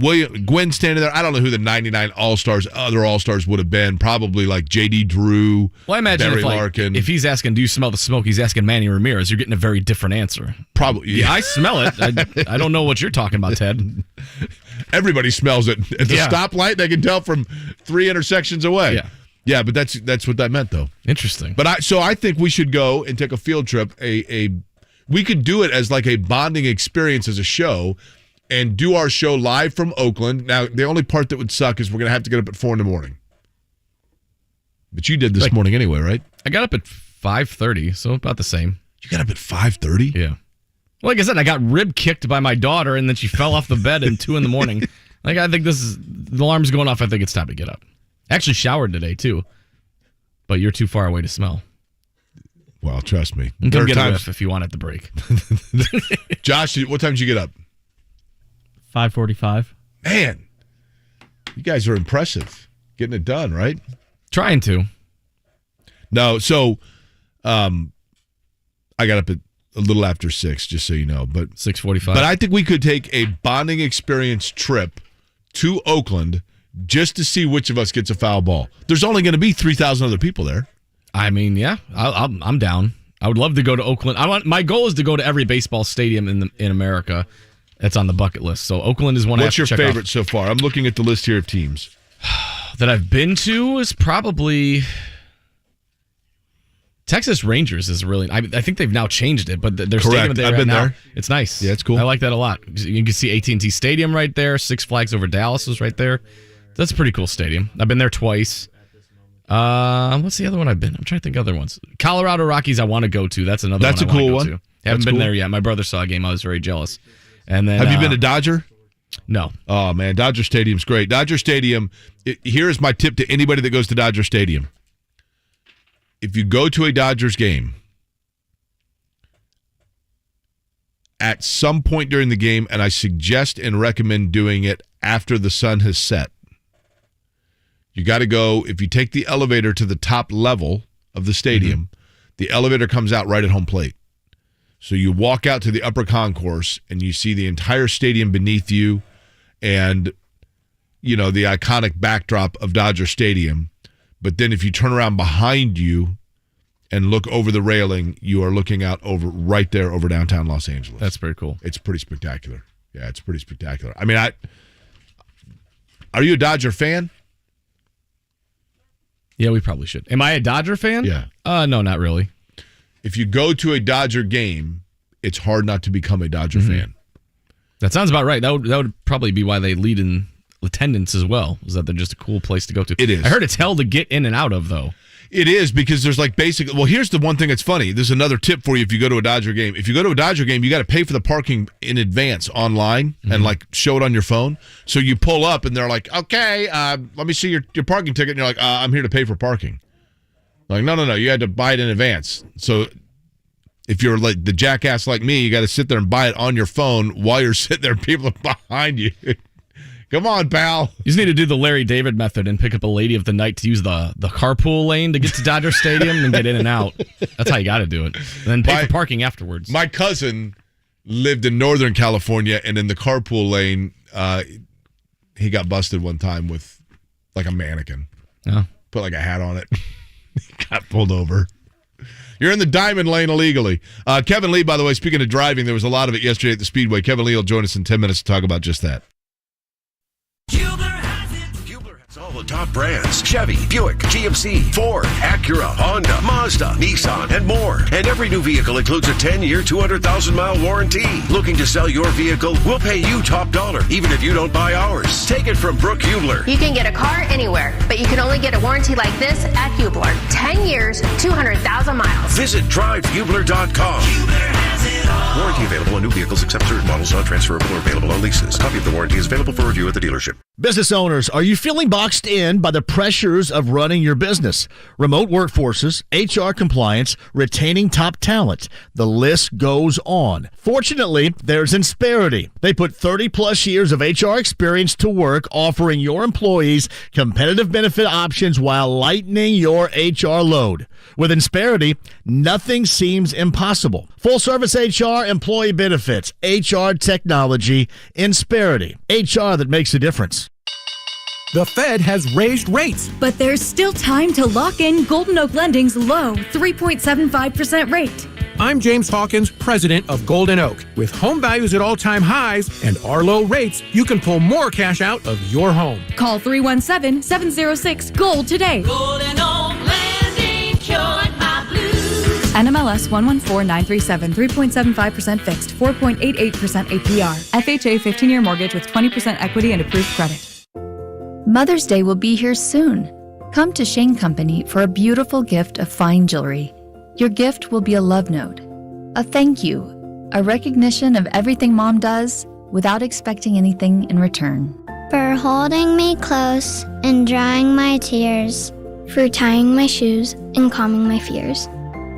Gwynn standing there, I don't know who the 99 other All-Stars would have been, probably like J.D. Drew, well, I imagine Barry Larkin. If he's asking, do you smell the smoke, he's asking Manny Ramirez, you're getting a very different answer. Probably. Yeah, I smell it. I don't know what you're talking about, Ted. Everybody smells it. At the stoplight, they can tell from 3 intersections away. Yeah. Yeah, but that's what that meant, though. Interesting. But I think we should go and take a field trip, we could do it as like a bonding experience as a show and do our show live from Oakland. Now, the only part that would suck is we're going to have to get up at 4 a.m. But you did this morning anyway, right? I got up at 5:30, so about the same. You got up at 5:30? Yeah. Well, like I said, I got rib kicked by my daughter, and then she fell off the bed at 2 a.m. Like, I think the alarm's going off. I think it's time to get up. Actually showered today, too. But you're too far away to smell. Well, trust me. And come get a whiff if you want at the break. Josh, what time did you get up? 5:45. Man. You guys are impressive. Getting it done, right? Trying to. No, so I got up at a little after 6, just so you know. But 6:45. But I think we could take a bonding experience trip to Oakland just to see which of us gets a foul ball. There's only going to be 3,000 other people there. I mean, yeah, I'm down. I would love to go to Oakland. My goal is to go to every baseball stadium in America. That's on the bucket list. So Oakland is one. What's I your have to check favorite off. so far? I'm looking at the list here of teams that I've been to. Is probably Texas Rangers. Is really. I think they've now changed it, but their stadium Correct. they're I've at been now, there. It's nice. Yeah, it's cool. I like that a lot. You can see AT&T Stadium right there. Six Flags Over Dallas is right there. That's a pretty cool stadium. I've been there twice. What's the other one I've been? I'm trying to think of other ones. Colorado Rockies I want to go to. That's another That's one a I wanna cool go one. to. Haven't That's been cool. there yet. My brother saw a game. I was very jealous. And then Have you been to Dodger? No. Oh, man, Dodger Stadium's great. Dodger Stadium, here's my tip to anybody that goes to Dodger Stadium. If you go to a Dodgers game, at some point during the game, and I suggest and recommend doing it after the sun has set, you got to go, if you take the elevator to the top level of the stadium, the elevator comes out right at home plate. So you walk out to the upper concourse and you see the entire stadium beneath you and, you know, the iconic backdrop of Dodger Stadium. But then if you turn around behind you and look over the railing, you are looking out over right there over downtown Los Angeles. That's pretty cool. It's pretty spectacular. Yeah, it's pretty spectacular. I mean, are you a Dodger fan? Yeah, we probably should. Am I a Dodger fan? Yeah. No, not really. If you go to a Dodger game, it's hard not to become a Dodger fan. That sounds about right. That would probably be why they lead in attendance as well, is that they're just a cool place to go to. It is. I heard it's hell to get in and out of, though. It is, because there's like basic. Well, here's the one thing that's funny. There's another tip for you if you go to a Dodger game. If you go to a Dodger game, you got to pay for the parking in advance online and like show it on your phone. So you pull up and they're like, okay, let me see your parking ticket. And you're like, I'm here to pay for parking. Like, no. You had to buy it in advance. So if you're like the jackass like me, you got to sit there and buy it on your phone while you're sitting there. People are behind you. Come on, pal. You just need to do the Larry David method and pick up a lady of the night to use the carpool lane to get to Dodger Stadium and get in and out. That's how you got to do it. And then pay for parking afterwards. My cousin lived in Northern California, and in the carpool lane, he got busted one time with like a mannequin. Oh. Put like a hat on it. He got pulled over. You're in the diamond lane illegally. Kevin Lee, by the way, speaking of driving, there was a lot of it yesterday at the Speedway. Kevin Lee will join us in 10 minutes to talk about just that. All the top brands: Chevy, Buick, GMC, Ford, Acura, Honda, Mazda, Nissan, and more. And every new vehicle includes a 10-year, 200,000-mile warranty. Looking to sell your vehicle? We'll pay you top dollar, even if you don't buy ours. Take it from Brooke Hubler. You can get a car anywhere, but you can only get a warranty like this at Hubler. 10 years, 200,000 miles. Visit drivehubler.com. Warranty available on new vehicles except certain models, not transferable or available on leases. Copy of the warranty is available for review at the dealership. Business owners, are you feeling boxed in by the pressures of running your business? Remote workforces, HR compliance, retaining top talent. The list goes on. Fortunately, there's Insperity. They put 30-plus years of HR experience to work, offering your employees competitive benefit options while lightening your HR load. With Insperity, nothing seems impossible. Full-service HR, employee benefits, HR technology, Insperity. HR that makes a difference. The Fed has raised rates. But there's still time to lock in Golden Oak Lending's low 3.75% rate. I'm James Hawkins, president of Golden Oak. With home values at all-time highs and our low rates, you can pull more cash out of your home. Call 317-706-GOLD today. Golden Oak Lending cured my blues. NMLS 114937, 3.75% fixed, 4.88% APR. FHA 15-year mortgage with 20% equity and approved credit. Mother's Day will be here soon. Come to Shane Company for a beautiful gift of fine jewelry. Your gift will be a love note, a thank you, a recognition of everything Mom does without expecting anything in return. For holding me close and drying my tears, for tying my shoes and calming my fears.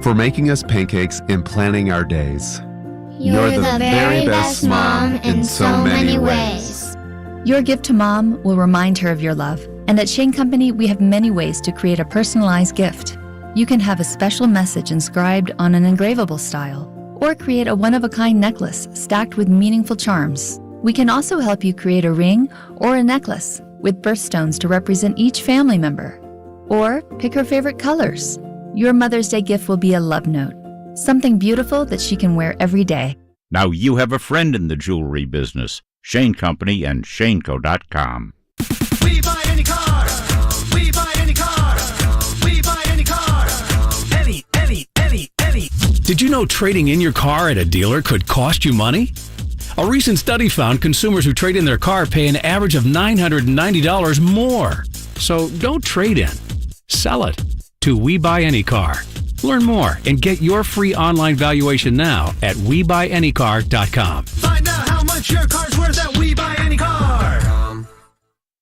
For making us pancakes and planning our days. You're the very best mom in so many ways. Your gift to Mom will remind her of your love. And at Shane Company, we have many ways to create a personalized gift. You can have a special message inscribed on an engravable style, or create a one-of-a-kind necklace stacked with meaningful charms. We can also help you create a ring or a necklace with birthstones to represent each family member. Or pick her favorite colors. Your Mother's Day gift will be a love note, something beautiful that she can wear every day. Now you have a friend in the jewelry business. Shane Company and ShaneCo.com. We buy any car. We buy any car. We buy any car. Any. Did you know trading in your car at a dealer could cost you money? A recent study found consumers who trade in their car pay an average of $990 more. So don't trade in. Sell it to We Buy Any Car. Learn more and get your free online valuation now at WeBuyAnyCar.com. Find out how much your car's worth at We Buy Any Car.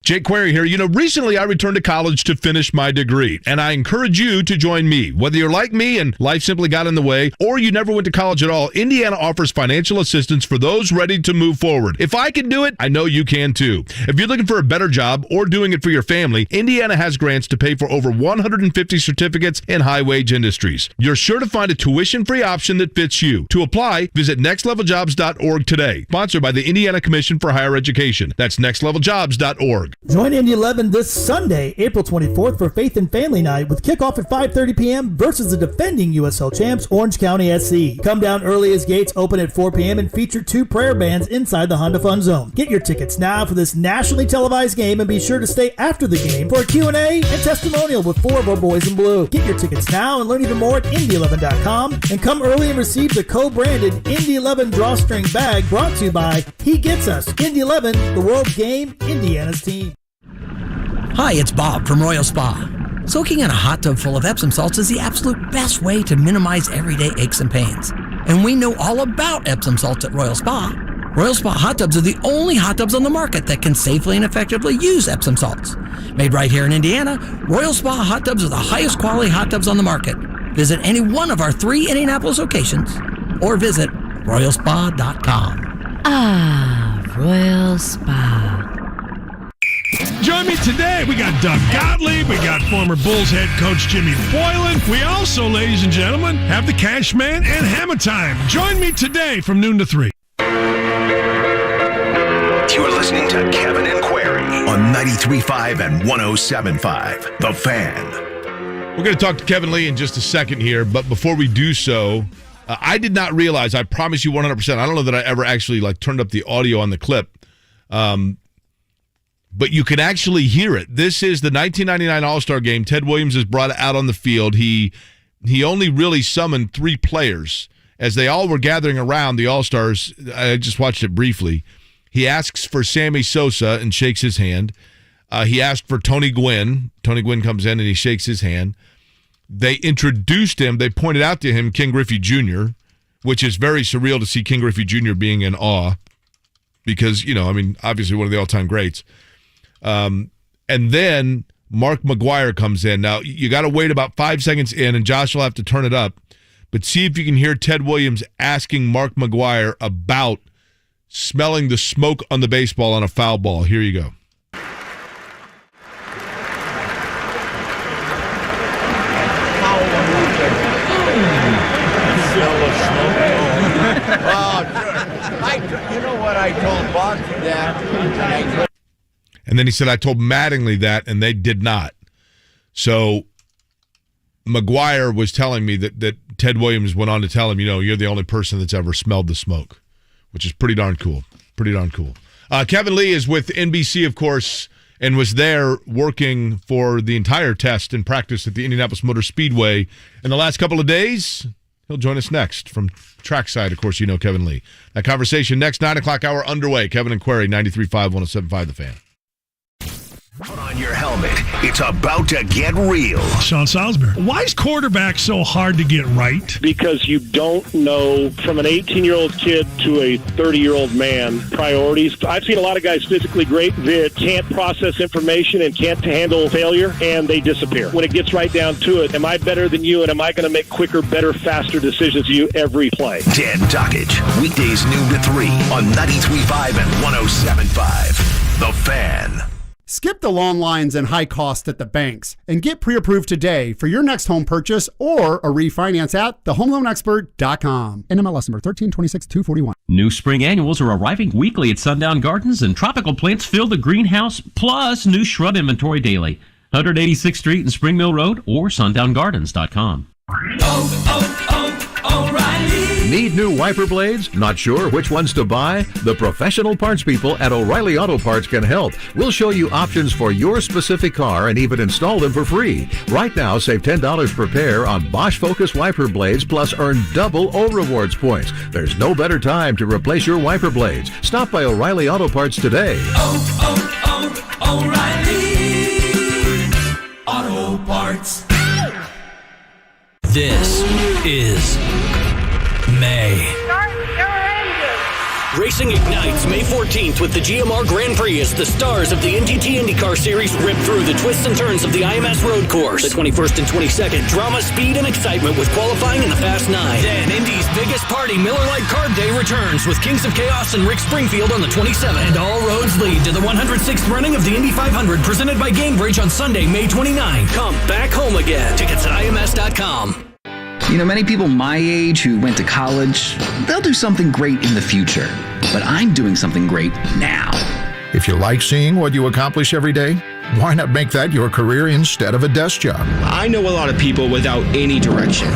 Jake Query here. Recently I returned to college to finish my degree, and I encourage you to join me. Whether you're like me and life simply got in the way, or you never went to college at all, Indiana offers financial assistance for those ready to move forward. If I can do it, I know you can too. If you're looking for a better job or doing it for your family, Indiana has grants to pay for over 150 certificates in high-wage industries. You're sure to find a tuition-free option that fits you. To apply, visit nextleveljobs.org today. Sponsored by the Indiana Commission for Higher Education. That's nextleveljobs.org. Join Indy 11 this Sunday, April 24th for Faith and Family Night with kickoff at 5:30 p.m. versus the defending USL champs Orange County SC. Come down early as gates open at 4 p.m. and feature 2 prayer bands inside the Honda Fun Zone. Get your tickets now for this nationally televised game and be sure to stay after the game for a Q&A and testimonial with 4 of our boys in blue. Get your tickets now and learn even more at Indy11.com and come early and receive the co-branded Indy 11 drawstring bag brought to you by He Gets Us. Indy 11, the world game, Indiana's team. Hi, it's Bob from Royal Spa. Soaking in a hot tub full of Epsom salts is the absolute best way to minimize everyday aches and pains. And we know all about Epsom salts at Royal Spa. Royal Spa hot tubs are the only hot tubs on the market that can safely and effectively use Epsom salts. Made right here in Indiana, Royal Spa hot tubs are the highest quality hot tubs on the market. Visit any one of our 3 Indianapolis locations or visit royalspa.com. Ah, Royal Spa. Join me today. We got Doug Gottlieb. We got former Bulls head coach Jimmy Boylan. We also, ladies and gentlemen, have the Cash Man and Hammer Time. Join me today from noon to 3. You're listening to Kevin and Query on 93.5 and 107.5. The Fan. We're going to talk to Kevin Lee in just a second here, but before we do so, I did not realize, I promise you 100%, I don't know that I ever actually turned up the audio on the clip, but you can actually hear it. This is the 1999 All Star Game. Ted Williams is brought out on the field. He only really summoned 3 players. As they all were gathering around the All Stars, I just watched it briefly. He asks for Sammy Sosa and shakes his hand. He asked for Tony Gwynn. Tony Gwynn comes in and he shakes his hand. They introduced him. They pointed out to him King Griffey Jr., which is very surreal to see King Griffey Jr. being in awe because, obviously one of the all-time greats. And then Mark McGwire comes in. Now, you got to wait about 5 seconds in, and Josh will have to turn it up. But see if you can hear Ted Williams asking Mark McGwire about smelling the smoke on the baseball on a foul ball. Here you go. You know what? I told Boxy that. And then he said, I told Mattingly that, and they did not. So McGwire was telling me that Ted Williams went on to tell him, you're the only person that's ever smelled the smoke, which is pretty darn cool. Pretty darn cool. Kevin Lee is with NBC, of course, and was there working for the entire test and practice at the Indianapolis Motor Speedway in the last couple of days. He'll join us next from Trackside. Of course, Kevin Lee. That conversation next, 9 o'clock hour underway. Kevin and Query, 93.5, 107.5 The Fan. Put on your helmet. It's about to get real. Sean Salisbury. Why is quarterback so hard to get right? Because you don't know, from an 18-year-old kid to a 30-year-old man, priorities. I've seen a lot of guys physically great that can't process information and can't handle failure, and they disappear. When it gets right down to it, am I better than you, and am I going to make quicker, better, faster decisions than you every play? Dan Dockage, weekdays noon to 3 on 93.5 and 107.5. The Fan. Skip the long lines and high cost at the banks and get pre-approved today for your next home purchase or a refinance at thehomeloanexpert.com. NMLS number 1326241. New spring annuals are arriving weekly at Sundown Gardens, and tropical plants fill the greenhouse, plus new shrub inventory daily. 186th Street and Spring Mill Road or sundown.gardens.com. O'Reilly. Need new wiper blades? Not sure which ones to buy? The professional parts people at O'Reilly Auto Parts can help. We'll show you options for your specific car and even install them for free. Right now, save $10 per pair on Bosch Focus wiper blades, plus earn double O Rewards points. There's no better time to replace your wiper blades. Stop by O'Reilly Auto Parts today. O'Reilly Auto Parts. This is May. Start your engine. Racing ignites May 14th with the GMR Grand Prix as the stars of the NTT IndyCar Series rip through the twists and turns of the IMS Road Course. The 21st and 22nd, drama, speed, and excitement with qualifying in the Fast 9. Then Indy's biggest party, Miller Lite Carb Day, returns with Kings of Chaos and Rick Springfield on the 27th. And all roads lead to the 106th running of the Indy 500 presented by Gamebridge on Sunday, May 29. Come back home again. Tickets at IMS.com. You know, many people my age who went to college, they'll do something great in the future. But I'm doing something great now. If you like seeing what you accomplish every day, why not make that your career instead of a desk job? I know a lot of people without any direction.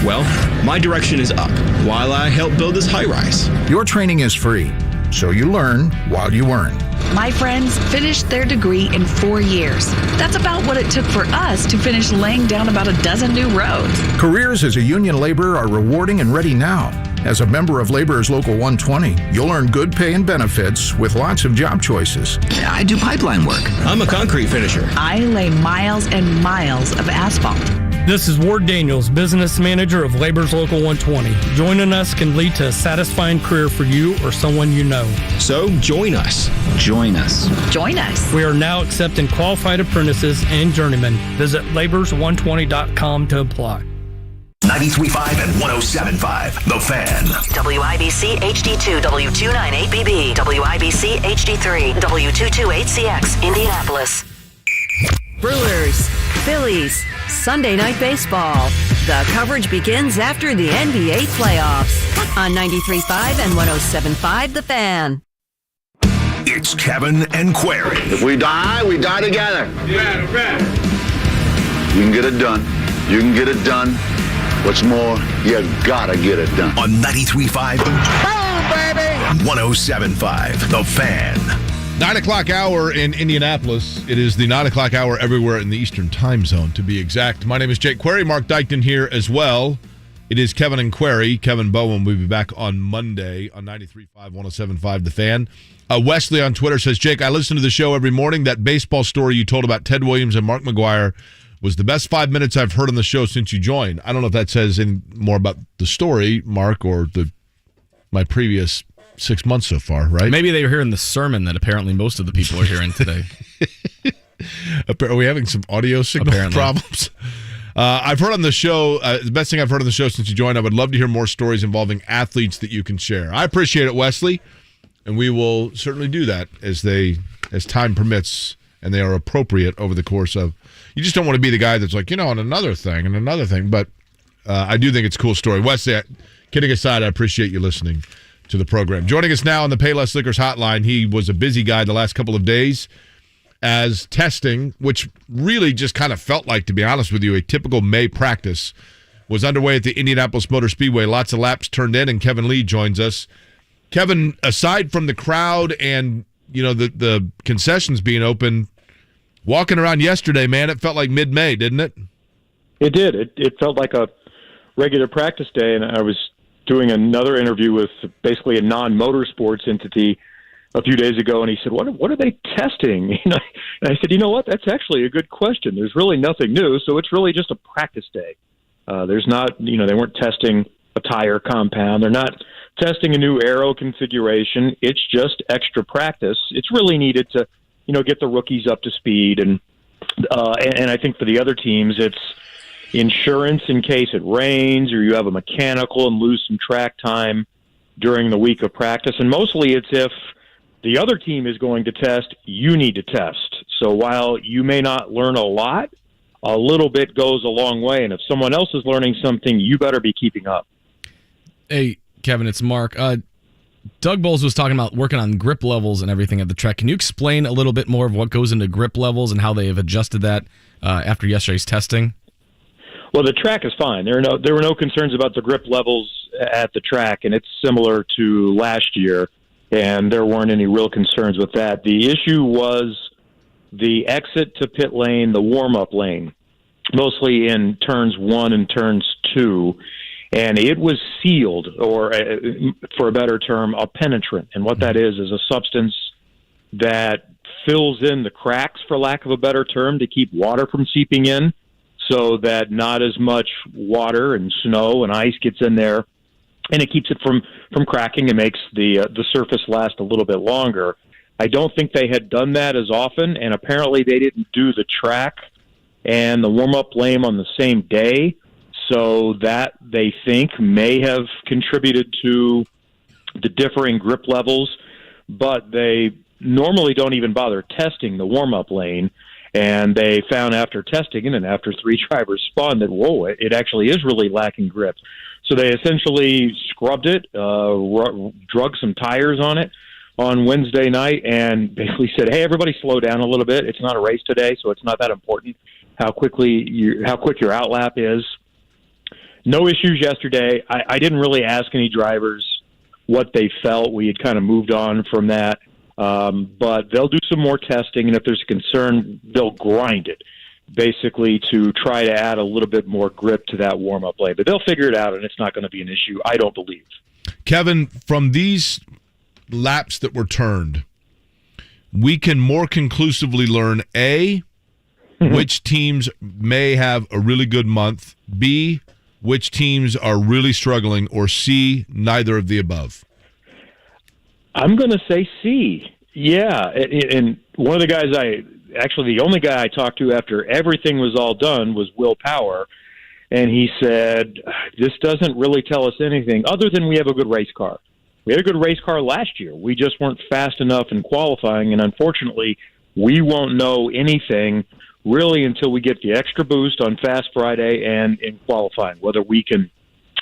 Well, my direction is up while I help build this high-rise. Your training is free, so you learn while you earn. My friends finished their degree in 4 years. That's about what it took for us to finish laying down about a dozen new roads. Careers as a union laborer are rewarding and ready now. As a member of Laborers Local 120, you'll earn good pay and benefits with lots of job choices. I do pipeline work. I'm a concrete finisher. I lay miles and miles of asphalt. This is Ward Daniels, Business Manager of Laborers Local 120. Joining us can lead to a satisfying career for you or someone you know. So join us. Join us. Join us. We are now accepting qualified apprentices and journeymen. Visit labors120.com to apply. 93.5 and 107.5. The Fan. WIBC HD2 W298BB. WIBC HD3 W228CX. Indianapolis. Brewers, Phillies, Sunday Night Baseball. The coverage begins after the NBA playoffs on 93.5 and 107.5 The Fan. It's Kevin and Query. If we die together. Yeah, You can get it done. You can get it done. What's more, you gotta get it done. On 93.5. Boom, baby! 107.5. The Fan. 9 o'clock hour in Indianapolis. It is the 9 o'clock hour everywhere in the Eastern time zone, to be exact. My name is Jake Query. Marc Dykton here as well. It is Kevin and Query. Kevin Bowen will be back on Monday on 93.5, 107.5 The Fan. Wesley on Twitter says, Jake, I listen to the show every morning. That baseball story you told about Ted Williams and Mark McGwire was the best 5 minutes I've heard on the show since you joined. I don't know if that says any more about the story, Mark, or my previous 6 months so far, right? Maybe they were hearing the sermon that apparently most of the people are hearing today. Are we having some audio signal problems? I've heard on the show, the best thing I've heard on the show since you joined, I would love to hear more stories involving athletes that you can share. I appreciate it, Wesley, and we will certainly do that as time permits and they are appropriate over the course of. You just don't want to be the guy that's like, and another thing. But I do think it's a cool story. Wesley, kidding aside, I appreciate you listening to the program. Joining us now on the Payless Liquors hotline, he was a busy guy the last couple of days as testing, which really just kind of felt like, to be honest with you, a typical May practice, was underway at the Indianapolis Motor Speedway. Lots of laps turned in, and Kevin Lee joins us. Kevin, aside from the crowd and the concessions being open, walking around yesterday, man, it felt like mid-May, didn't it? It did. It felt like a regular practice day, and I was doing another interview with basically a non-motorsports entity a few days ago, and he said, what are they testing? And I said, you know what? That's actually a good question. There's really nothing new, so it's really just a practice day. There's not, they weren't testing a tire compound. They're not testing a new aero configuration. It's just extra practice. It's really needed to get the rookies up to speed. And I think for the other teams, it's insurance in case it rains or you have a mechanical and lose some track time during the week of practice. And mostly it's if the other team is going to test, you need to test. So while you may not learn a lot, a little bit goes a long way. And if someone else is learning something, you better be keeping up. Hey, Kevin, it's Mark. Doug Bowles was talking about working on grip levels and everything at the track. Can you explain a little bit more of what goes into grip levels and how they have adjusted that after yesterday's testing? Well, the track is fine. There were no concerns about the grip levels at the track, and it's similar to last year, and there weren't any real concerns with that. The issue was the exit to pit lane, the warm-up lane, mostly in turns 1 and turns 2, and it was sealed, or for a better term, a penetrant. And what that is a substance that fills in the cracks, for lack of a better term, to keep water from seeping in, so that not as much water and snow and ice gets in there, and it keeps it from cracking and makes the surface last a little bit longer. I don't think they had done that as often, and apparently they didn't do the track and the warm-up lane on the same day, so that, they think, may have contributed to the differing grip levels, but they normally don't even bother testing the warm-up lane, and they found after testing it and after 3 drivers spun that, whoa, it actually is really lacking grip. So they essentially scrubbed it, drug some tires on it on Wednesday night, and basically said, hey, everybody slow down a little bit. It's not a race today, so it's not that important how quick your outlap is. No issues yesterday. I didn't really ask any drivers what they felt. We had kind of moved on from that. But they'll do some more testing, and if there's a concern, they'll grind it, basically to try to add a little bit more grip to that warm-up lane. But they'll figure it out, and it's not going to be an issue, I don't believe. Kevin, from these laps that were turned, we can more conclusively learn, A, which teams may have a really good month, B, which teams are really struggling, or C, neither of the above. I'm going to say C. Yeah, and one of the guys the only guy I talked to after everything was all done was Will Power, and he said, this doesn't really tell us anything other than we have a good race car. We had a good race car last year. We just weren't fast enough in qualifying, and unfortunately, we won't know anything really until we get the extra boost on Fast Friday and in qualifying, whether we can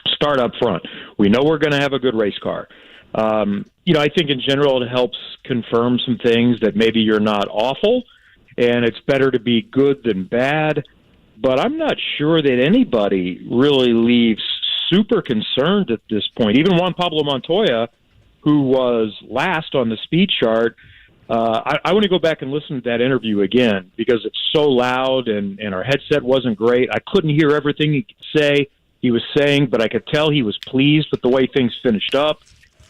start up front. We know we're going to have a good race car. I think in general it helps confirm some things that maybe you're not awful, and it's better to be good than bad. But I'm not sure that anybody really leaves super concerned at this point. Even Juan Pablo Montoya, who was last on the speed chart, I want to go back and listen to that interview again because it's so loud and our headset wasn't great. I couldn't hear everything he was saying, but I could tell he was pleased with the way things finished up.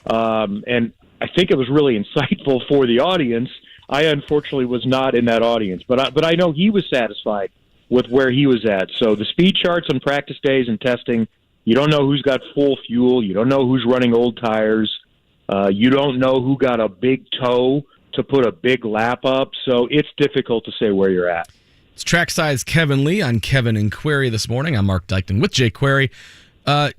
And I think it was really insightful for the audience. I unfortunately was not in that audience, but I know he was satisfied with where he was at. So the speed charts on practice days and testing, you don't know who's got full fuel. You don't know who's running old tires. You don't know who got a big toe to put a big lap up. So it's difficult to say where you're at. It's Trackside's Kevin Lee. I'm Kevin in Query this morning. I'm Marc Dykton with Jake Query.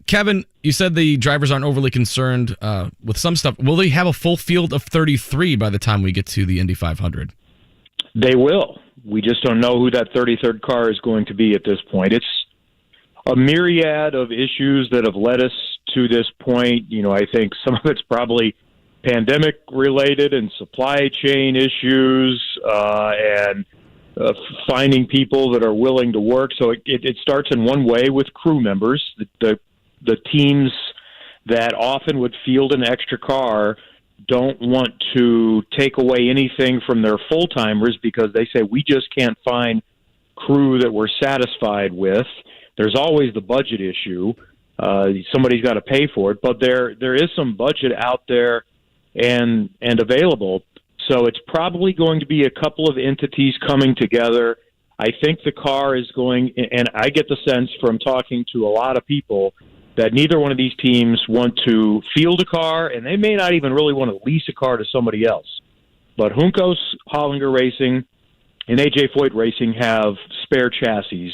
Kevin, you said the drivers aren't overly concerned with some stuff. Will they have a full field of 33 by the time we get to the Indy 500? They will. We just don't know who that 33rd car is going to be at this point. It's a myriad of issues that have led us to this point. I think some of it's probably pandemic related and supply chain issues and finding people that are willing to work. So it starts in one way with crew members. The teams that often would field an extra car don't want to take away anything from their full-timers because they say, we just can't find crew that we're satisfied with. There's always the budget issue. Somebody's got to pay for it, but there is some budget out there and available. So it's probably going to be a couple of entities coming together. I think the car is going, and I get the sense from talking to a lot of people that neither one of these teams want to field a car, and they may not even really want to lease a car to somebody else. But Juncos, Hollinger Racing, and A.J. Foyt Racing have spare chassis,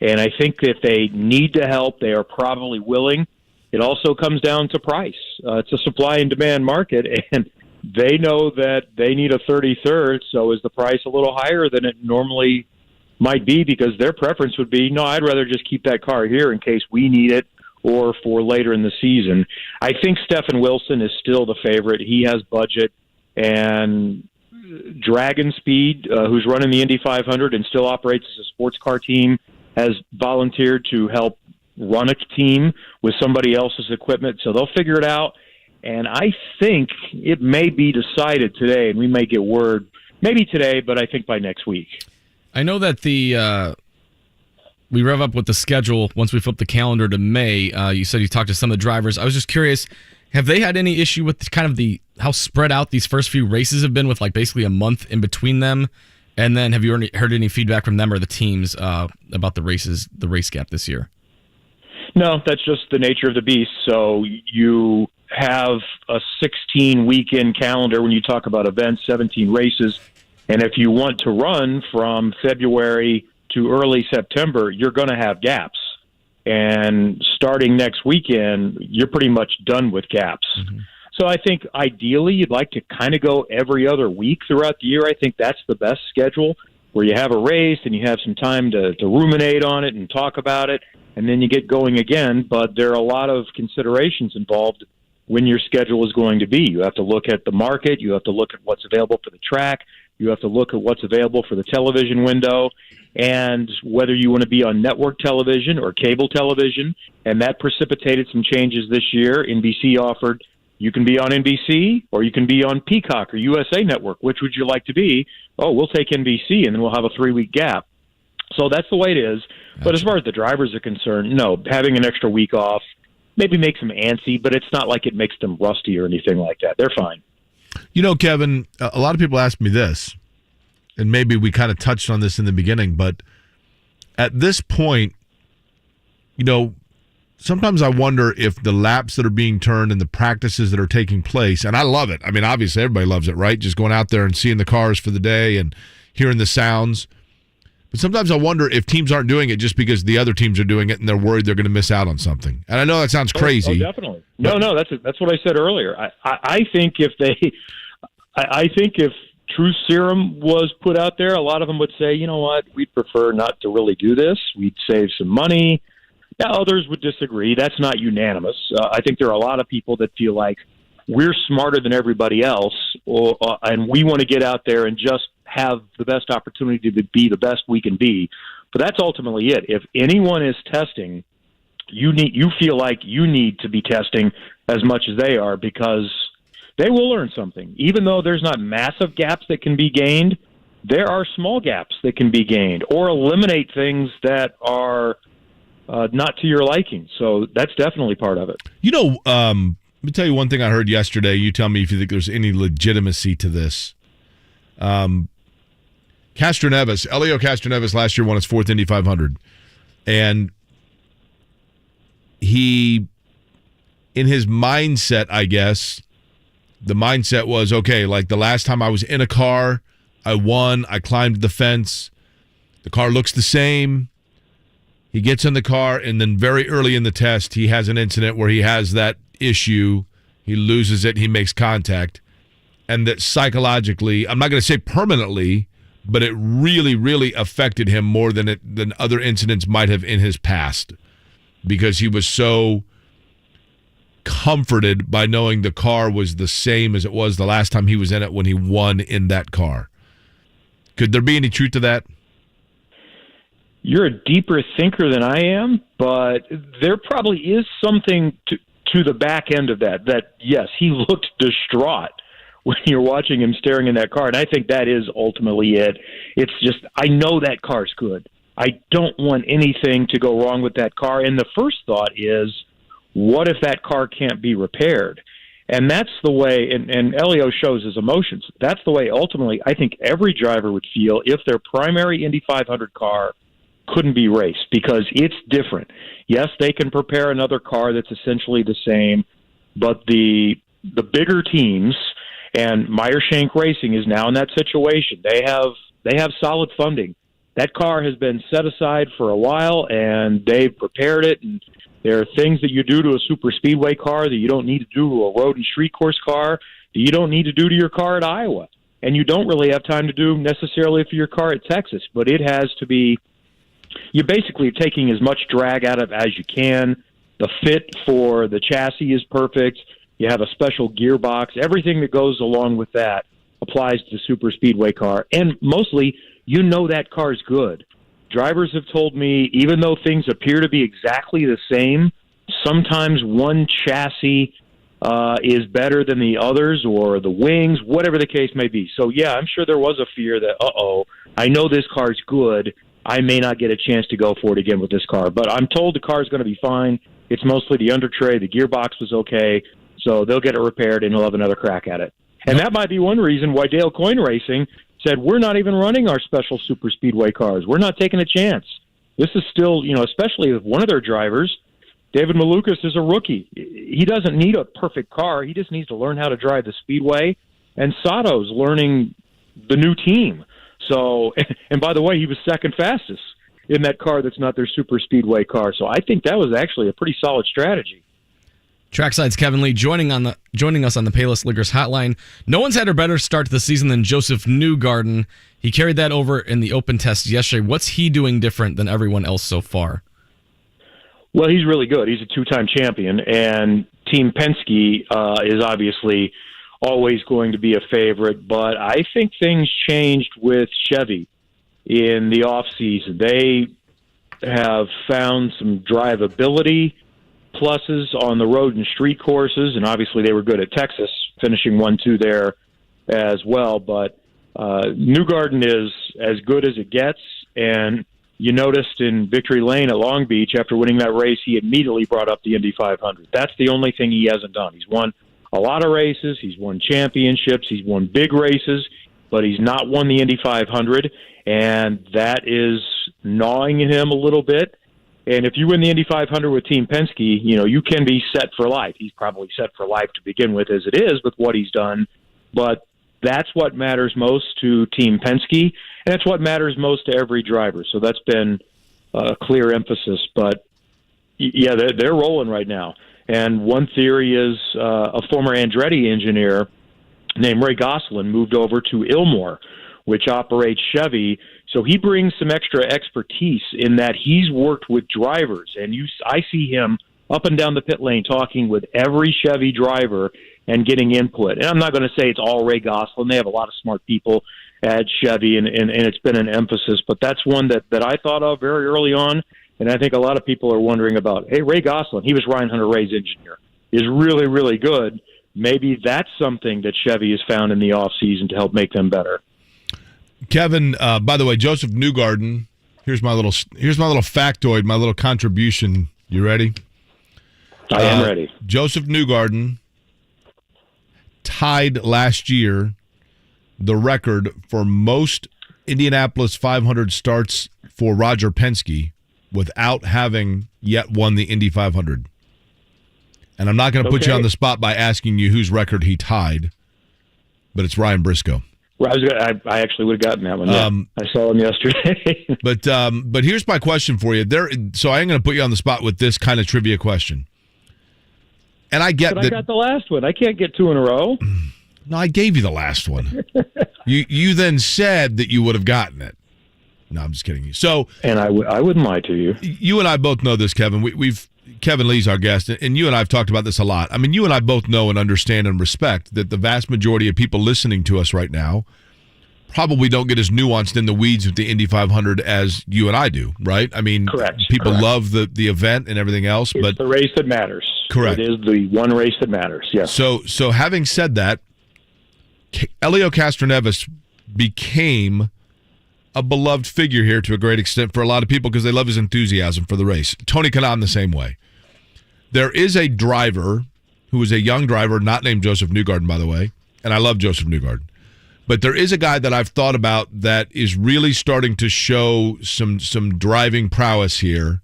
and I think if they need to help, they are probably willing. It also comes down to price. It's a supply and demand market, and they know that they need a 33rd, so is the price a little higher than it normally might be, because their preference would be, no, I'd rather just keep that car here in case we need it or for later in the season. I think Stephen Wilson is still the favorite. He has budget, and Dragon Speed, who's running the Indy 500 and still operates as a sports car team, has volunteered to help run a team with somebody else's equipment, so they'll figure it out. And I think it may be decided today, and we may get word maybe today, but I think by next week. I know that we rev up with the schedule once we flip the calendar to May. You said you talked to some of the drivers. I was just curious, have they had any issue with kind of how spread out these first few races have been, with like basically a month in between them? And then have you heard any feedback from them or the teams about the race gap this year? No, that's just the nature of the beast. So you have a 16-weekend calendar when you talk about events, 17 races. And if you want to run from February to early September, you're going to have gaps. And starting next weekend, you're pretty much done with gaps. Mm-hmm. So I think ideally you'd like to kind of go every other week throughout the year. I think that's the best schedule, where you have a race and you have some time to ruminate on it and talk about it, and then you get going again. But there are a lot of considerations involved when your schedule is going to be. You have to look at the market. You have to look at what's available for the track. You have to look at what's available for the television window, and whether you want to be on network television or cable television. And that precipitated some changes this year. NBC offered, you can be on NBC or you can be on Peacock or USA Network. Which would you like to be? Oh, we'll take NBC, and then we'll have a 3-week gap. So that's the way it is. Gotcha. But as far as the drivers are concerned, no, having an extra week off maybe makes them antsy, but it's not like it makes them rusty or anything like that. They're fine. You know, Kevin, a lot of people ask me this, and maybe we kind of touched on this in the beginning, but at this point, you know, sometimes I wonder if the laps that are being turned and the practices that are taking place, and I love it. I mean, obviously everybody loves it, right? Just going out there and seeing the cars for the day and hearing the sounds. But sometimes I wonder if teams aren't doing it just because the other teams are doing it and they're worried they're going to miss out on something. And I know that sounds crazy. Oh, definitely. No, that's what I said earlier. I think if True Serum was put out there, a lot of them would say, you know what, we'd prefer not to really do this. We'd save some money. Now, others would disagree. That's not unanimous. I think there are a lot of people that feel like we're smarter than everybody else, and we want to get out there and just have the best opportunity to be the best we can be. But that's ultimately it. If anyone is testing, you feel like you need to be testing as much as they are, because they will learn something. Even though there's not massive gaps that can be gained, there are small gaps that can be gained, or eliminate things that are not to your liking. So that's definitely part of it. You know, let me tell you one thing I heard yesterday. You tell me if you think there's any legitimacy to this. Elio Castroneves last year won his 4th Indy 500. And he, in his mindset, I guess, the mindset was, okay, like the last time I was in a car, I won, I climbed the fence, the car looks the same. He gets in the car, and then very early in the test, he has an incident where he has that issue. He loses it, he makes contact. And that psychologically, I'm not going to say permanently, but it really, really affected him more than other incidents might have in his past, because he was so comforted by knowing the car was the same as it was the last time he was in it when he won in that car. Could there be any truth to that? You're a deeper thinker than I am, but there probably is something to the back end of that, yes, he looked distraught when you're watching him staring in that car. And I think that is ultimately it. It's just, I know that car's good. I don't want anything to go wrong with that car. And the first thought is, what if that car can't be repaired? And that's the way, and Elio shows his emotions, that's the way ultimately I think every driver would feel if their primary Indy 500 car couldn't be raced, because it's different. Yes, they can prepare another car that's essentially the same, but the bigger teams, and Meyer-Shank Racing is now in that situation. They have solid funding. That car has been set aside for a while, and they've prepared it. And there are things that you do to a super speedway car that you don't need to do to a road and street course car. you don't need to do to your car at Iowa. And you don't really have time to do necessarily for your car at Texas. But it has to be, you're basically taking as much drag out of it as you can. The fit for the chassis is perfect. You have a special gearbox. Everything that goes along with that applies to the super speedway car. And mostly, you know that car's good. Drivers have told me, even though things appear to be exactly the same, sometimes one chassis is better than the others, or the wings, whatever the case may be. So, yeah, I'm sure there was a fear that, I know this car's good. I may not get a chance to go for it again with this car. But I'm told the car's going to be fine. It's mostly the under tray. The gearbox was okay. So they'll get it repaired, and he'll have another crack at it. And that might be one reason why Dale Coyne Racing said, we're not even running our special super speedway cars. We're not taking a chance. This is still, especially with one of their drivers, David Malukas, is a rookie. He doesn't need a perfect car. He just needs to learn how to drive the speedway. And Sato's learning the new team. So, and by the way, he was second fastest in that car that's not their super speedway car. So I think that was actually a pretty solid strategy. Trackside's Kevin Lee joining us on the Payless Liquors hotline. No one's had a better start to the season than Josef Newgarden. He carried that over in the open test yesterday. What's he doing different than everyone else so far? Well, he's really good. He's a two-time champion, and Team Penske is obviously always going to be a favorite, but I think things changed with Chevy in the offseason. They have found some drivability pluses on the road and street courses, and obviously they were good at Texas, finishing 1-2 there as well. But Newgarden is as good as it gets, and you noticed in Victory Lane at Long Beach, after winning that race, he immediately brought up the Indy 500. That's the only thing he hasn't done. He's won a lot of races, he's won championships, he's won big races, but he's not won the Indy 500, and that is gnawing at him a little bit. And if you win the Indy 500 with Team Penske, you can be set for life. He's probably set for life to begin with, as it is with what he's done. But that's what matters most to Team Penske, and that's what matters most to every driver. So that's been a clear emphasis. But, yeah, they're rolling right now. And one theory is a former Andretti engineer named Ray Gosselin moved over to Ilmore, which operates Chevy. So he brings some extra expertise in that he's worked with drivers, and I see him up and down the pit lane talking with every Chevy driver and getting input. And I'm not going to say it's all Ray Gosselin. They have a lot of smart people at Chevy, and it's been an emphasis. But that's one that I thought of very early on, and I think a lot of people are wondering about. Hey, Ray Gosselin, he was Ryan Hunter-Reay's engineer, is really, really good. Maybe that's something that Chevy has found in the offseason to help make them better. Kevin, by the way, Josef Newgarden, here's my little factoid, my little contribution. You ready? I am ready. Josef Newgarden tied last year the record for most Indianapolis 500 starts for Roger Penske without having yet won the Indy 500. And I'm not going to put you on the spot by asking you whose record he tied, but it's Ryan Briscoe. I actually would have gotten that one. Yeah. I saw him yesterday. But here's my question for you. So I am going to put you on the spot with this kind of trivia question. And I get that. I got the last one. I can't get two in a row. No, I gave you the last one. You then said that you would have gotten it. No, I'm just kidding you. So, and I wouldn't lie to you. You and I both know this, Kevin. Kevin Lee's our guest, and you and I have talked about this a lot. I mean, you and I both know and understand and respect that the vast majority of people listening to us right now probably don't get as nuanced in the weeds with the Indy 500 as you and I do, right? I mean, people love the event and everything else, but it's the race that matters. Correct. It is the one race that matters. Yes. So having said that, Elio Castroneves became a beloved figure here to a great extent for a lot of people because they love his enthusiasm for the race. Tony Kanaan the same way. There is a driver who is a young driver, not named Josef Newgarden, by the way, and I love Josef Newgarden. But there is a guy that I've thought about that is really starting to show some driving prowess here.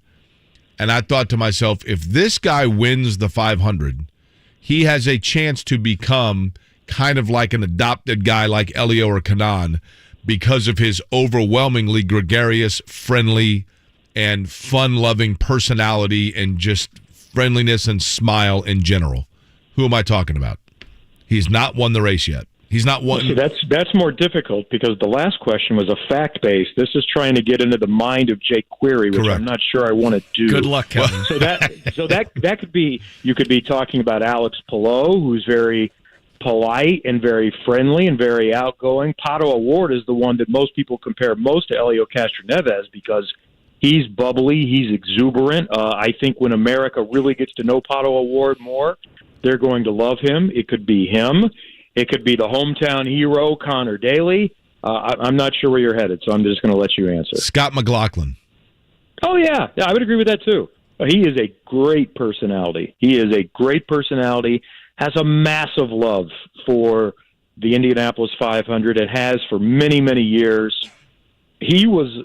And I thought to myself, if this guy wins the 500, he has a chance to become kind of like an adopted guy like Elio or Kanaan because of his overwhelmingly gregarious, friendly, and fun-loving personality and just friendliness and smile in general. Who am I talking about? He's not won the race yet. He's not won. See, that's more difficult because the last question was a fact-based. This is trying to get into the mind of Jake Query, which Correct. I'm not sure I want to do. Good luck, Kevin. So that could be, you could be talking about Alex Palou, who's very polite and very friendly and very outgoing. Pato O'Ward is the one that most people compare most to Elio Castroneves because he's bubbly, he's exuberant. I think when America really gets to know Pato O'Ward more, they're going to love him. It could be him. It could be the hometown hero, Connor Daly. I'm not sure where you're headed, so I'm just going to let you answer. Scott McLaughlin. Oh, yeah, I would agree with that, too. He is a great personality. Has a massive love for the Indianapolis 500. It has for many, many years. He was,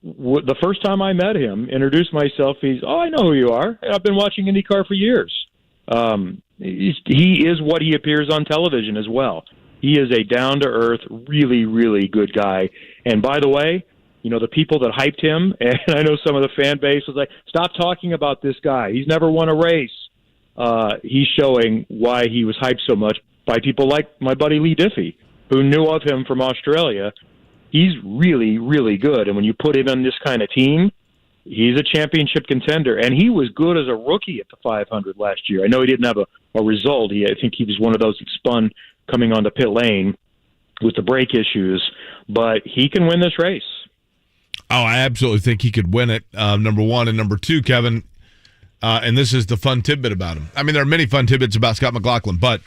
the first time I met him, introduced myself, I know who you are. I've been watching IndyCar for years. He is what he appears on television as well. He is a down-to-earth, really, really good guy. And by the way, the people that hyped him, and I know some of the fan base was like, stop talking about this guy. He's never won a race. He's showing why he was hyped so much by people like my buddy Lee Diffie, who knew of him from Australia. He's really, really good. And when you put him on this kind of team, he's a championship contender, and he was good as a rookie at the 500 last year. I know he didn't have a result. I think he was one of those that spun coming onto pit lane with the brake issues, but he can win this race. Oh, I absolutely think he could win it, number one. And number two, Kevin, and this is the fun tidbit about him. I mean, there are many fun tidbits about Scott McLaughlin, but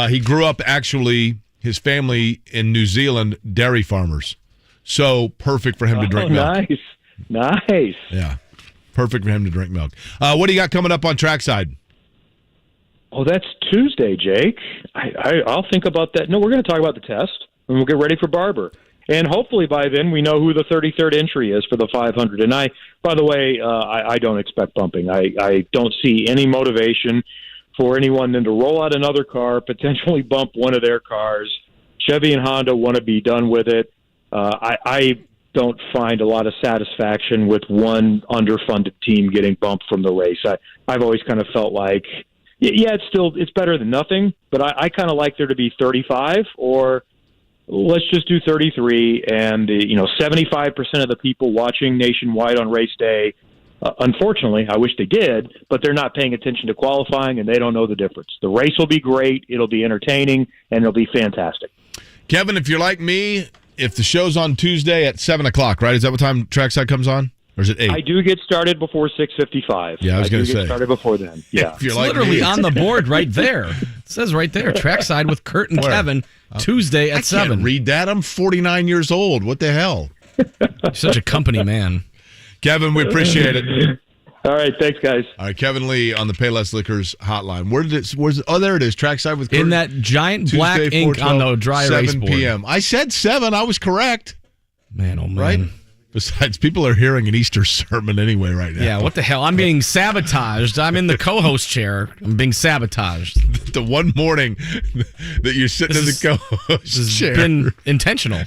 he grew up actually, his family in New Zealand, dairy farmers. So perfect for him to drink milk. Nice. Yeah. Perfect for him to drink milk. What do you got coming up on Trackside? Oh, that's Tuesday, Jake. I'll think about that. No, we're going to talk about the test, and we'll get ready for Barber. And hopefully by then we know who the 33rd entry is for the 500. And by the way, I don't expect bumping. I don't see any motivation for anyone then to roll out another car, potentially bump one of their cars. Chevy and Honda want to be done with it. I don't find a lot of satisfaction with one underfunded team getting bumped from the race. I've always kind of felt like, yeah, it's better than nothing, but I kind of like there to be 35, or let's just do 33. And 75% of the people watching nationwide on race day, unfortunately, I wish they did, but they're not paying attention to qualifying, and they don't know the difference. The race will be great, it'll be entertaining, and it'll be fantastic. Kevin, if you're like me, if the show's on Tuesday at 7 o'clock, right? Is that what time Trackside comes on? Or is it 8? I do get started before 6:55. Yeah, I was going to say. Get started before then. Yeah. If you're it's like literally me, on the board right there. It says right there, Trackside with Kurt and Kevin, Tuesday at 7. I can't read that. I'm 49 years old. What the hell? You're such a company man. Kevin, we appreciate it. All right, thanks, guys. All right, Kevin Lee on the Payless Liquors hotline. Where's it? Oh, there it is. Trackside with Kurt. In that giant black Tuesday, ink on the dry race board. 7 p.m. I said 7. I was correct. Man, oh man. Right? Besides, people are hearing an Easter sermon anyway right now. Yeah, what the hell? I'm being sabotaged. I'm in the co-host chair. I'm being sabotaged. The one morning that you're sitting in the co-host chair. It's been intentional.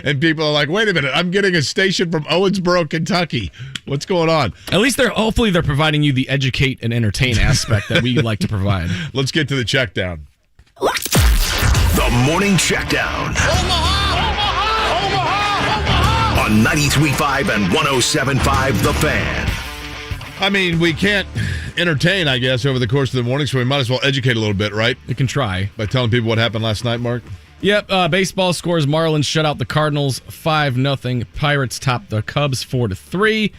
And people are like, wait a minute, I'm getting a station from Owensboro, Kentucky. What's going on? At least hopefully they're providing you the educate and entertain aspect that we like to provide. Let's get to the checkdown. The Morning Checkdown. On 93.5 and 107.5 The Fan. I mean, we can't entertain, I guess, over the course of the morning, so we might as well educate a little bit, right? We can try. By telling people what happened last night, Mark? Yep, baseball scores. Marlins shut out the Cardinals 5-0. Pirates topped the Cubs 4-3.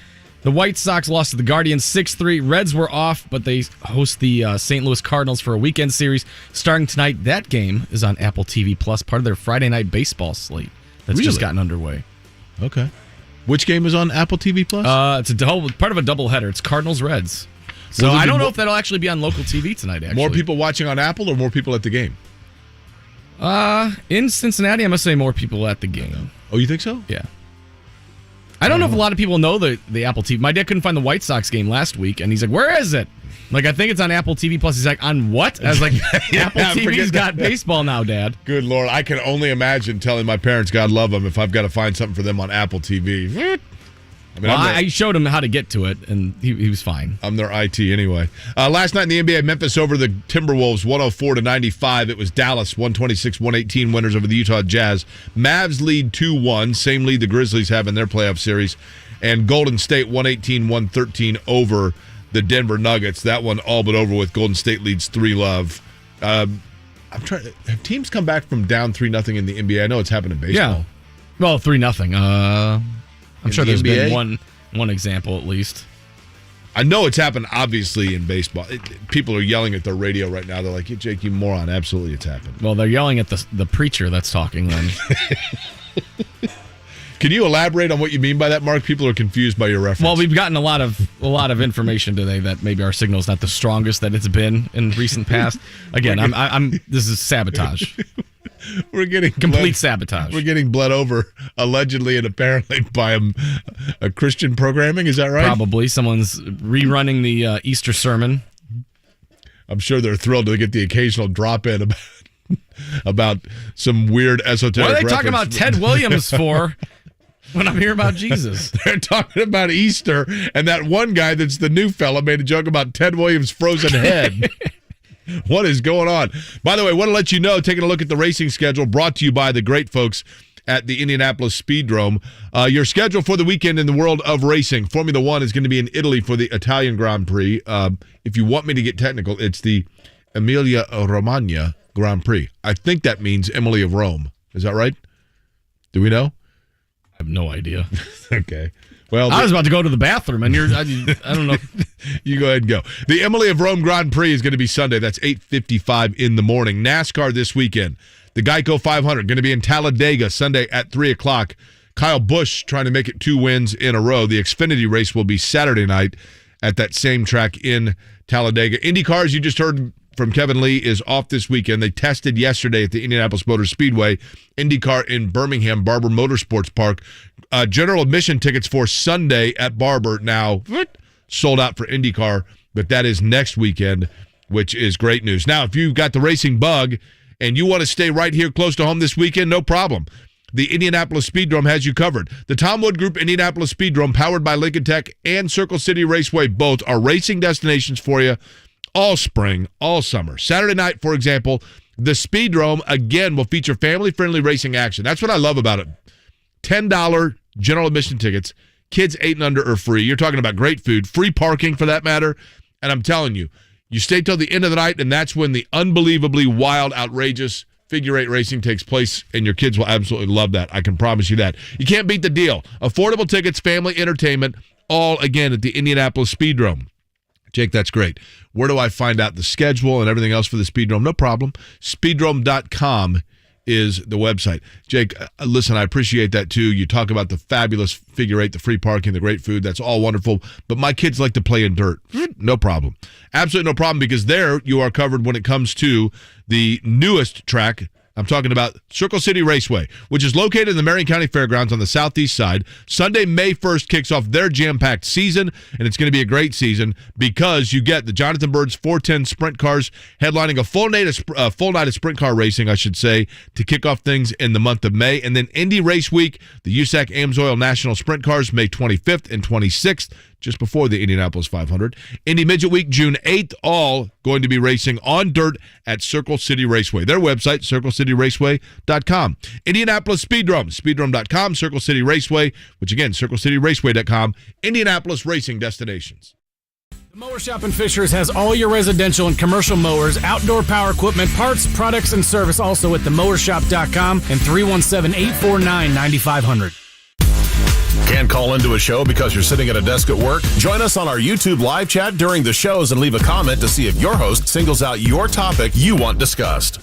The White Sox lost to the Guardians 6-3. Reds were off, but they host the St. Louis Cardinals for a weekend series starting tonight. That game is on Apple TV Plus, part of their Friday night baseball slate that's just gotten underway. Okay. Which game is on Apple TV Plus? It's part of a doubleheader. It's Cardinals-Reds. So I don't know if that'll actually be on local TV tonight, actually. More people watching on Apple or more people at the game? In Cincinnati, I must say more people at the game. Oh, you think so? Yeah. I don't know if a lot of people know the Apple TV. My dad couldn't find the White Sox game last week, and he's like, where is it? Like, I think it's on Apple TV Plus. He's like, on what? I was like, Apple TV's got baseball now, Dad. Good Lord. I can only imagine telling my parents, God love them, if I've got to find something for them on Apple TV. I showed him how to get to it, and he was fine. I'm their IT anyway. Last night in the NBA, Memphis over the Timberwolves, 104-95. It was Dallas, 126-118 winners over the Utah Jazz. Mavs lead 2-1, same lead the Grizzlies have in their playoff series. And Golden State, 118-113 over the Denver Nuggets. That one all but over with. Golden State leads 3-0. Have teams come back from down 3-0 in the NBA? I know it's happened in baseball. Yeah. Well, 3-0. I'm sure there's NBA? been one example at least. I know it's happened, obviously, in baseball. People are yelling at their radio right now. They're like, Jake, you moron. Absolutely, it's happened. Well, they're yelling at the preacher that's talking then. Can you elaborate on what you mean by that, Mark? People are confused by your reference. Well, we've gotten a lot of information today that maybe our signal's not the strongest that it's been in recent past. Again, this is sabotage. We're getting complete sabotage. We're getting bled over, allegedly and apparently, by a Christian programming. Is that right? Probably. Someone's rerunning the Easter sermon. I'm sure they're thrilled to get the occasional drop in about some weird esoteric. What are they talking about Ted Williams for? When I'm hearing about Jesus. They're talking about Easter, and that one guy that's the new fella made a joke about Ted Williams' frozen head. What is going on? By the way, I want to let you know, taking a look at the racing schedule brought to you by the great folks at the Indianapolis Speedrome. Your schedule for the weekend in the world of racing. Formula One is going to be in Italy for the Italian Grand Prix. If you want me to get technical, it's the Emilia-Romagna Grand Prix. I think that means Emily of Rome. Is that right? Do we know? I have no idea. Okay. Well, I was about to go to the bathroom, and I don't know. You go ahead and go. The Emily of Rome Grand Prix is going to be Sunday. That's 8:55 in the morning. NASCAR this weekend. The Geico 500 going to be in Talladega Sunday at 3 o'clock. Kyle Busch trying to make it 2 wins in a row. The Xfinity race will be Saturday night at that same track in Talladega. IndyCar, as you just heard from Kevin Lee, is off this weekend. They tested yesterday at the Indianapolis Motor Speedway. IndyCar in Birmingham, Barber Motorsports Park. General admission tickets for Sunday at Barber now sold out for IndyCar, but that is next weekend, which is great news. Now, if you've got the racing bug and you want to stay right here close to home this weekend, no problem. The Indianapolis Speedrome has you covered. The Tom Wood Group Indianapolis Speedrome, powered by Lincoln Tech and Circle City Raceway, both are racing destinations for you all spring, all summer. Saturday night, for example, the Speedrome, again, will feature family-friendly racing action. That's what I love about it. $10 general admission tickets. Kids 8 and under are free. You're talking about great food, free parking for that matter. And I'm telling you, you stay till the end of the night, and that's when the unbelievably wild, outrageous figure 8 racing takes place, and your kids will absolutely love that. I can promise you that. You can't beat the deal. Affordable tickets, family entertainment, all, again, at the Indianapolis Speedrome. Jake, that's great. Where do I find out the schedule and everything else for the Speedrome? No problem. Speedrome.com is the website. Jake, listen, I appreciate that too. You talk about the fabulous figure 8, the free parking, the great food. That's all wonderful. But my kids like to play in dirt. No problem. Absolutely no problem, because there you are covered when it comes to the newest track. I'm talking about Circle City Raceway, which is located in the Marion County Fairgrounds on the southeast side. Sunday, May 1st, kicks off their jam-packed season, and it's going to be a great season because you get the Jonathan Byrd's 410 sprint cars headlining a full night of sprint car racing, I should say, to kick off things in the month of May. And then Indy Race Week, the USAC Amsoil National Sprint Cars, May 25th and 26th, just before the Indianapolis 500. Indy Midget Week, June 8th, all going to be racing on dirt at Circle City Raceway. Their website, circlecityraceway.com. Indianapolis Speedrome, speedrome.com, Circle City Raceway, which again, circlecityraceway.com, Indianapolis racing destinations. The Mower Shop in Fishers has all your residential and commercial mowers, outdoor power equipment, parts, products, and service also at themowershop.com and 317-849-9500. Can't call into a show because you're sitting at a desk at work? Join us on our YouTube live chat during the shows and leave a comment to see if your host singles out your topic you want discussed.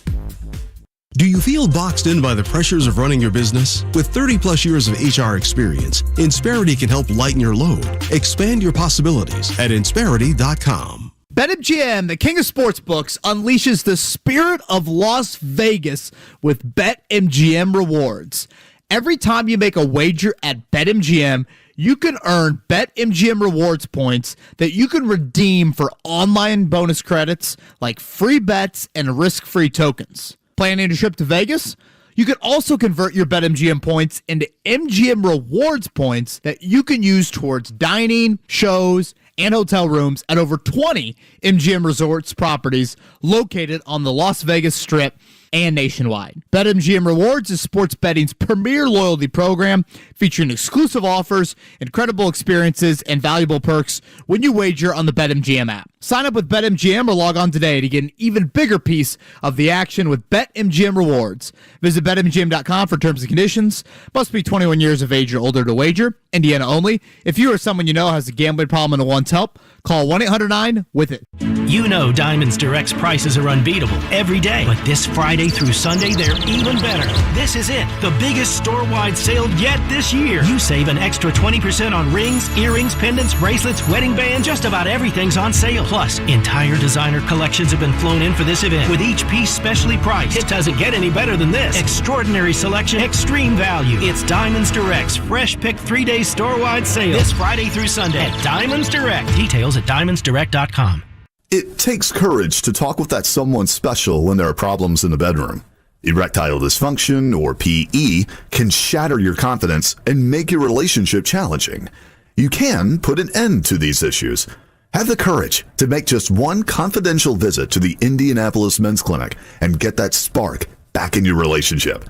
Do you feel boxed in by the pressures of running your business? With 30-plus years of HR experience, Insperity can help lighten your load. Expand your possibilities at Insperity.com. BetMGM, the king of sportsbooks, unleashes the spirit of Las Vegas with BetMGM rewards. Every time you make a wager at BetMGM, you can earn BetMGM rewards points that you can redeem for online bonus credits like free bets and risk-free tokens. Planning a trip to Vegas? You can also convert your BetMGM points into MGM Rewards points that you can use towards dining, shows, and hotel rooms at over 20 MGM Resorts properties located on the Las Vegas Strip and nationwide. BetMGM Rewards is sports betting's premier loyalty program, featuring exclusive offers, incredible experiences, and valuable perks when you wager on the BetMGM app. Sign up with BetMGM or log on today to get an even bigger piece of the action with BetMGM Rewards. Visit BetMGM.com for terms and conditions. Must be 21 years of age or older to wager. Indiana only. If you or someone you know has a gambling problem and wants help, call 1-800-9-WITH-IT. You know Diamonds Direct's prices are unbeatable every day, but this Friday through Sunday, they're even better. This is it, the biggest store-wide sale yet this year. You save an extra 20% on rings, earrings, pendants, bracelets, wedding bands, just about everything's on sale. Plus, entire designer collections have been flown in for this event, with each piece specially priced. It doesn't get any better than this. Extraordinary selection, extreme value. It's Diamonds Direct's Fresh Pick 3-day store-wide sale this Friday through Sunday at Diamonds Direct. Details at diamondsdirect.com. It takes courage to talk with that someone special when there are problems in the bedroom. Erectile dysfunction, or PE, can shatter your confidence and make your relationship challenging. You can put an end to these issues. Have the courage to make just one confidential visit to the Indianapolis Men's Clinic and get that spark back in your relationship.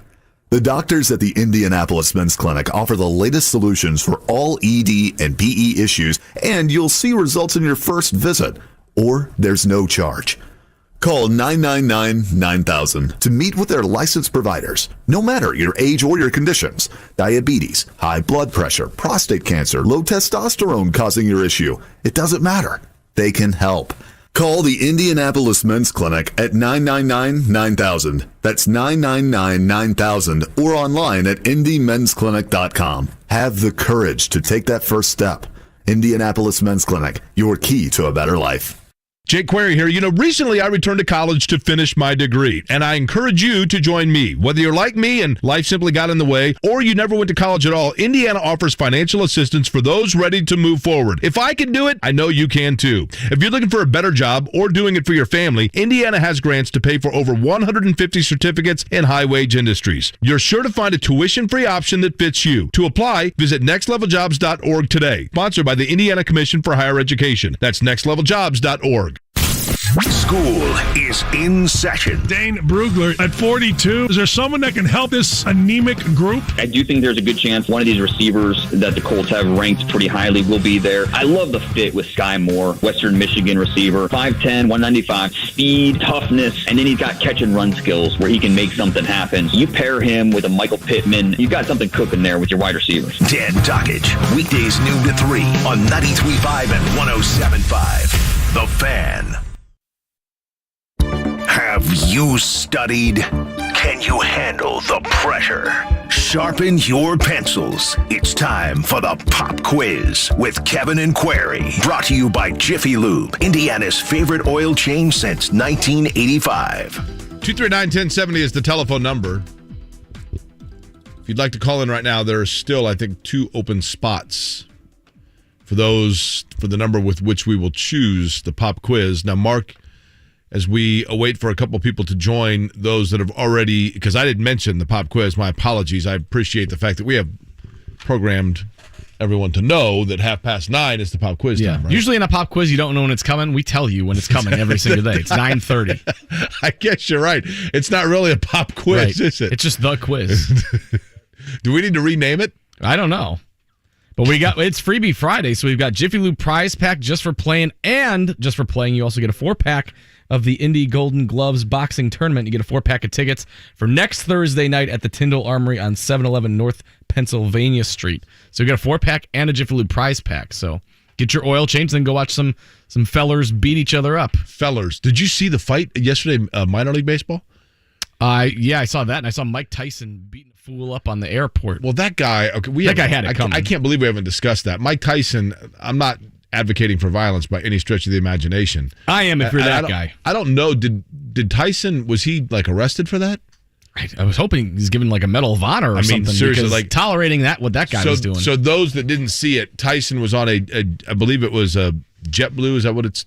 The doctors at the Indianapolis Men's Clinic offer the latest solutions for all ED and PE issues, and you'll see results in your first visit, or there's no charge. Call 999-9000 to meet with their licensed providers, no matter your age or your conditions. Diabetes, high blood pressure, prostate cancer, low testosterone causing your issue. It doesn't matter. They can help. Call the Indianapolis Men's Clinic at 999-9000. That's 999-9000, or online at indymensclinic.com. Have the courage to take that first step. Indianapolis Men's Clinic, your key to a better life. Jake Query here. You know, recently I returned to college to finish my degree, and I encourage you to join me. Whether you're like me and life simply got in the way, or you never went to college at all, Indiana offers financial assistance for those ready to move forward. If I can do it, I know you can too. If you're looking for a better job or doing it for your family, Indiana has grants to pay for over 150 certificates in high-wage industries. You're sure to find a tuition-free option that fits you. To apply, visit nextleveljobs.org today. Sponsored by the Indiana Commission for Higher Education. That's nextleveljobs.org. School is in session. Dane Brugler at 42. Is there someone that can help this anemic group? I do think there's a good chance one of these receivers that the Colts have ranked pretty highly will be there. I love the fit with Sky Moore, Western Michigan receiver, 5'10", 195, speed, toughness, and then he's got catch and run skills where he can make something happen. You pair him with a Michael Pittman, you've got something cooking there with your wide receivers. Dan Dockage, weekdays noon to 3 on 93.5 and 107.5. The Fan. Have you studied? Can you handle the pressure? Sharpen your pencils. It's time for the Pop Quiz with Kevin and Query. Brought to you by Jiffy Lube, Indiana's favorite oil change since 1985. 239-1070 is the telephone number. If you'd like to call in right now, there are still, I think, 2 open spots for the number with which we will choose the Pop Quiz. Now, Mark, as we await for a couple people to join, those that have already, because I didn't mention the Pop Quiz, my apologies. I appreciate the fact that we have programmed everyone to know that 9:30 is the Pop Quiz time, right? Usually in a Pop Quiz, you don't know when it's coming. We tell you when it's coming every single day. It's 9:30. I guess you're right. It's not really a Pop Quiz, right. Is it? It's just the quiz. Do we need to rename it? I don't know. But it's Freebie Friday, so we've got Jiffy Lube prize pack just for playing, and just for playing, you also get a 4-pack of the Indy Golden Gloves boxing tournament. You get a 4-pack of tickets for next Thursday night at the Tyndall Armory on 711 North Pennsylvania Street. So you get a 4-pack and a Jiffy Lube prize pack. So get your oil changed, then go watch some fellers beat each other up. Fellers. Did you see the fight yesterday, minor league baseball? Yeah, I saw that, and I saw Mike Tyson beating a fool up on the airport. Well, that guy, that guy had it coming. I can't believe we haven't discussed that. Mike Tyson, I'm not advocating for violence by any stretch of the imagination. I am if you're that guy. I don't know. Did Tyson, was he arrested for that? I was hoping he's given a Medal of Honor or something. Seriously, tolerating what that guy was doing. So those that didn't see it, Tyson was on I believe it was a JetBlue. Is that what it's?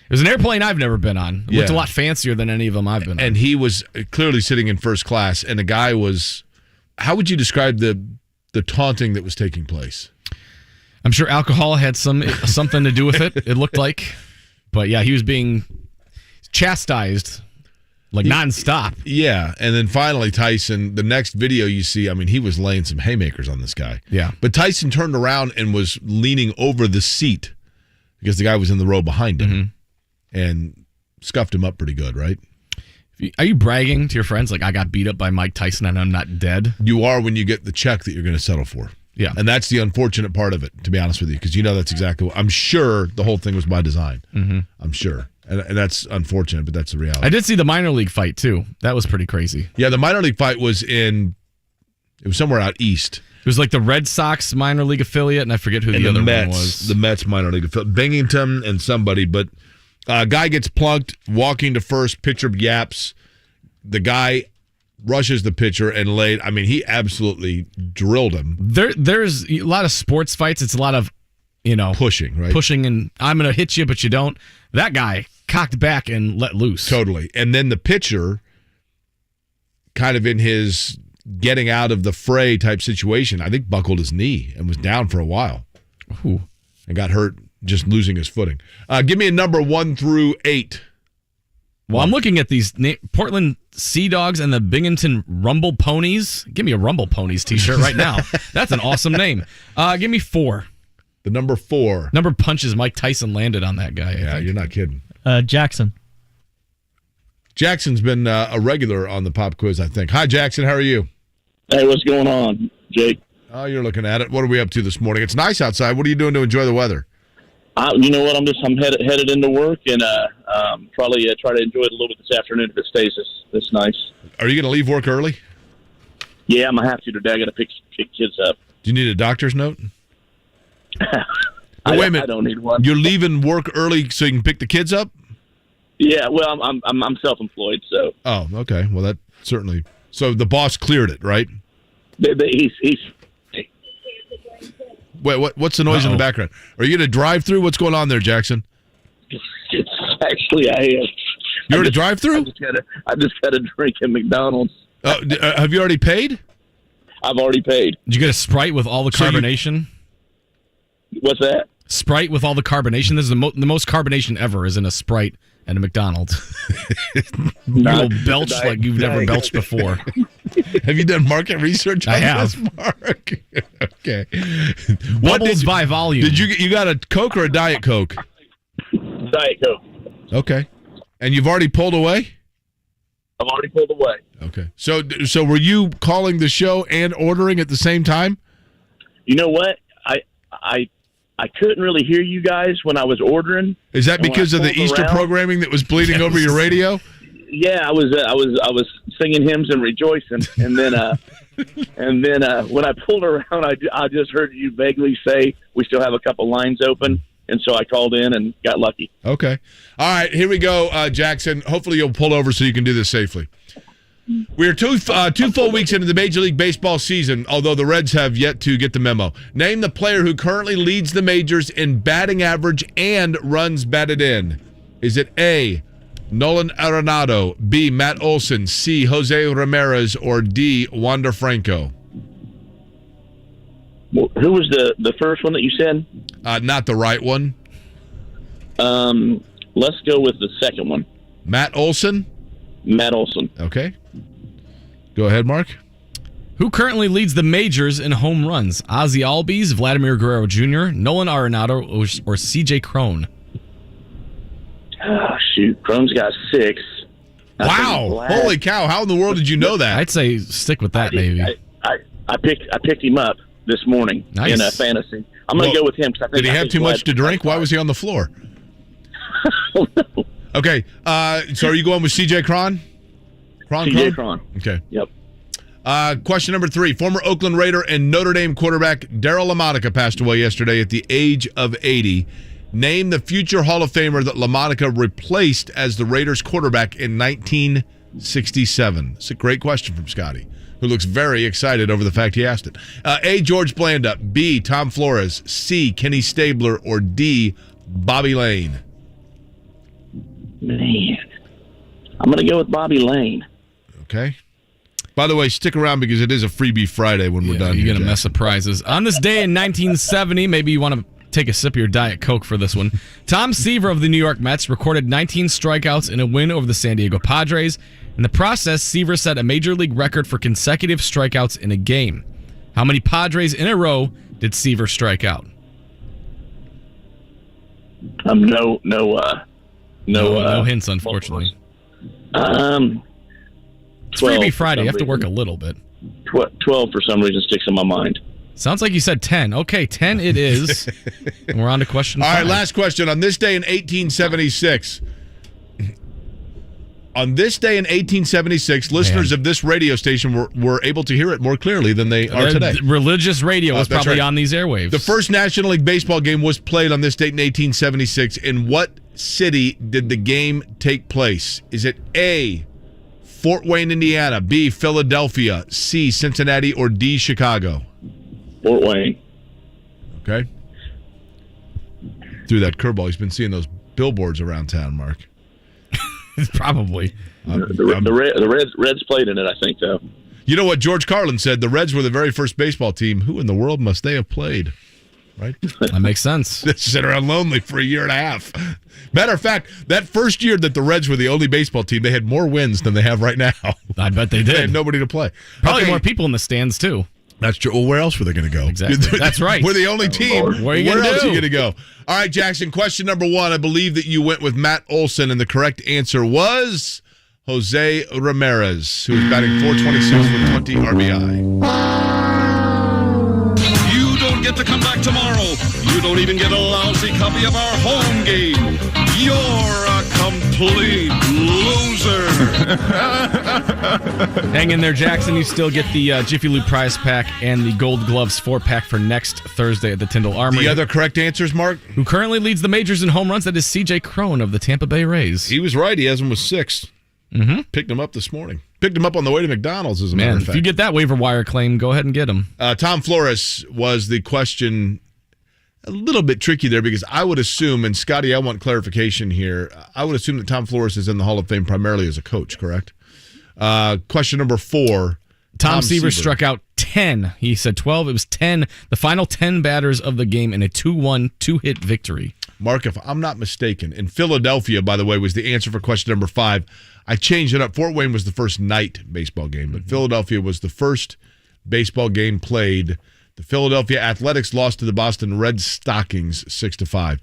It There's an airplane I've never been on. It looked a lot fancier than any of them I've been on. And he was clearly sitting in first class, and the guy was, how would you describe the taunting that was taking place? I'm sure alcohol had something to do with it, it looked like. But yeah, he was being chastised like nonstop. Yeah, and then finally Tyson, the next video you see, I mean, he was laying some haymakers on this guy. Yeah. But Tyson turned around and was leaning over the seat because the guy was in the row behind him and scuffed him up pretty good, right? Are you bragging to your friends like I got beat up by Mike Tyson and I'm not dead? You are when you get the check that you're going to settle for. Yeah. And that's the unfortunate part of it, to be honest with you, because that's exactly what I'm sure the whole thing was by design. I'm sure. And that's unfortunate, but that's the reality. I did see the minor league fight, too. That was pretty crazy. Yeah, the minor league fight was somewhere out east. It was like the Red Sox minor league affiliate, and I forget who the other one was. The Mets minor league affiliate. Binghamton and somebody, but guy gets plunked, walking to first, pitcher yaps. The guy rushes the pitcher and laid. I mean, he absolutely drilled him. There's a lot of sports fights. It's a lot of, pushing, right? Pushing, and I'm going to hit you, but you don't. That guy cocked back and let loose. Totally. And then the pitcher, kind of in his getting out of the fray type situation, I think buckled his knee and was down for a while. Ooh. And got hurt just losing his footing. Give me a number 1 through 8. Well, I'm looking at these Portland Sea Dogs and the Binghamton Rumble Ponies. Give me a Rumble Ponies t-shirt right now. That's an awesome name. Give me 4. The number 4. Number punches Mike Tyson landed on that guy. Yeah, you're not kidding. Jackson. Jackson's been a regular on the pop quiz, I think. Hi, Jackson. How are you? Hey, what's going on, Jake? Oh, you're looking at it. What are we up to this morning? It's nice outside. What are you doing to enjoy the weather? You know what? I'm headed into work and probably try to enjoy it a little bit this afternoon if it stays this nice. Are you going to leave work early? Yeah, I'm gonna have to today. I got to pick kids up. Do you need a doctor's note? Wait a minute. I don't need one. You're leaving work early so you can pick the kids up? Yeah. Well, I'm self-employed, so. Oh, okay. Well, that certainly. So the boss cleared it, right? He's. Wait, what's the noise in the background? Are you going to drive through? What's going on there, Jackson? It's actually I am. You're at a drive-through? I just got a drink at McDonald's. Have you already paid? I've already paid. Did you get a Sprite with all the carbonation? What's that? Sprite with all the carbonation. This is the most carbonation ever is in a Sprite at a McDonald's. You will belch like you've never belched before. Have you done market research on I have. this, Mark? Okay. Bubbles by volume. Did you got a Coke or a Diet Coke? Diet Coke. Okay. And you've already pulled away? I've already pulled away. Okay. So were you calling the show and ordering at the same time? You know what? I couldn't really hear you guys when I was ordering. Is that because of the Easter programming that was bleeding over your radio? Yeah, I was singing hymns and rejoicing, and then when I pulled around, I just heard you vaguely say we still have a couple lines open, and so I called in and got lucky. Okay, all right, here we go, Jackson. Hopefully you'll pull over so you can do this safely. We're two full weeks into the Major League Baseball season, although the Reds have yet to get the memo. Name the player who currently leads the majors in batting average and runs batted in. Is it A, Nolan Arenado, B, Matt Olson, C, Jose Ramirez, or D, Wander Franco? Well, who was the first one that you said? Not the right one. Let's go with the second one. Matt Olson? Matt Olson. Okay. Go ahead, Mark. Who currently leads the majors in home runs? Ozzie Albies, Vladimir Guerrero Jr., Nolan Arenado, or C.J. Cron? Oh, shoot. Cron's got 6. Wow. Holy cow. How in the world did you know that? I'd say stick with that, maybe. I picked him up this morning in a fantasy. I'm going to go with him. Cause I think did he have too much to drink? Why was he on the floor? Oh, no. Okay. So are you going with C.J. Cron? C.J. Cron. Okay. Yep. Question number 3. Former Oakland Raider and Notre Dame quarterback Darryl LaMonica passed away yesterday at the age of 80. Name the future Hall of Famer that LaMonica replaced as the Raiders quarterback in 1967. It's a great question from Scotty, who looks very excited over the fact he asked it. A, George Blanda, B, Tom Flores, C, Kenny Stabler, or D, Bobby Lane? Man, I'm going to go with Bobby Lane. Okay. By the way, stick around because it is a freebie Friday when we're done. You're going to mess up prizes. On this day in 1970, maybe you want to take a sip of your Diet Coke for this one. Tom Seaver of the New York Mets recorded 19 strikeouts in a win over the San Diego Padres. In the process, Seaver set a major league record for consecutive strikeouts in a game. How many Padres in a row did Seaver strike out? No hints, unfortunately. 12 It's freebie Friday. You have to work a little bit. 12 for some reason sticks in my mind. Sounds like you said 10. Okay, 10 it is. And we're on to question 5. All right, last question. On this day in 1876, listeners of this radio station were able to hear it more clearly than they are today. Religious radio was probably on these airwaves. The first National League Baseball game was played on this date in 1876. In what city did the game take place? Is it A, Fort Wayne, Indiana, B, Philadelphia, C, Cincinnati, or D, Chicago? Fort Wayne. Okay. Through that curveball, he's been seeing those billboards around town, Mark. Probably. The Reds played in it, I think, though. You know what George Carlin said? The Reds were the very first baseball team. Who in the world must they have played? Right? That makes sense. They sit around lonely for a year and a half. Matter of fact, that first year that the Reds were the only baseball team, they had more wins than they have right now. I bet they did. They had nobody to play. Probably more people in the stands, too. That's true. Well, where else were they going to go? Exactly. That's right. We're the only team. Where else are you going to go? All right, Jackson, question number 1. I believe that you went with Matt Olson, and the correct answer was Jose Ramirez, who is batting .426 with 20 RBI. You don't get to come back tomorrow. You don't even get a lousy copy of our home game. You're a complete loser. Hang in there, Jackson. You still get the Jiffy Lube prize pack and the Gold Gloves 4-pack for next Thursday at the Tyndall Armory. The other correct answers, Mark? Who currently leads the majors in home runs, that is C.J. Cron of the Tampa Bay Rays. He was right. He has him with 6. Mm-hmm. Picked him up this morning. Picked him up on the way to McDonald's, as a matter of fact. If you get that waiver wire claim, go ahead and get him. Tom Flores was the question. A little bit tricky there because I would assume, and Scotty, I want clarification here, I would assume that Tom Flores is in the Hall of Fame primarily as a coach, correct? Question number 4. Tom Seaver struck out 10. He said 12. It was 10. The final 10 batters of the game in a 2-1, 2-hit victory. Mark, if I'm not mistaken, in Philadelphia, by the way, was the answer for question number 5. I changed it up. Fort Wayne was the first night baseball game, but Philadelphia was the first baseball game played. The Philadelphia Athletics lost to the Boston Red Stockings 6-5.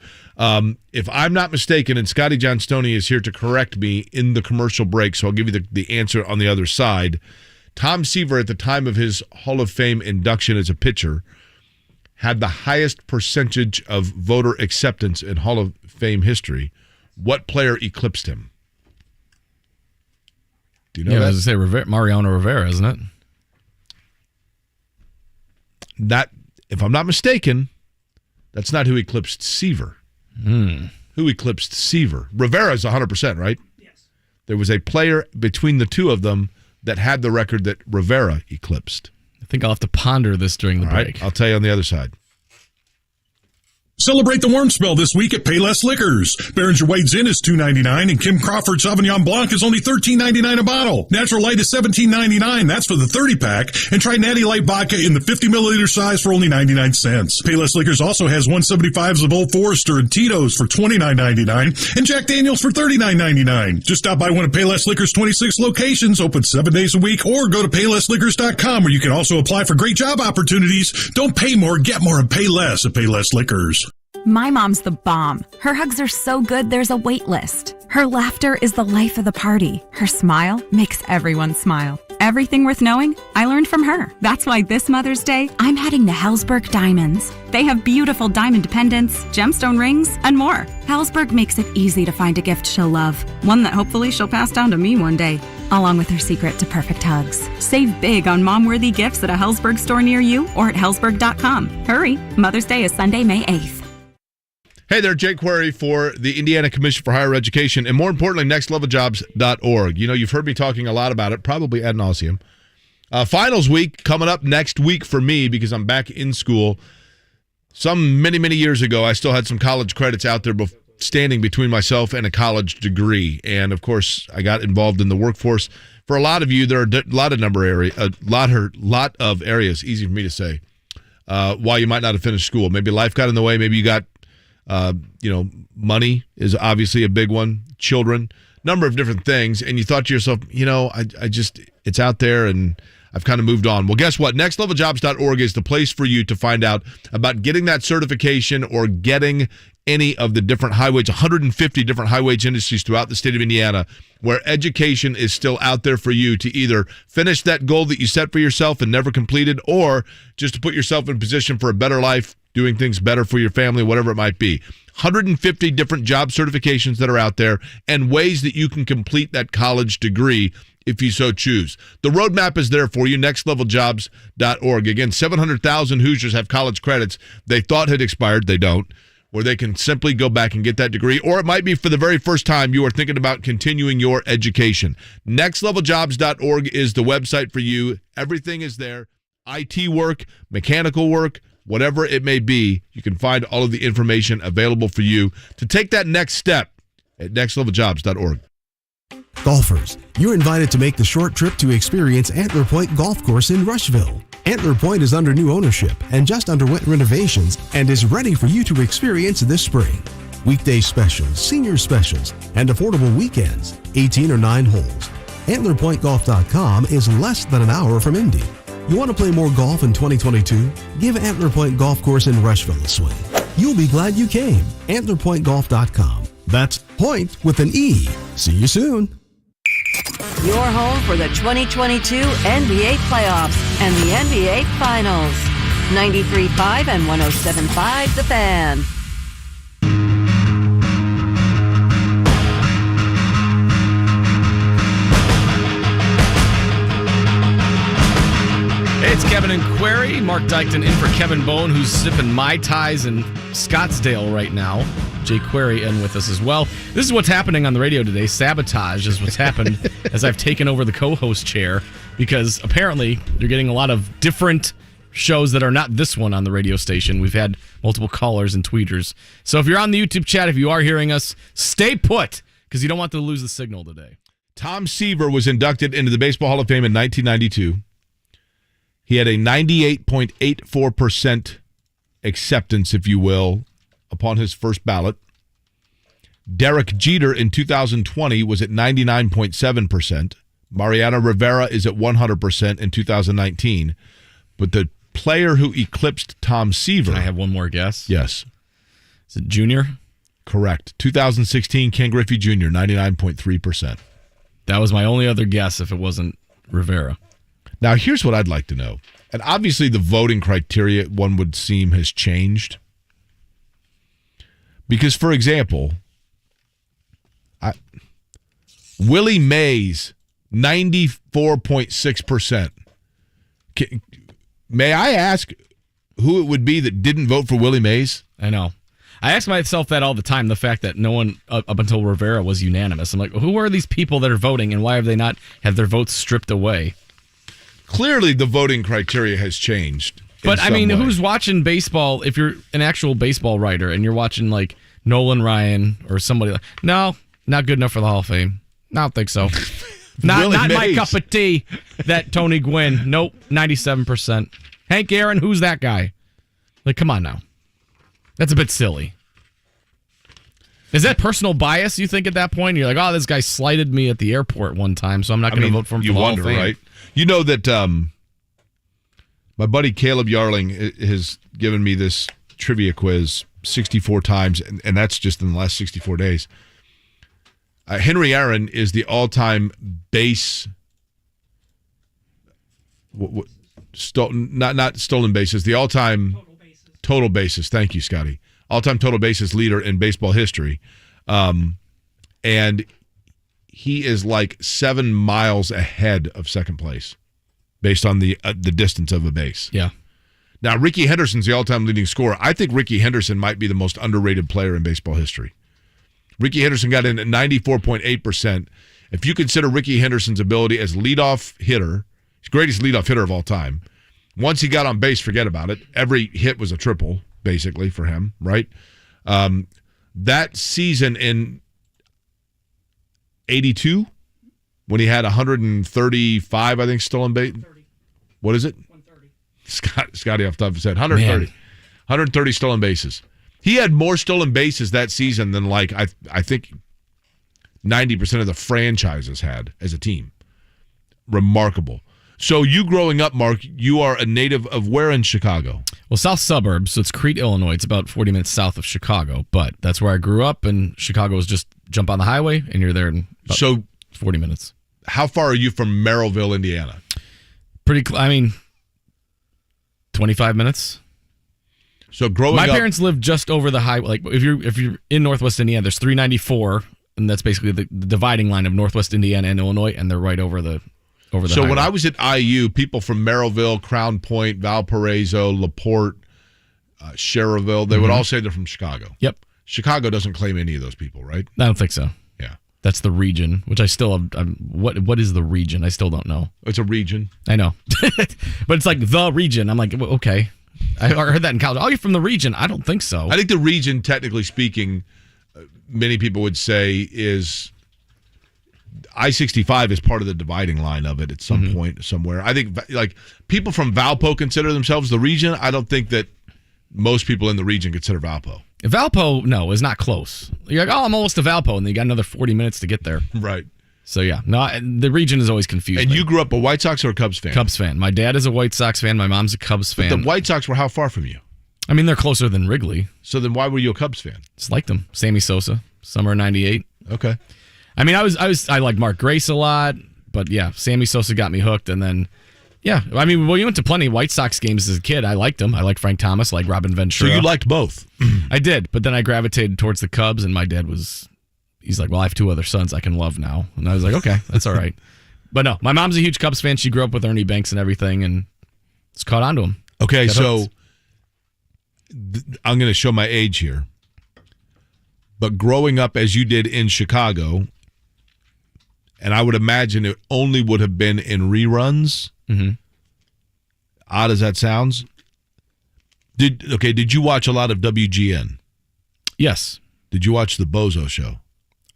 If I'm not mistaken, and Scotty John Stoney is here to correct me in the commercial break, so I'll give you the answer on the other side. Tom Seaver, at the time of his Hall of Fame induction as a pitcher, had the highest percentage of voter acceptance in Hall of Fame history. What player eclipsed him? Do you know that? I was going to say Mariano Rivera, isn't it? That, if I'm not mistaken, that's not who eclipsed Seaver. Who eclipsed Seaver? Rivera's 100%, right? Yes. There was a player between the two of them that had the record that Rivera eclipsed. I think I'll have to ponder this during the break. Right, I'll tell you on the other side. Celebrate the warm spell this week at Payless Liquors. Behringer White Zin is $2.99 and Kim Crawford Sauvignon Blanc is only $13.99 a bottle. Natural Light is $17.99. That's for the 30-pack. And try Natty Light Vodka in the 50-milliliter size for only 99 cents. Payless Liquors also has 175s of Old Forester and Tito's for $29.99 and Jack Daniels for $39.99. Just stop by one of Payless Liquors' 26 locations, open 7 days a week, or go to PaylessLiquors.com where you can also apply for great job opportunities. Don't pay more, get more, and pay less at Payless Liquors. My mom's the bomb. Her hugs are so good, there's a wait list. Her laughter is the life of the party. Her smile makes everyone smile. Everything worth knowing, I learned from her. That's why this Mother's Day, I'm heading to Hellsberg Diamonds. They have beautiful diamond pendants, gemstone rings, and more. Hellsberg makes it easy to find a gift she'll love. One that hopefully she'll pass down to me one day, along with her secret to perfect hugs. Save big on mom-worthy gifts at a Hellsberg store near you or at hellsberg.com. Hurry, Mother's Day is Sunday, May 8th. Hey there, Jake Query for the Indiana Commission for Higher Education, and more importantly, nextleveljobs.org. You know, you've heard me talking a lot about it, probably ad nauseum. Finals week coming up next week for me because I'm back in school. Some many years ago, I still had some college credits out there standing between myself and a college degree. And of course, I got involved in the workforce. For a lot of you, there are a lot of areas, easy for me to say, why you might not have finished school. Maybe life got in the way. Maybe you got, money is obviously a big one. Children, number of different things. And you thought to yourself, it's out there and I've kind of moved on. Well, guess what? NextLevelJobs.org is the place for you to find out about getting that certification or getting any of the different high wage, 150 different high wage industries throughout the state of Indiana, where education is still out there for you to either finish that goal that you set for yourself and never completed, or just to put yourself in position for a better life, doing things better for your family, whatever it might be. 150 different job certifications that are out there and ways that you can complete that college degree if you so choose. The roadmap is there for you, nextleveljobs.org. Again, 700,000 Hoosiers have college credits they thought had expired. They don't, where they can simply go back and get that degree. Or it might be for the very first time you are thinking about continuing your education. Nextleveljobs.org is the website for you. Everything is there. IT work, mechanical work, whatever it may be, you can find all of the information available for you to take that next step at nextleveljobs.org. Golfers, you're invited to make the short trip to experience Antler Point Golf Course in Rushville. Antler Point is under new ownership and just underwent renovations and is ready for you to experience this spring. Weekday specials, senior specials, and affordable weekends, 18 or 9 holes. AntlerPointGolf.com is less than an hour from Indy. You want to play more golf in 2022? Give Antler Point Golf Course in Rushville a swing. You'll be glad you came. AntlerPointGolf.com. That's point with an E. See you soon. Your home for the 2022 NBA Playoffs and the NBA Finals. 93.5 and 107.5 The Fan. It's Kevin and Query. Marc Dykton in for Kevin Bowen, who's sipping Mai Tais in Scottsdale right now. Jake Query in with us as well. This is what's happening on the radio today. Sabotage is what's happened as I've taken over the co-host chair, because apparently you're getting a lot of different shows that are not this one on the radio station. We've had multiple callers and tweeters. So if you're on the YouTube chat, if you are hearing us, stay put, because you don't want to lose the signal today. Tom Seaver was inducted into the Baseball Hall of Fame in 1992. He had a 98.84% acceptance, if you will, upon his first ballot. Derek Jeter in 2020 was at 99.7%. Mariano Rivera is at 100% in 2019. But the player who eclipsed Tom Seaver... Can I have one more guess? Yes. Is it Junior? Correct. 2016, Ken Griffey Jr., 99.3%. That was my only other guess if it wasn't Rivera. Now, here's what I'd like to know. And obviously the voting criteria, one would seem, has changed. Because, for example, Willie Mays, 94.6%. May I ask who it would be that didn't vote for Willie Mays? I know. I ask myself that all the time, the fact that no one up until Rivera was unanimous. I'm like, who are these people that are voting, and why have they not had their votes stripped away? Clearly, the voting criteria has changed. But, I mean, who's watching baseball? If you're an actual baseball writer and you're watching, like, Nolan Ryan or somebody like, no, not good enough for the Hall of Fame. I don't think so. not my cup of tea, that Tony Gwynn. Nope, 97%. Hank Aaron, who's that guy? Like, come on now. That's a bit silly. Is that personal bias, you think, at that point? You're like, oh, this guy slighted me at the airport one time, so I'm not going to vote for him for the Hall of Fame. Right? You know that my buddy Caleb Yarling has given me this trivia quiz 64 times, and that's just in the last 64 days. Henry Aaron is the all-time base... not stolen bases, the all-time total bases. Thank you, Scotty. All-time total bases leader in baseball history. And he is like 7 miles ahead of second place based on the distance of a base. Yeah. Now, Ricky Henderson's the all-time leading scorer. I think Ricky Henderson might be the most underrated player in baseball history. Ricky Henderson got in at 94.8%. If you consider Ricky Henderson's ability as leadoff hitter, he's the greatest leadoff hitter of all time. Once he got on base, forget about it. Every hit was a triple, basically, for him, right? That season in 82, when he had 135, I think, stolen base. What is it? 130. Scotty off the top of his head. 130. 130 stolen bases. He had more stolen bases that season than, like, I think 90% of the franchises had as a team. Remarkable. So you growing up, Mark, you are a native of where in Chicago? Well, south suburbs, so it's Crete, Illinois. It's about 40 minutes south of Chicago, but that's where I grew up, and Chicago is just jump on the highway, and you're there in about 40 minutes. How far are you from Merrillville, Indiana? 25 minutes. So growing up, my parents lived just over the highway. Like if you're in Northwest Indiana, there's 394, and that's basically the dividing line of Northwest Indiana and Illinois, and they're right over the So highway. when I was at IU, people from Merrillville, Crown Point, Valparaiso, LaPorte, Cherville, they would all say they're from Chicago. Yep. Chicago doesn't claim any of those people, right? I don't think so. Yeah. That's the region, which I still have. What is the region? I still don't know. It's a region. I know. But it's like the region. I'm like, okay. I heard that in college. Oh, you're from the region. I don't think so. I think the region, technically speaking, many people would say is I-65 is part of the dividing line of it at some point somewhere. I think like people from Valpo consider themselves the region. I don't think that most people in the region consider Valpo. Valpo, no, is not close. You're like, oh, I'm almost to Valpo, and then you got another 40 minutes to get there. Right. So, yeah. No, the region is always confusing. And you grew up a White Sox or a Cubs fan? Cubs fan. My dad is a White Sox fan. My mom's a Cubs fan. But the White Sox were how far from you? I mean, they're closer than Wrigley. So then why were you a Cubs fan? Just liked them. Sammy Sosa, summer of 98. Okay. I mean, I like Mark Grace a lot, but yeah, Sammy Sosa got me hooked, and then yeah, I mean, we went to plenty of White Sox games as a kid. I liked them. I liked Frank Thomas, like Robin Ventura. So you liked both? I did, but then I gravitated towards the Cubs, and my dad he's like, well, I have two other sons I can love now, and I was like, okay, that's all right. But no, my mom's a huge Cubs fan. She grew up with Ernie Banks and everything, and it's caught on to him. Okay, so I'm going to show my age here, but growing up as you did in Chicago. And I would imagine it only would have been in reruns. Mm-hmm. Odd as that sounds. Did you watch a lot of WGN? Yes. Did you watch the Bozo show?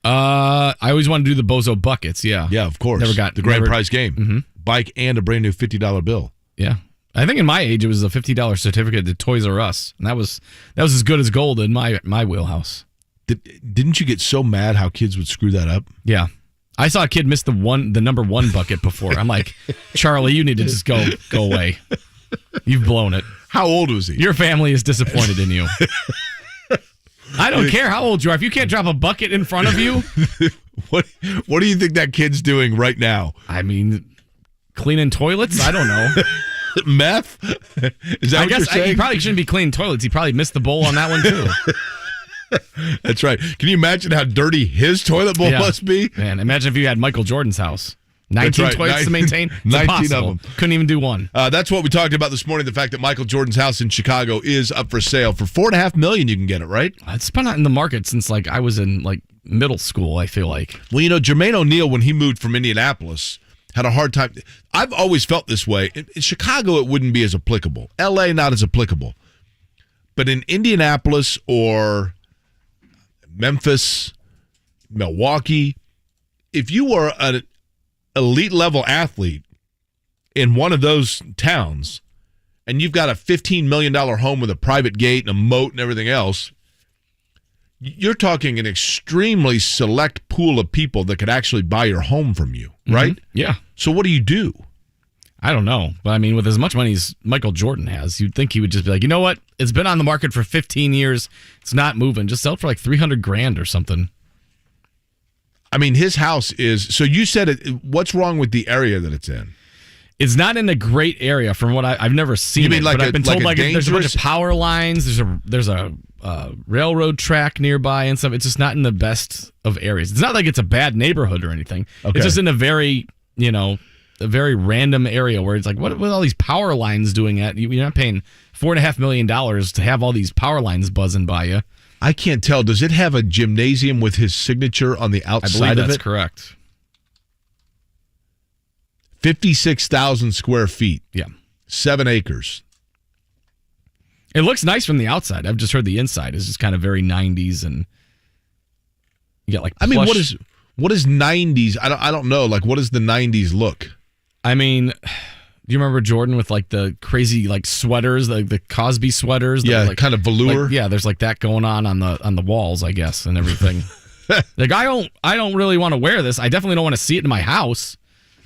I always wanted to do the Bozo buckets. Yeah. Yeah, of course. Never got the grand prize game. Mm-hmm. Bike and a brand new $50 bill. Yeah. I think in my age it was a $50 certificate to Toys R Us, and that was as good as gold in my wheelhouse. Didn't you get so mad how kids would screw that up? Yeah. I saw a kid miss the number one bucket before. I'm like, Charlie, you need to just go away. You've blown it. How old was he? Your family is disappointed in you. I don't care how old you are. If you can't drop a bucket in front of you. What do you think that kid's doing right now? I mean, cleaning toilets? I don't know. Meth? Is that what you're saying? He probably shouldn't be cleaning toilets. He probably missed the bowl on that one, too. That's right. Can you imagine how dirty his toilet bowl must be? Man, imagine if you had Michael Jordan's house. 19 toilets to maintain? It's 19 impossible. of them. Couldn't even do one. That's what we talked about this morning, the fact that Michael Jordan's house in Chicago is up for sale. For $4.5 million, you can get it, right? It's been out in the market since I was in middle school, I feel like. Well, Jermaine O'Neal, when he moved from Indianapolis, had a hard time. I've always felt this way. In Chicago, it wouldn't be as applicable. L.A., not as applicable. But in Indianapolis or Memphis, Milwaukee, if you were an elite level athlete in one of those towns and you've got a $15 million home with a private gate and a moat and everything else, you're talking an extremely select pool of people that could actually buy your home from you, right? Mm-hmm. Yeah. So what do you do? I don't know. But I mean, with as much money as Michael Jordan has, you'd think he would just be like, you know what? It's been on the market for 15 years. It's not moving. Just sell it for $300,000 or something. I mean, his house is, so you said what's wrong with the area that it's in? It's not in a great area from what I've never seen. You mean but I've been told there's a bunch of power lines. There's a railroad track nearby and stuff. It's just not in the best of areas. It's not like it's a bad neighborhood or anything. Okay. It's just in a very, a very random area where it's like, what are all these power lines doing at? You're not paying $4.5 million to have all these power lines buzzing by you. I can't tell. Does it have a gymnasium with his signature on the outside of it? I believe that's correct. 56,000 square feet. Yeah. 7 acres. It looks nice from the outside. I've just heard the inside is just kind of very 90s and You got like I mean, what is 90s? I don't know. Like, what is the 90s look? I mean, do you remember Jordan with like the crazy like sweaters, the Cosby sweaters? Yeah, like, kind of velour. Like, yeah, there's like that going on the walls, I guess, and everything. Like I don't really want to wear this. I definitely don't want to see it in my house.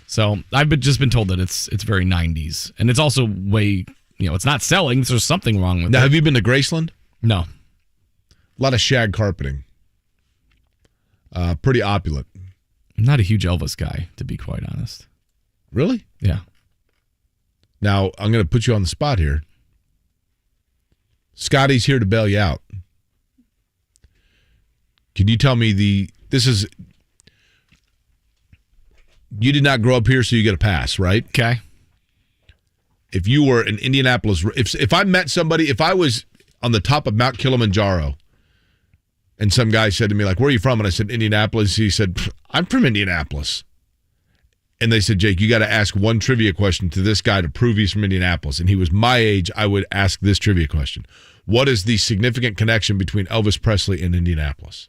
So I've just been told that it's very 90s, and it's also way, it's not selling. So there's something wrong with it. Now, have you been to Graceland? No. A lot of shag carpeting. Pretty opulent. I'm not a huge Elvis guy, to be quite honest. Really? Yeah. Now, I'm going to put you on the spot here. Scotty's here to bail you out. Can you tell me you did not grow up here, so you get a pass, right? Okay. If you were in Indianapolis, if I met somebody, if I was on the top of Mount Kilimanjaro, and some guy said to me, like, where are you from? And I said, Indianapolis. He said, I'm from Indianapolis. And they said, Jake, you got to ask one trivia question to this guy to prove he's from Indianapolis. And he was my age. I would ask this trivia question. What is the significant connection between Elvis Presley and Indianapolis?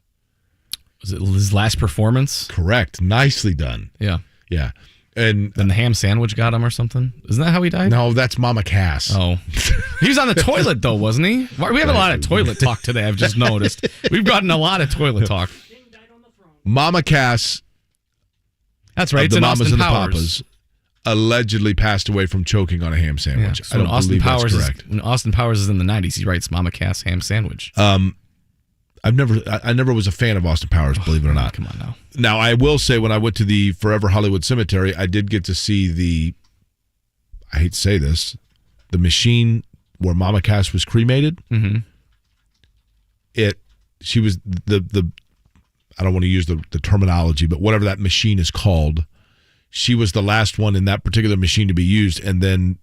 Was it his last performance? Correct. Nicely done. Yeah. Yeah. And then the ham sandwich got him or something? Isn't that how he died? No, that's Mama Cass. Oh. He was on the toilet, though, wasn't he? We have a lot of toilet talk today, I've just noticed. We've gotten a lot of toilet talk. Mama Cass. That's right. It's the in Mamas Austin and the Powers. Papas allegedly passed away from choking on a ham sandwich. Yeah, so I don't believe that's correct. When Austin Powers is in the 90s, he writes Mama Cass ham sandwich. I never was a fan of Austin Powers, believe it or not. Come on now. Now, I will say when I went to the Forever Hollywood Cemetery, I did get to see I hate to say this, the machine where Mama Cass was cremated. Mm-hmm. She was the I don't want to use the terminology, but whatever that machine is called, she was the last one in that particular machine to be used. And then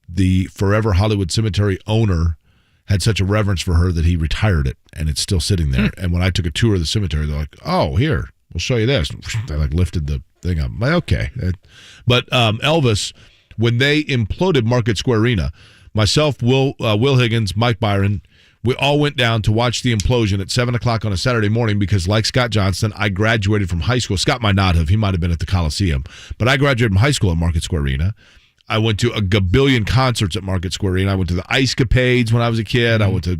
the Forever Hollywood Cemetery owner had such a reverence for her that he retired it, and it's still sitting there. And when I took a tour of the cemetery, they're like, oh, here, we'll show you this. They like lifted the thing up. I'm like, okay. But Elvis, when they imploded Market Square Arena, myself, Will Higgins, Mike Byron, we all went down to watch the implosion at 7 o'clock on a Saturday morning because, like Scott Johnson, I graduated from high school. Scott might not have. He might have been at the Coliseum. But I graduated from high school at Market Square Arena. I went to a gabillion concerts at Market Square Arena. I went to the Ice Capades when I was a kid. I went to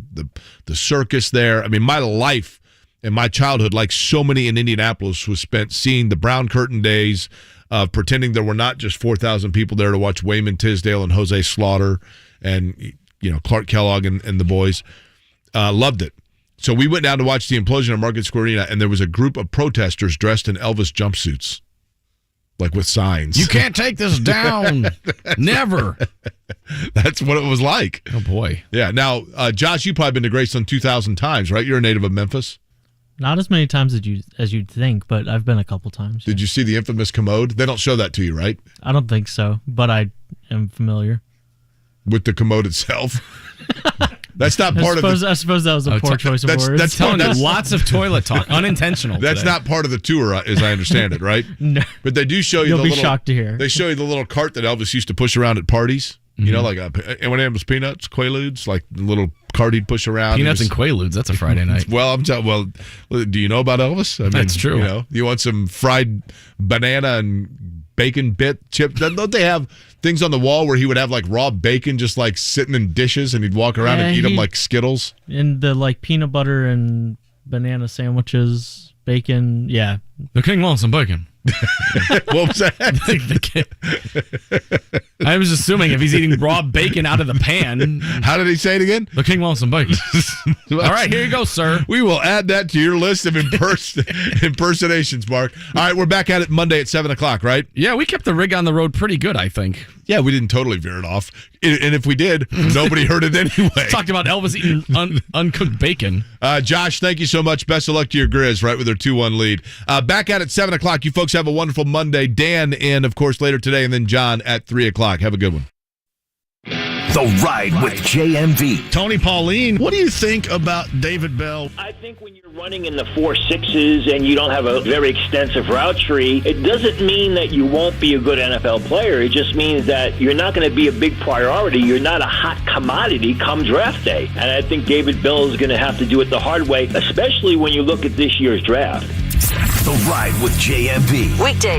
the circus there. I mean, my life and my childhood, like so many in Indianapolis, was spent seeing the Brown Curtain days, pretending there were not just 4,000 people there to watch Wayman Tisdale and Jose Slaughter and Clark Kellogg and the boys. Loved it. So we went down to watch the implosion of Market Square Arena, and there was a group of protesters dressed in Elvis jumpsuits. Like with signs. You can't take this down. Never. That's what it was like. Oh, boy. Yeah. Now, Josh, you've probably been to Graceland 2,000 times, right? You're a native of Memphis. Not as many times as you'd think, but I've been a couple times. Did you see the infamous commode? They don't show that to you, right? I don't think so, but I am familiar. With the commode itself? That's not part of the... I suppose that was a poor choice of words. That's telling you lots of toilet talk. Unintentional. That's today. Not part of the tour, as I understand it, right? No. But they do show you You'll be shocked to hear. They show you the little cart that Elvis used to push around at parties. Mm-hmm. You know, like M&M's peanuts, Quaaludes, like the little cart he'd push around. Peanuts and Quaaludes, that's a Friday night. Well, do you know about Elvis? I mean, that's true. You want some fried banana and bacon bit chip? Don't they have things on the wall where he would have like raw bacon just like sitting in dishes and he'd walk around and eat them like Skittles? And the like peanut butter and banana sandwiches, bacon, yeah. The king wants some bacon. What was that? I was assuming if he's eating raw bacon out of the pan. How did he say it again? The king wants some bacon. All right, here you go, sir. We will add that to your list of impersonations, Mark. All right, we're back at it Monday at 7 o'clock, right? Yeah, we kept the rig on the road pretty good, I think. Yeah, we didn't totally veer it off. And if we did, nobody heard it anyway. Talked about Elvis eating uncooked bacon. Josh, thank you so much. Best of luck to your Grizz, right, with their 2-1 lead. Back at it 7 o'clock. You folks have a wonderful Monday. Dan in, of course, later today, and then John at 3 o'clock. Have a good one. The Ride with JMV. Tony Pauline, what do you think about David Bell? I think when you're running in the 4.6s and you don't have a very extensive route tree, it doesn't mean that you won't be a good NFL player. It just means that you're not going to be a big priority. You're not a hot commodity come draft day. And I think David Bell is going to have to do it the hard way, especially when you look at this year's draft. The Ride with JMV. Weekday